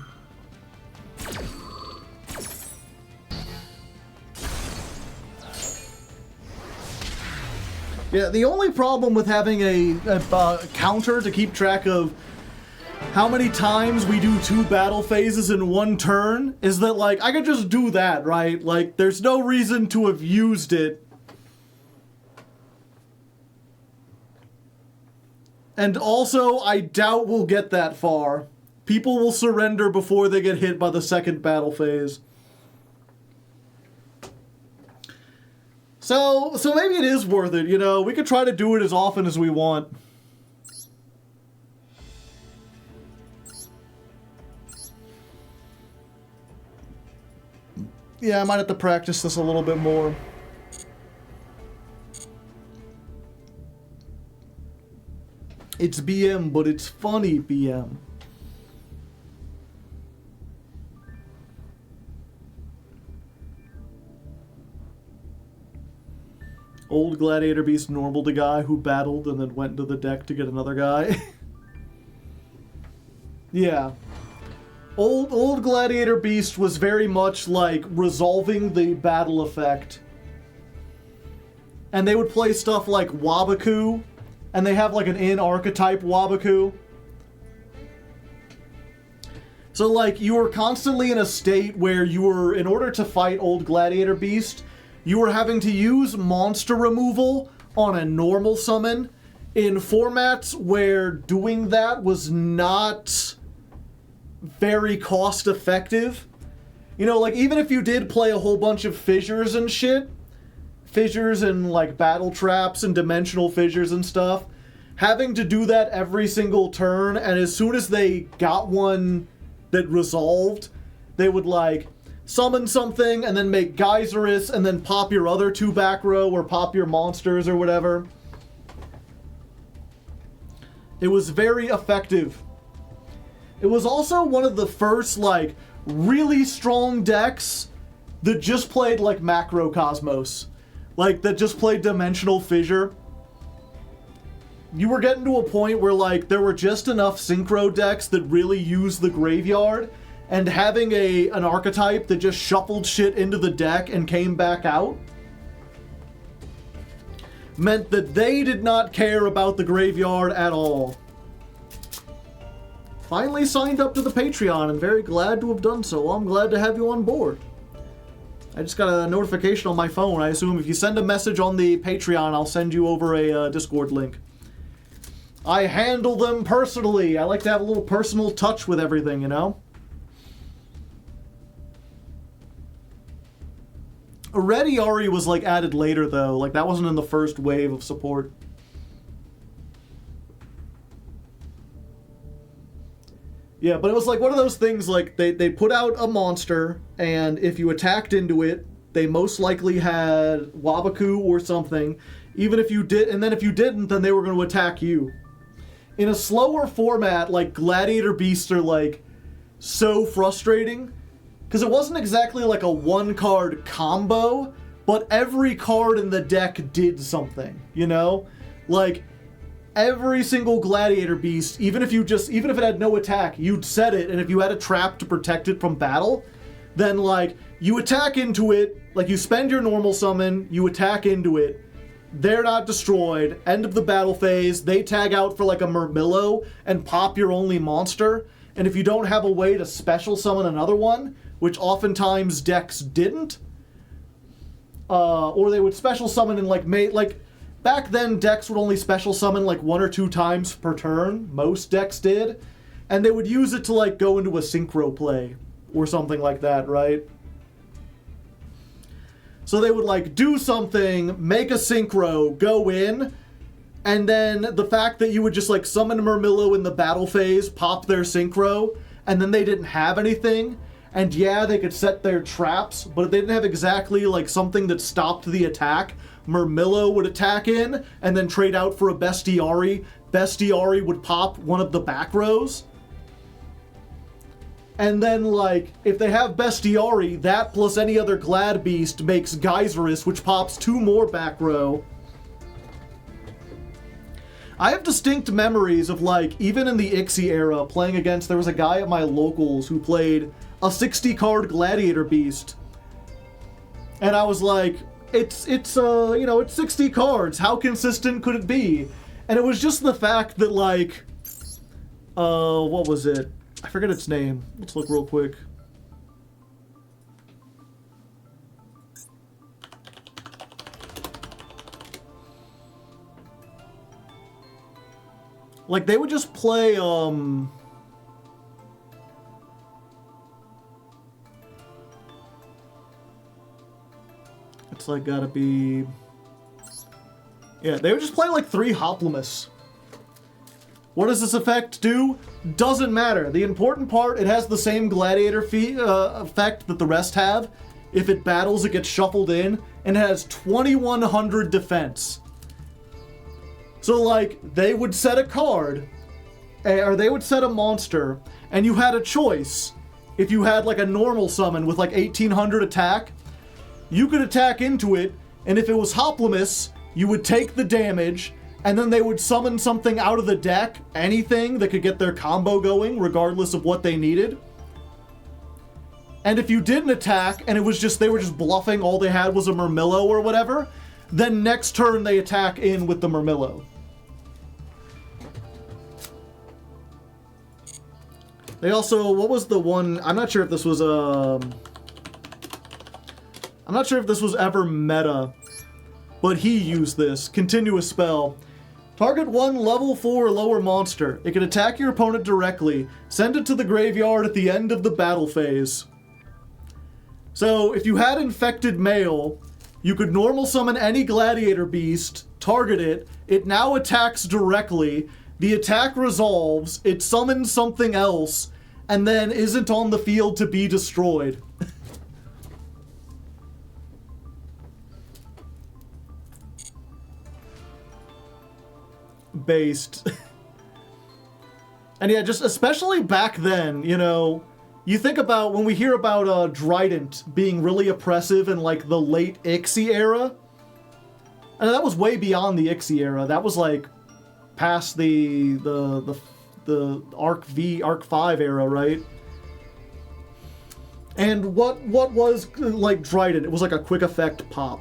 [SPEAKER 1] Yeah, the only problem with having a counter to keep track of how many times we do 2 battle phases in 1 turn is that, like, I could just do that, right? Like, there's no reason to have used it. And also, I doubt we'll get that far. People will surrender before they get hit by the 2nd battle phase. So maybe it is worth it, you know? We could try to do it as often as we want. Yeah, I might have to practice this a little bit more. It's BM, but it's funny BM. Old Gladiator Beast normal the guy who battled and then went into the deck to get another guy. Yeah. Old Gladiator Beast was very much like resolving the battle effect. And they would play stuff like Wabaku. And they have like an in-archetype Wabaku. So like you were constantly in a state where you were, in order to fight Old Gladiator Beast, you were having to use monster removal on a normal summon in formats where doing that was not very cost effective. You know, like even if you did play a whole bunch of fissures and shit, fissures and like battle traps and dimensional fissures and stuff, having to do that every single turn, and as soon as they got one that resolved, they would like summon something and then make Geyserus and then pop your other 2 back row or pop your monsters or whatever. It was very effective. It was also one of the first, like, really strong decks that just played, like, Macrocosmos. Like, that just played Dimensional Fissure. You were getting to a point where, like, there were just enough synchro decks that really used the graveyard, and having an archetype that just shuffled shit into the deck and came back out meant that they did not care about the graveyard at all. Finally signed up to the Patreon, and very glad to have done so. I'm glad to have you on board. I just got a notification on my phone. I assume if you send a message on the Patreon, I'll send you over a Discord link. I handle them personally. I like to have a little personal touch with everything, you know? Aretiari was, like, added later, though. Like, that wasn't in the first wave of support. Yeah, but it was, like, one of those things, like, they put out a monster, and if you attacked into it, they most likely had Wabaku or something. Even if you did, and then if you didn't, then they were going to attack you. In a slower format, like, Gladiator Beasts are, like, so frustrating. Because it wasn't exactly like a one-card combo, but every card in the deck did something, you know? Like, every single Gladiator Beast, even if it had no attack, you'd set it, and if you had a trap to protect it from battle, then, like, you attack into it, like, you spend your normal summon, you attack into it, they're not destroyed, end of the battle phase, they tag out for, like, a Murmillo and pop your only monster, and if you don't have a way to special summon another one, which oftentimes decks didn't, or they would special summon in, like, back then decks would only special summon, like, 1 or 2 times per turn, most decks did, and they would use it to, like, go into a synchro play, or something like that, right? So they would, like, do something, make a synchro, go in, and then the fact that you would just, like, summon Murmillo in the battle phase, pop their synchro, and then they didn't have anything, and yeah, they could set their traps, but if they didn't have exactly, like, something that stopped the attack, Murmillo would attack in, and then trade out for a Bestiari. Bestiari would pop one of the back rows. And then, like, if they have Bestiari, that plus any other Glad Beast makes Geyserus, which pops 2 more back row. I have distinct memories of, like, even in the Ixie era, playing against, there was a guy at my locals who played a 60-card Gladiator Beast. And I was like, it's 60 cards. How consistent could it be? And it was just the fact that, like, what was it? I forget its name. Let's look real quick. Like, they would just play, it's like gotta be... Yeah, they would just play like 3 Hoplomys. What does this effect do? Doesn't matter. The important part, it has the same Gladiator effect that the rest have. If it battles, it gets shuffled in, and it has 2100 defense. So, like, they would set a card, or they would set a monster, and you had a choice. If you had, like, a normal summon with, like, 1800 attack, you could attack into it, and if it was Hoplomys, you would take the damage, and then they would summon something out of the deck, anything that could get their combo going, regardless of what they needed. And if you didn't attack, and it was just, they were just bluffing, all they had was a Murmillo or whatever, then next turn they attack in with the Murmillo. They also, what was the one, I'm not sure if this was ever meta, but he used this. Continuous spell. Target 1 level 4 or lower monster. It can attack your opponent directly. Send it to the graveyard at the end of the battle phase. So, if you had Infected Male, you could normal summon any Gladiator Beast, target it, it now attacks directly, the attack resolves, it summons something else, and then isn't on the field to be destroyed. Based. And yeah, just especially back then, you know, you think about when we hear about Trident being really oppressive in like the late Ixie era. And that was way beyond the Ixie era. That was like past the Arc 5 era, right? And what was like Trident? It was like a quick effect pop.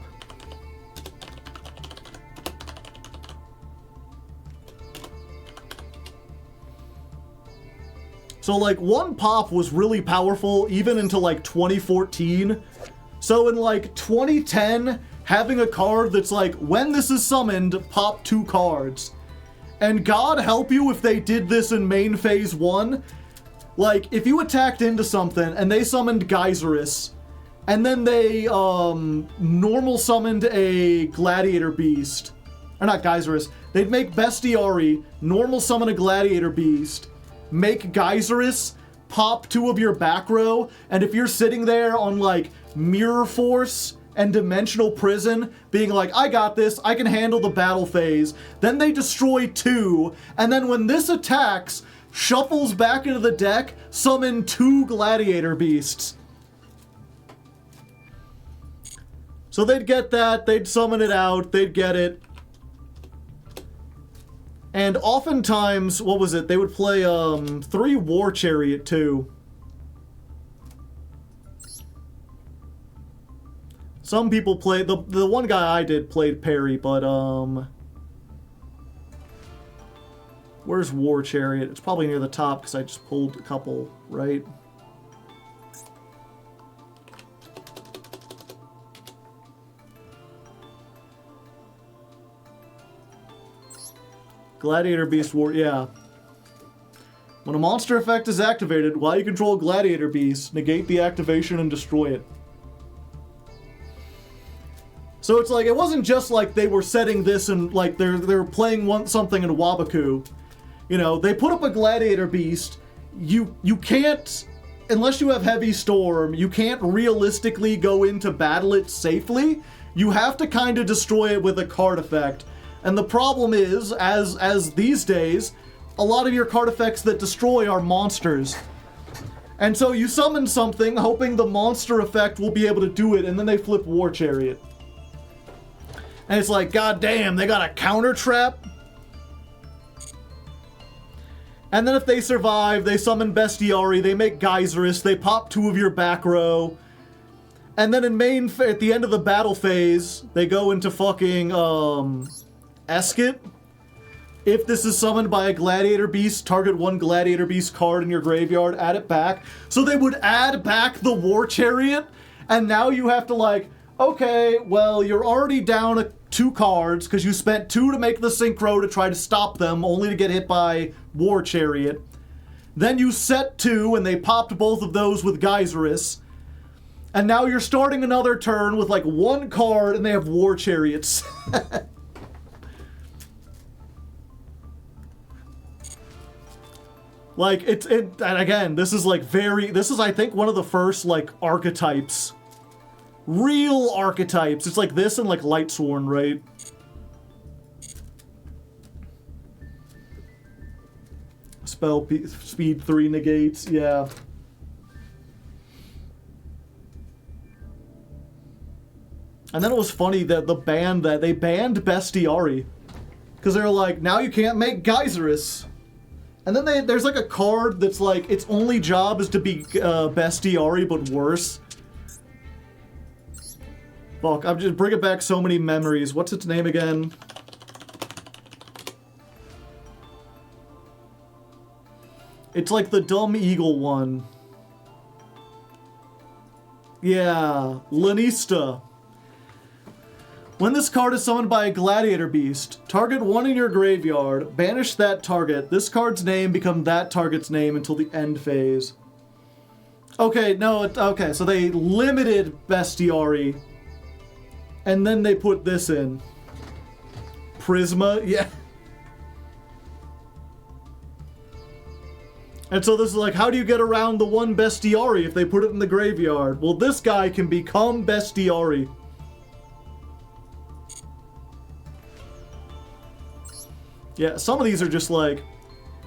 [SPEAKER 1] So like one pop was really powerful even into like 2014. So in like 2010, having a card that's like, when this is summoned, pop 2 cards. And God help you if they did this in main phase 1. Like, if you attacked into something and they summoned Geyserus, and then they normal summoned a Gladiator Beast, or not Geyserus, they'd make Bestiari, normal summon a Gladiator Beast, make Geyserus, pop 2 of your back row, and if you're sitting there on like Mirror Force and Dimensional Prison, being like, I got this, I can handle the battle phase, then they destroy 2, and then when this attacks, shuffles back into the deck, summon 2 Gladiator Beasts. So they'd get that, they'd summon it out, they'd get it. And oftentimes, what was it? They would play 3 War Chariot too. Some people played, the one guy I did played Parry, but where's War Chariot? It's probably near the top because I just pulled a couple, right? Gladiator Beast War, yeah. When a monster effect is activated, while you control Gladiator Beast, negate the activation and destroy it. So it's like, it wasn't just like they were setting this and like they're playing something in Wabaku. You know, they put up a Gladiator Beast. You can't, unless you have Heavy Storm, you can't realistically go into battle it safely. You have to kind of destroy it with a card effect. And the problem is, as these days, a lot of your card effects that destroy are monsters. And so you summon something, hoping the monster effect will be able to do it, and then they flip War Chariot. And it's like, god damn, they got a counter trap? And then if they survive, they summon Bestiari, they make Geyserus, they pop 2 of your back row. And then at the end of the battle phase, they go into fucking, Esket. If this is summoned by a Gladiator Beast, target 1 Gladiator Beast card in your graveyard, add it back. So they would add back the War Chariot, and now you have to like, okay, well, you're already down 2 cards, because you spent 2 to make the Synchro to try to stop them, only to get hit by War Chariot. Then you set 2, and they popped both of those with Geyserus. And now you're starting another turn with like 1 card, and they have War Chariots. Like, and again, this is I think one of the first, like, archetypes. Real archetypes. It's like this and, like, Lightsworn, right? Spell speed 3 negates, yeah. And then it was funny that they banned Bestiari. Because they're like, now you can't make Geyserus. And then there's like a card that's like, its only job is to be Bestiari, but worse. Fuck, I'm just bringing back so many memories. What's its name again? It's like the dumb eagle one. Yeah, Lanista. When this card is summoned by a Gladiator Beast, target 1 in your graveyard, banish that target. This card's name becomes that target's name until the end phase. Okay, no, okay, so they limited Bestiari, and then they put this in. Prisma, yeah. And so this is like, how do you get around the 1 Bestiari if they put it in the graveyard? Well, this guy can become Bestiari. Yeah, some of these are just like,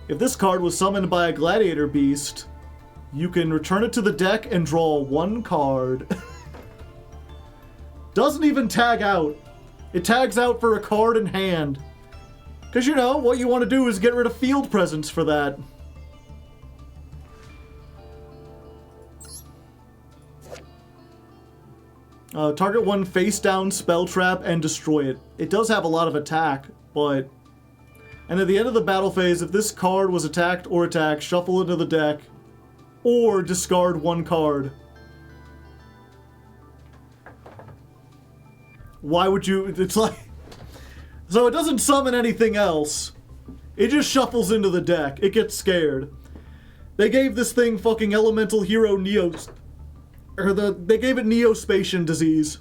[SPEAKER 1] If this card was summoned by a Gladiator Beast, you can return it to the deck and draw 1 card. Doesn't even tag out. It tags out for a card in hand. Because, you know, what you want to do is get rid of field presence for that. Target 1 face down spell trap and destroy it. It does have a lot of attack, but... And at the end of the battle phase, if this card was attacked or attacked, shuffle into the deck, or discard 1 card. Why would you... It's like... So it doesn't summon anything else. It just shuffles into the deck. It gets scared. They gave this thing fucking Elemental Hero Neos... They gave it Neospatian disease.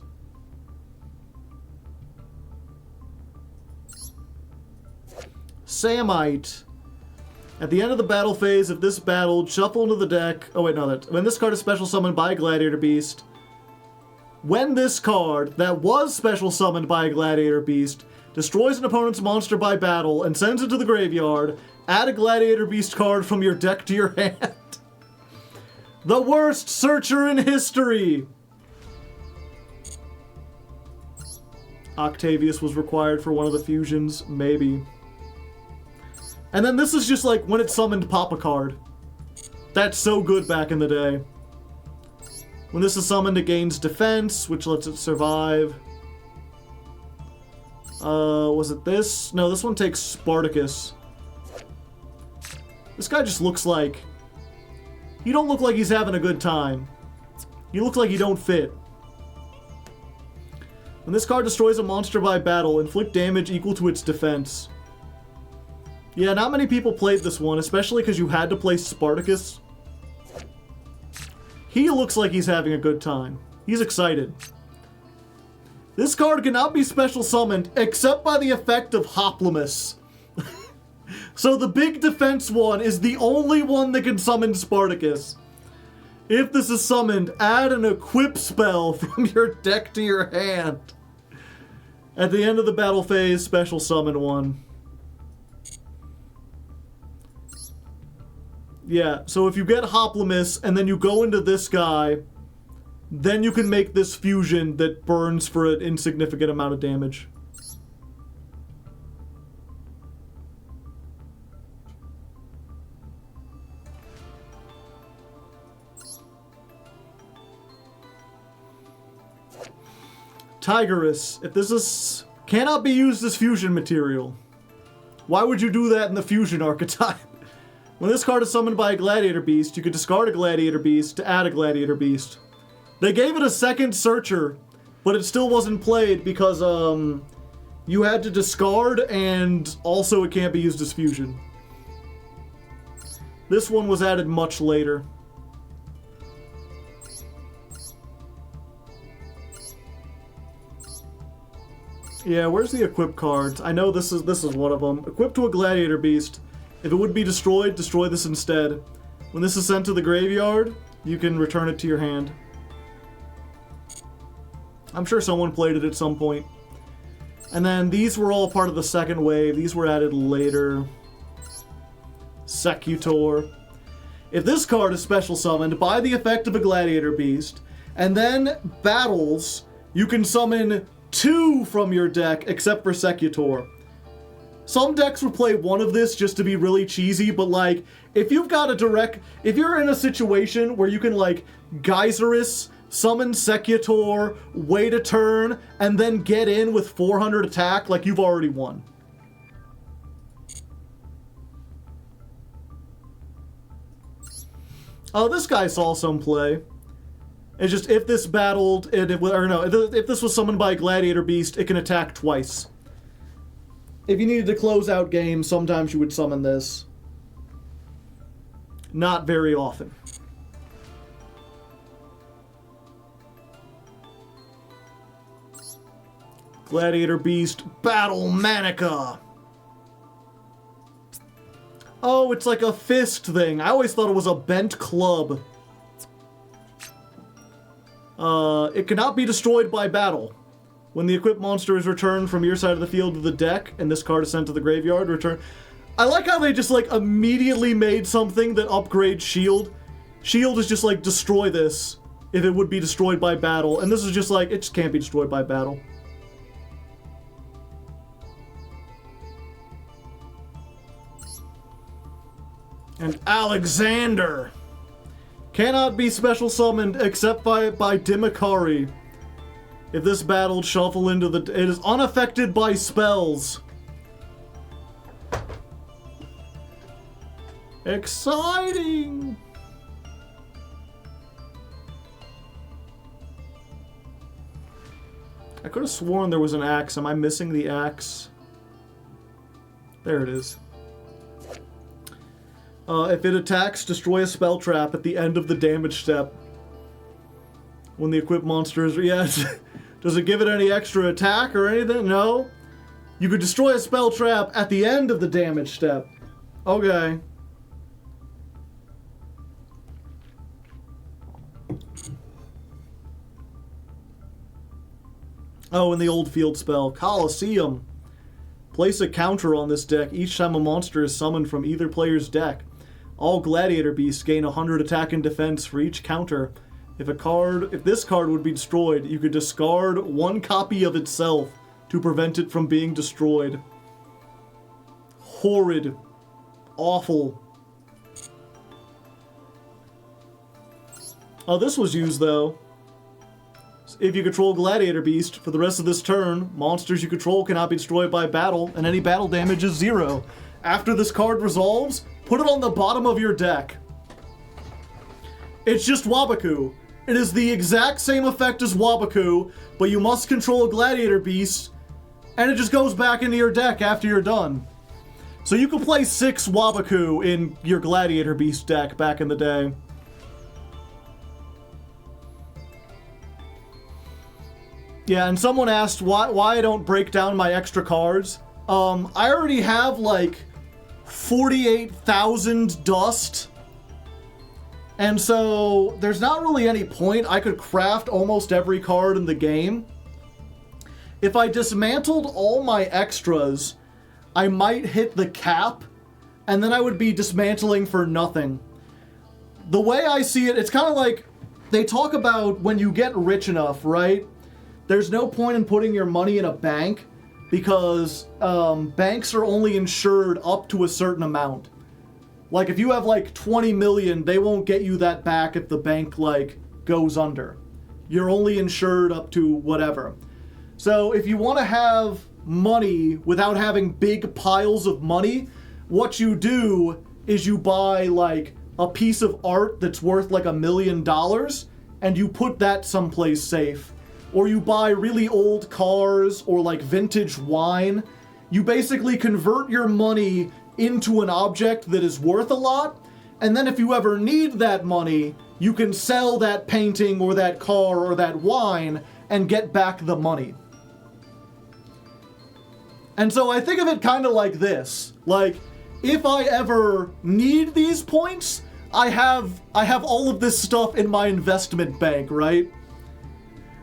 [SPEAKER 1] Samite. At the end of the battle phase, if this battled, shuffle into the deck... Oh wait, no, when this card is special summoned by a Gladiator Beast... When this card, that was special summoned by a Gladiator Beast, destroys an opponent's monster by battle and sends it to the graveyard, add a Gladiator Beast card from your deck to your hand. The worst searcher in history! Octavius was required for one of the fusions, maybe. And then this is just like when it summoned pop a card. That's so good back in the day. When this is summoned, it gains defense, which lets it survive. Was it this? No, this one takes Spartacus. This guy just looks like... You don't look like he's having a good time. You look like you don't fit. When this card destroys a monster by battle, inflict damage equal to its defense. Yeah, not many people played this one, especially because you had to play Spartacus. He looks like he's having a good time. He's excited. This card cannot be special summoned except by the effect of Hoplimus. So the big defense one is the only one that can summon Spartacus. If this is summoned, add an equip spell from your deck to your hand. At the end of the battle phase, special summon one. Yeah, so if you get Hoplimus and then you go into this guy, then you can make this fusion that burns for an insignificant amount of damage. Tigerus, if this is... cannot be used as fusion material. Why would you do that in the fusion archetype? When this card is summoned by a Gladiator Beast, you could discard a Gladiator Beast to add a Gladiator Beast. They gave it a second searcher, but it still wasn't played because, you had to discard and also it can't be used as fusion. This one was added much later. Yeah, where's the equip cards? I know this is one of them. Equip to a Gladiator Beast. If it would be destroyed, destroy this instead. When this is sent to the graveyard, you can return it to your hand. I'm sure someone played it at some point. And then these were all part of the second wave. These were added later. Secutor. If this card is special summoned by the effect of a Gladiator Beast, and then battles, you can summon 2 from your deck, except for Secutor. Some decks would play one of this just to be really cheesy, but like, if you've got a direct... If you're in a situation where you can like, Geyserus, summon Secutor, wait a turn, and then get in with 400 attack, like you've already won. Oh, this guy saw some play. It's just, if this battled, if this was summoned by a Gladiator Beast, it can attack twice. If you needed to close out games, sometimes you would summon this. Not very often. Gladiator Beast, Battle Manica! Oh, it's like a fist thing. I always thought it was a bent club. It cannot be destroyed by battle. When the equipped monster is returned from your side of the field to the deck, and this card is sent to the graveyard, return... I like how they just, like, immediately made something that upgrades shield. Shield is just like, destroy this if it would be destroyed by battle. And this is just like, it just can't be destroyed by battle. And Alexander cannot be special summoned except by Dimakari. If this battle shuffle into the... It is unaffected by spells. Exciting! I could have sworn there was an axe. Am I missing the axe? There it is. If it attacks, destroy a spell trap at the end of the damage step. When the equipped monster is... Yes. Does it give it any extra attack or anything? No. You could destroy a spell trap at the end of the damage step. Okay. Oh, and the old field spell. Colosseum. Place a counter on this deck each time a monster is summoned from either player's deck. All Gladiator Beasts gain 100 attack and defense for each counter. If this card would be destroyed, you could discard one copy of itself to prevent it from being destroyed. Horrid. Awful. Oh, this was used, though. If you control Gladiator Beast, for the rest of this turn, monsters you control cannot be destroyed by battle, and any battle damage is 0. After this card resolves, put it on the bottom of your deck. It's just Wabaku. It is the exact same effect as Wabaku, but you must control a Gladiator Beast, and it just goes back into your deck after you're done. So you could play 6 Wabaku in your Gladiator Beast deck back in the day. Yeah, and someone asked why I don't break down my extra cards. I already have like 48,000 dust. And so there's not really any point. I could craft almost every card in the game. If I dismantled all my extras, I might hit the cap, and then I would be dismantling for nothing. The way I see it, it's kind of like they talk about when you get rich enough, right? There's no point in putting your money in a bank because banks are only insured up to a certain amount. Like, if you have, like, 20 million, they won't get you that back if the bank, like, goes under. You're only insured up to whatever. So, if you want to have money without having big piles of money, what you do is you buy, like, a piece of art that's worth, like, $1 million, and you put that someplace safe. Or you buy really old cars or, like, vintage wine. You basically convert your money into an object that is worth a lot, and then if you ever need that money, you can sell that painting or that car or that wine and get back the money. And so I think of it kind of like this. Like, if I ever need these points, I have all of this stuff in my investment bank, right?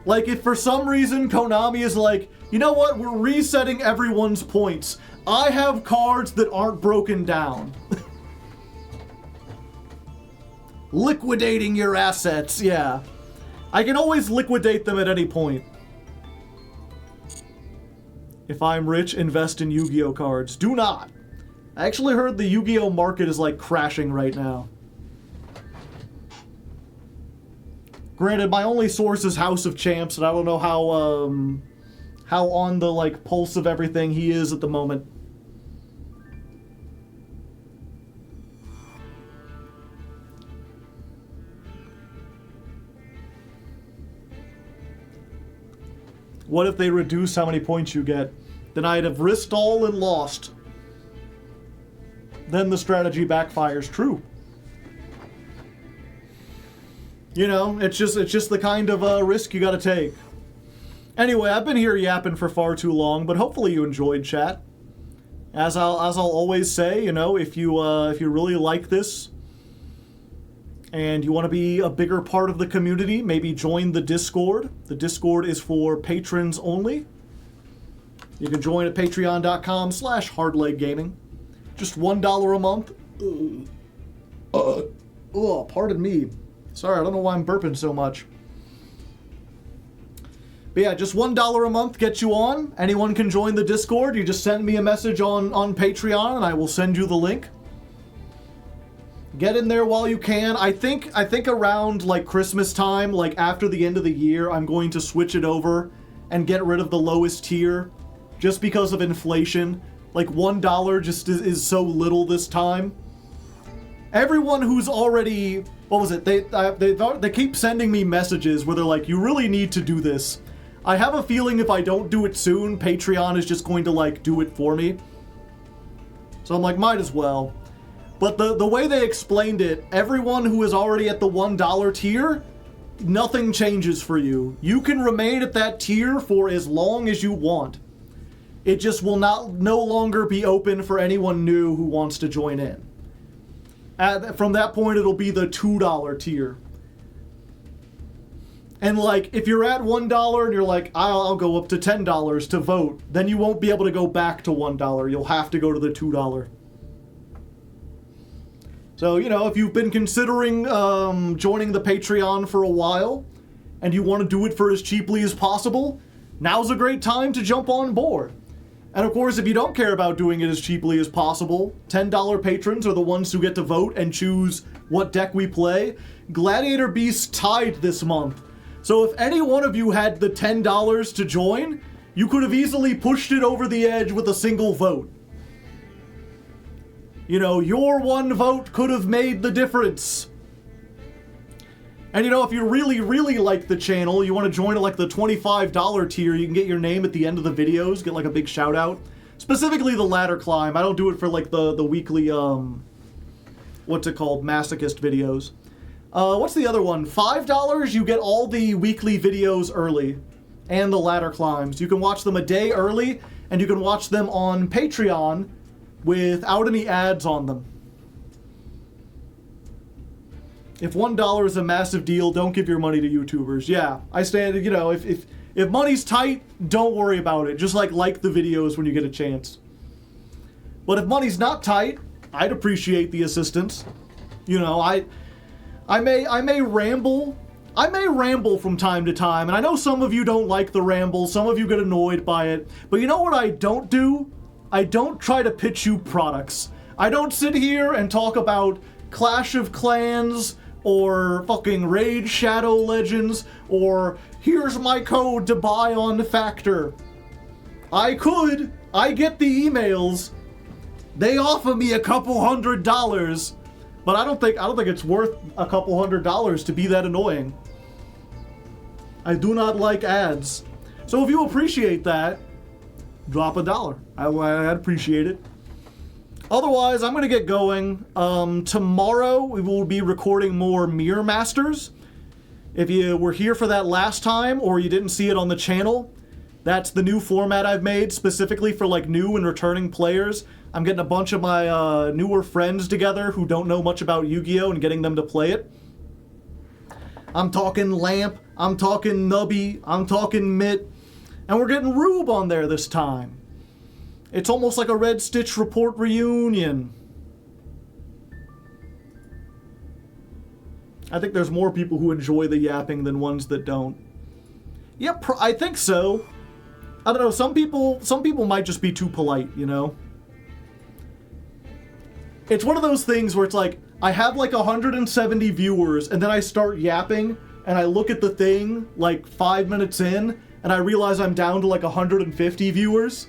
[SPEAKER 1] Like, if for some reason Konami is like, you know what, we're resetting everyone's points. I have cards that aren't broken down. Liquidating your assets, yeah. I can always liquidate them at any point. If I'm rich, invest in Yu-Gi-Oh cards. Do not. I actually heard the Yu-Gi-Oh market is, like, crashing right now. Granted, my only source is House of Champs, and I don't know how on the, like, pulse of everything he is at the moment. What if they reduce how many points you get? Then I'd have risked all and lost. Then the strategy backfires. True. You know, it's just the kind of risk you gotta take. Anyway, I've been here yapping for far too long, but hopefully you enjoyed, chat. As I'll always say, you know, if you really like this and you want to be a bigger part of the community, maybe join the Discord. The Discord is for patrons only. You can join at patreon.com/hardleggaming. Just $1 a month. Oh, pardon me. Sorry, I don't know why I'm burping so much. But yeah, just $1 a month gets you on. Anyone can join the Discord. You just send me a message on Patreon and I will send you the link. Get in there while you can. I think around like Christmas time, like after the end of the year, I'm going to switch it over and get rid of the lowest tier just because of inflation. Like $1 just is so little this time. Everyone who's already, what was it? They keep sending me messages where they're like, you really need to do this. I have a feeling if I don't do it soon, Patreon is just going to like do it for me. So I'm like, might as well. But the way they explained it, everyone who is already at the $1 tier, nothing changes for you. You can remain at that tier for as long as you want. It just will no longer be open for anyone new who wants to join in. From that point, it'll be the $2 tier. And like, if you're at $1 and you're like, I'll go up to $10 to vote, then you won't be able to go back to $1. You'll have to go to the $2. So, you know, if you've been considering joining the Patreon for a while and you want to do it for as cheaply as possible, now's a great time to jump on board. And of course, if you don't care about doing it as cheaply as possible, $10 patrons are the ones who get to vote and choose what deck we play. Gladiator Beast tied this month. So if any one of you had the $10 to join, you could have easily pushed it over the edge with a single vote. You know, your one vote could have made the difference. And you know, if you really, really like the channel, you want to join at like the $25 tier, you can get your name at the end of the videos, get like a big shout out. Specifically the ladder climb. I don't do it for like the weekly, what's it called, masochist videos. What's the other one? $5, you get all the weekly videos early. And the ladder climbs. You can watch them a day early, and you can watch them on Patreon without any ads on them. If $1 is a massive deal, don't give your money to YouTubers. Yeah, I stand, you know, if money's tight, don't worry about it. Just like the videos when you get a chance. But if money's not tight, I'd appreciate the assistance. You know, I may ramble. I may ramble from time to time, and I know some of you don't like the ramble, some of you get annoyed by it, but you know what I don't do? I don't try to pitch you products. I don't sit here and talk about Clash of Clans, or fucking Raid Shadow Legends, or here's my code to buy on Factor. I could. I get the emails. They offer me a couple $100, but I don't think it's worth a couple $100 to be that annoying. I do not like ads. So if you appreciate that, drop $1. I'd appreciate it. Otherwise, I'm going to get going. Tomorrow, we will be recording more Mirror Masters. If you were here for that last time, or you didn't see it on the channel, that's the new format I've made specifically for like new and returning players. I'm getting a bunch of my newer friends together who don't know much about Yu-Gi-Oh! And getting them to play it. I'm talking Lamp, I'm talking Nubby, I'm talking Mitt, and we're getting Rube on there this time. It's almost like a Red Stitch Report reunion. I think there's more people who enjoy the yapping than ones that don't. Yep, I think so. I don't know, some people might just be too polite, you know? It's one of those things where it's like, I have like 170 viewers, and then I start yapping, and I look at the thing like 5 minutes in, and I realize I'm down to like 150 viewers.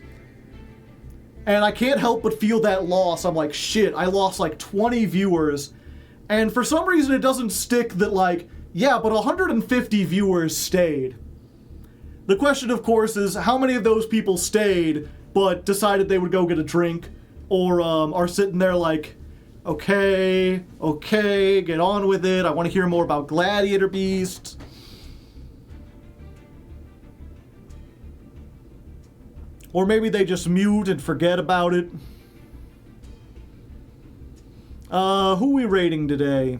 [SPEAKER 1] And I can't help but feel that loss. I'm like, shit, I lost like 20 viewers. And for some reason it doesn't stick that like, yeah, but 150 viewers stayed. The question, of course, is how many of those people stayed, but decided they would go get a drink, or are sitting there like, okay, get on with it. I want to hear more about Gladiator Beast. Or maybe they just mute and forget about it. Who we rating today?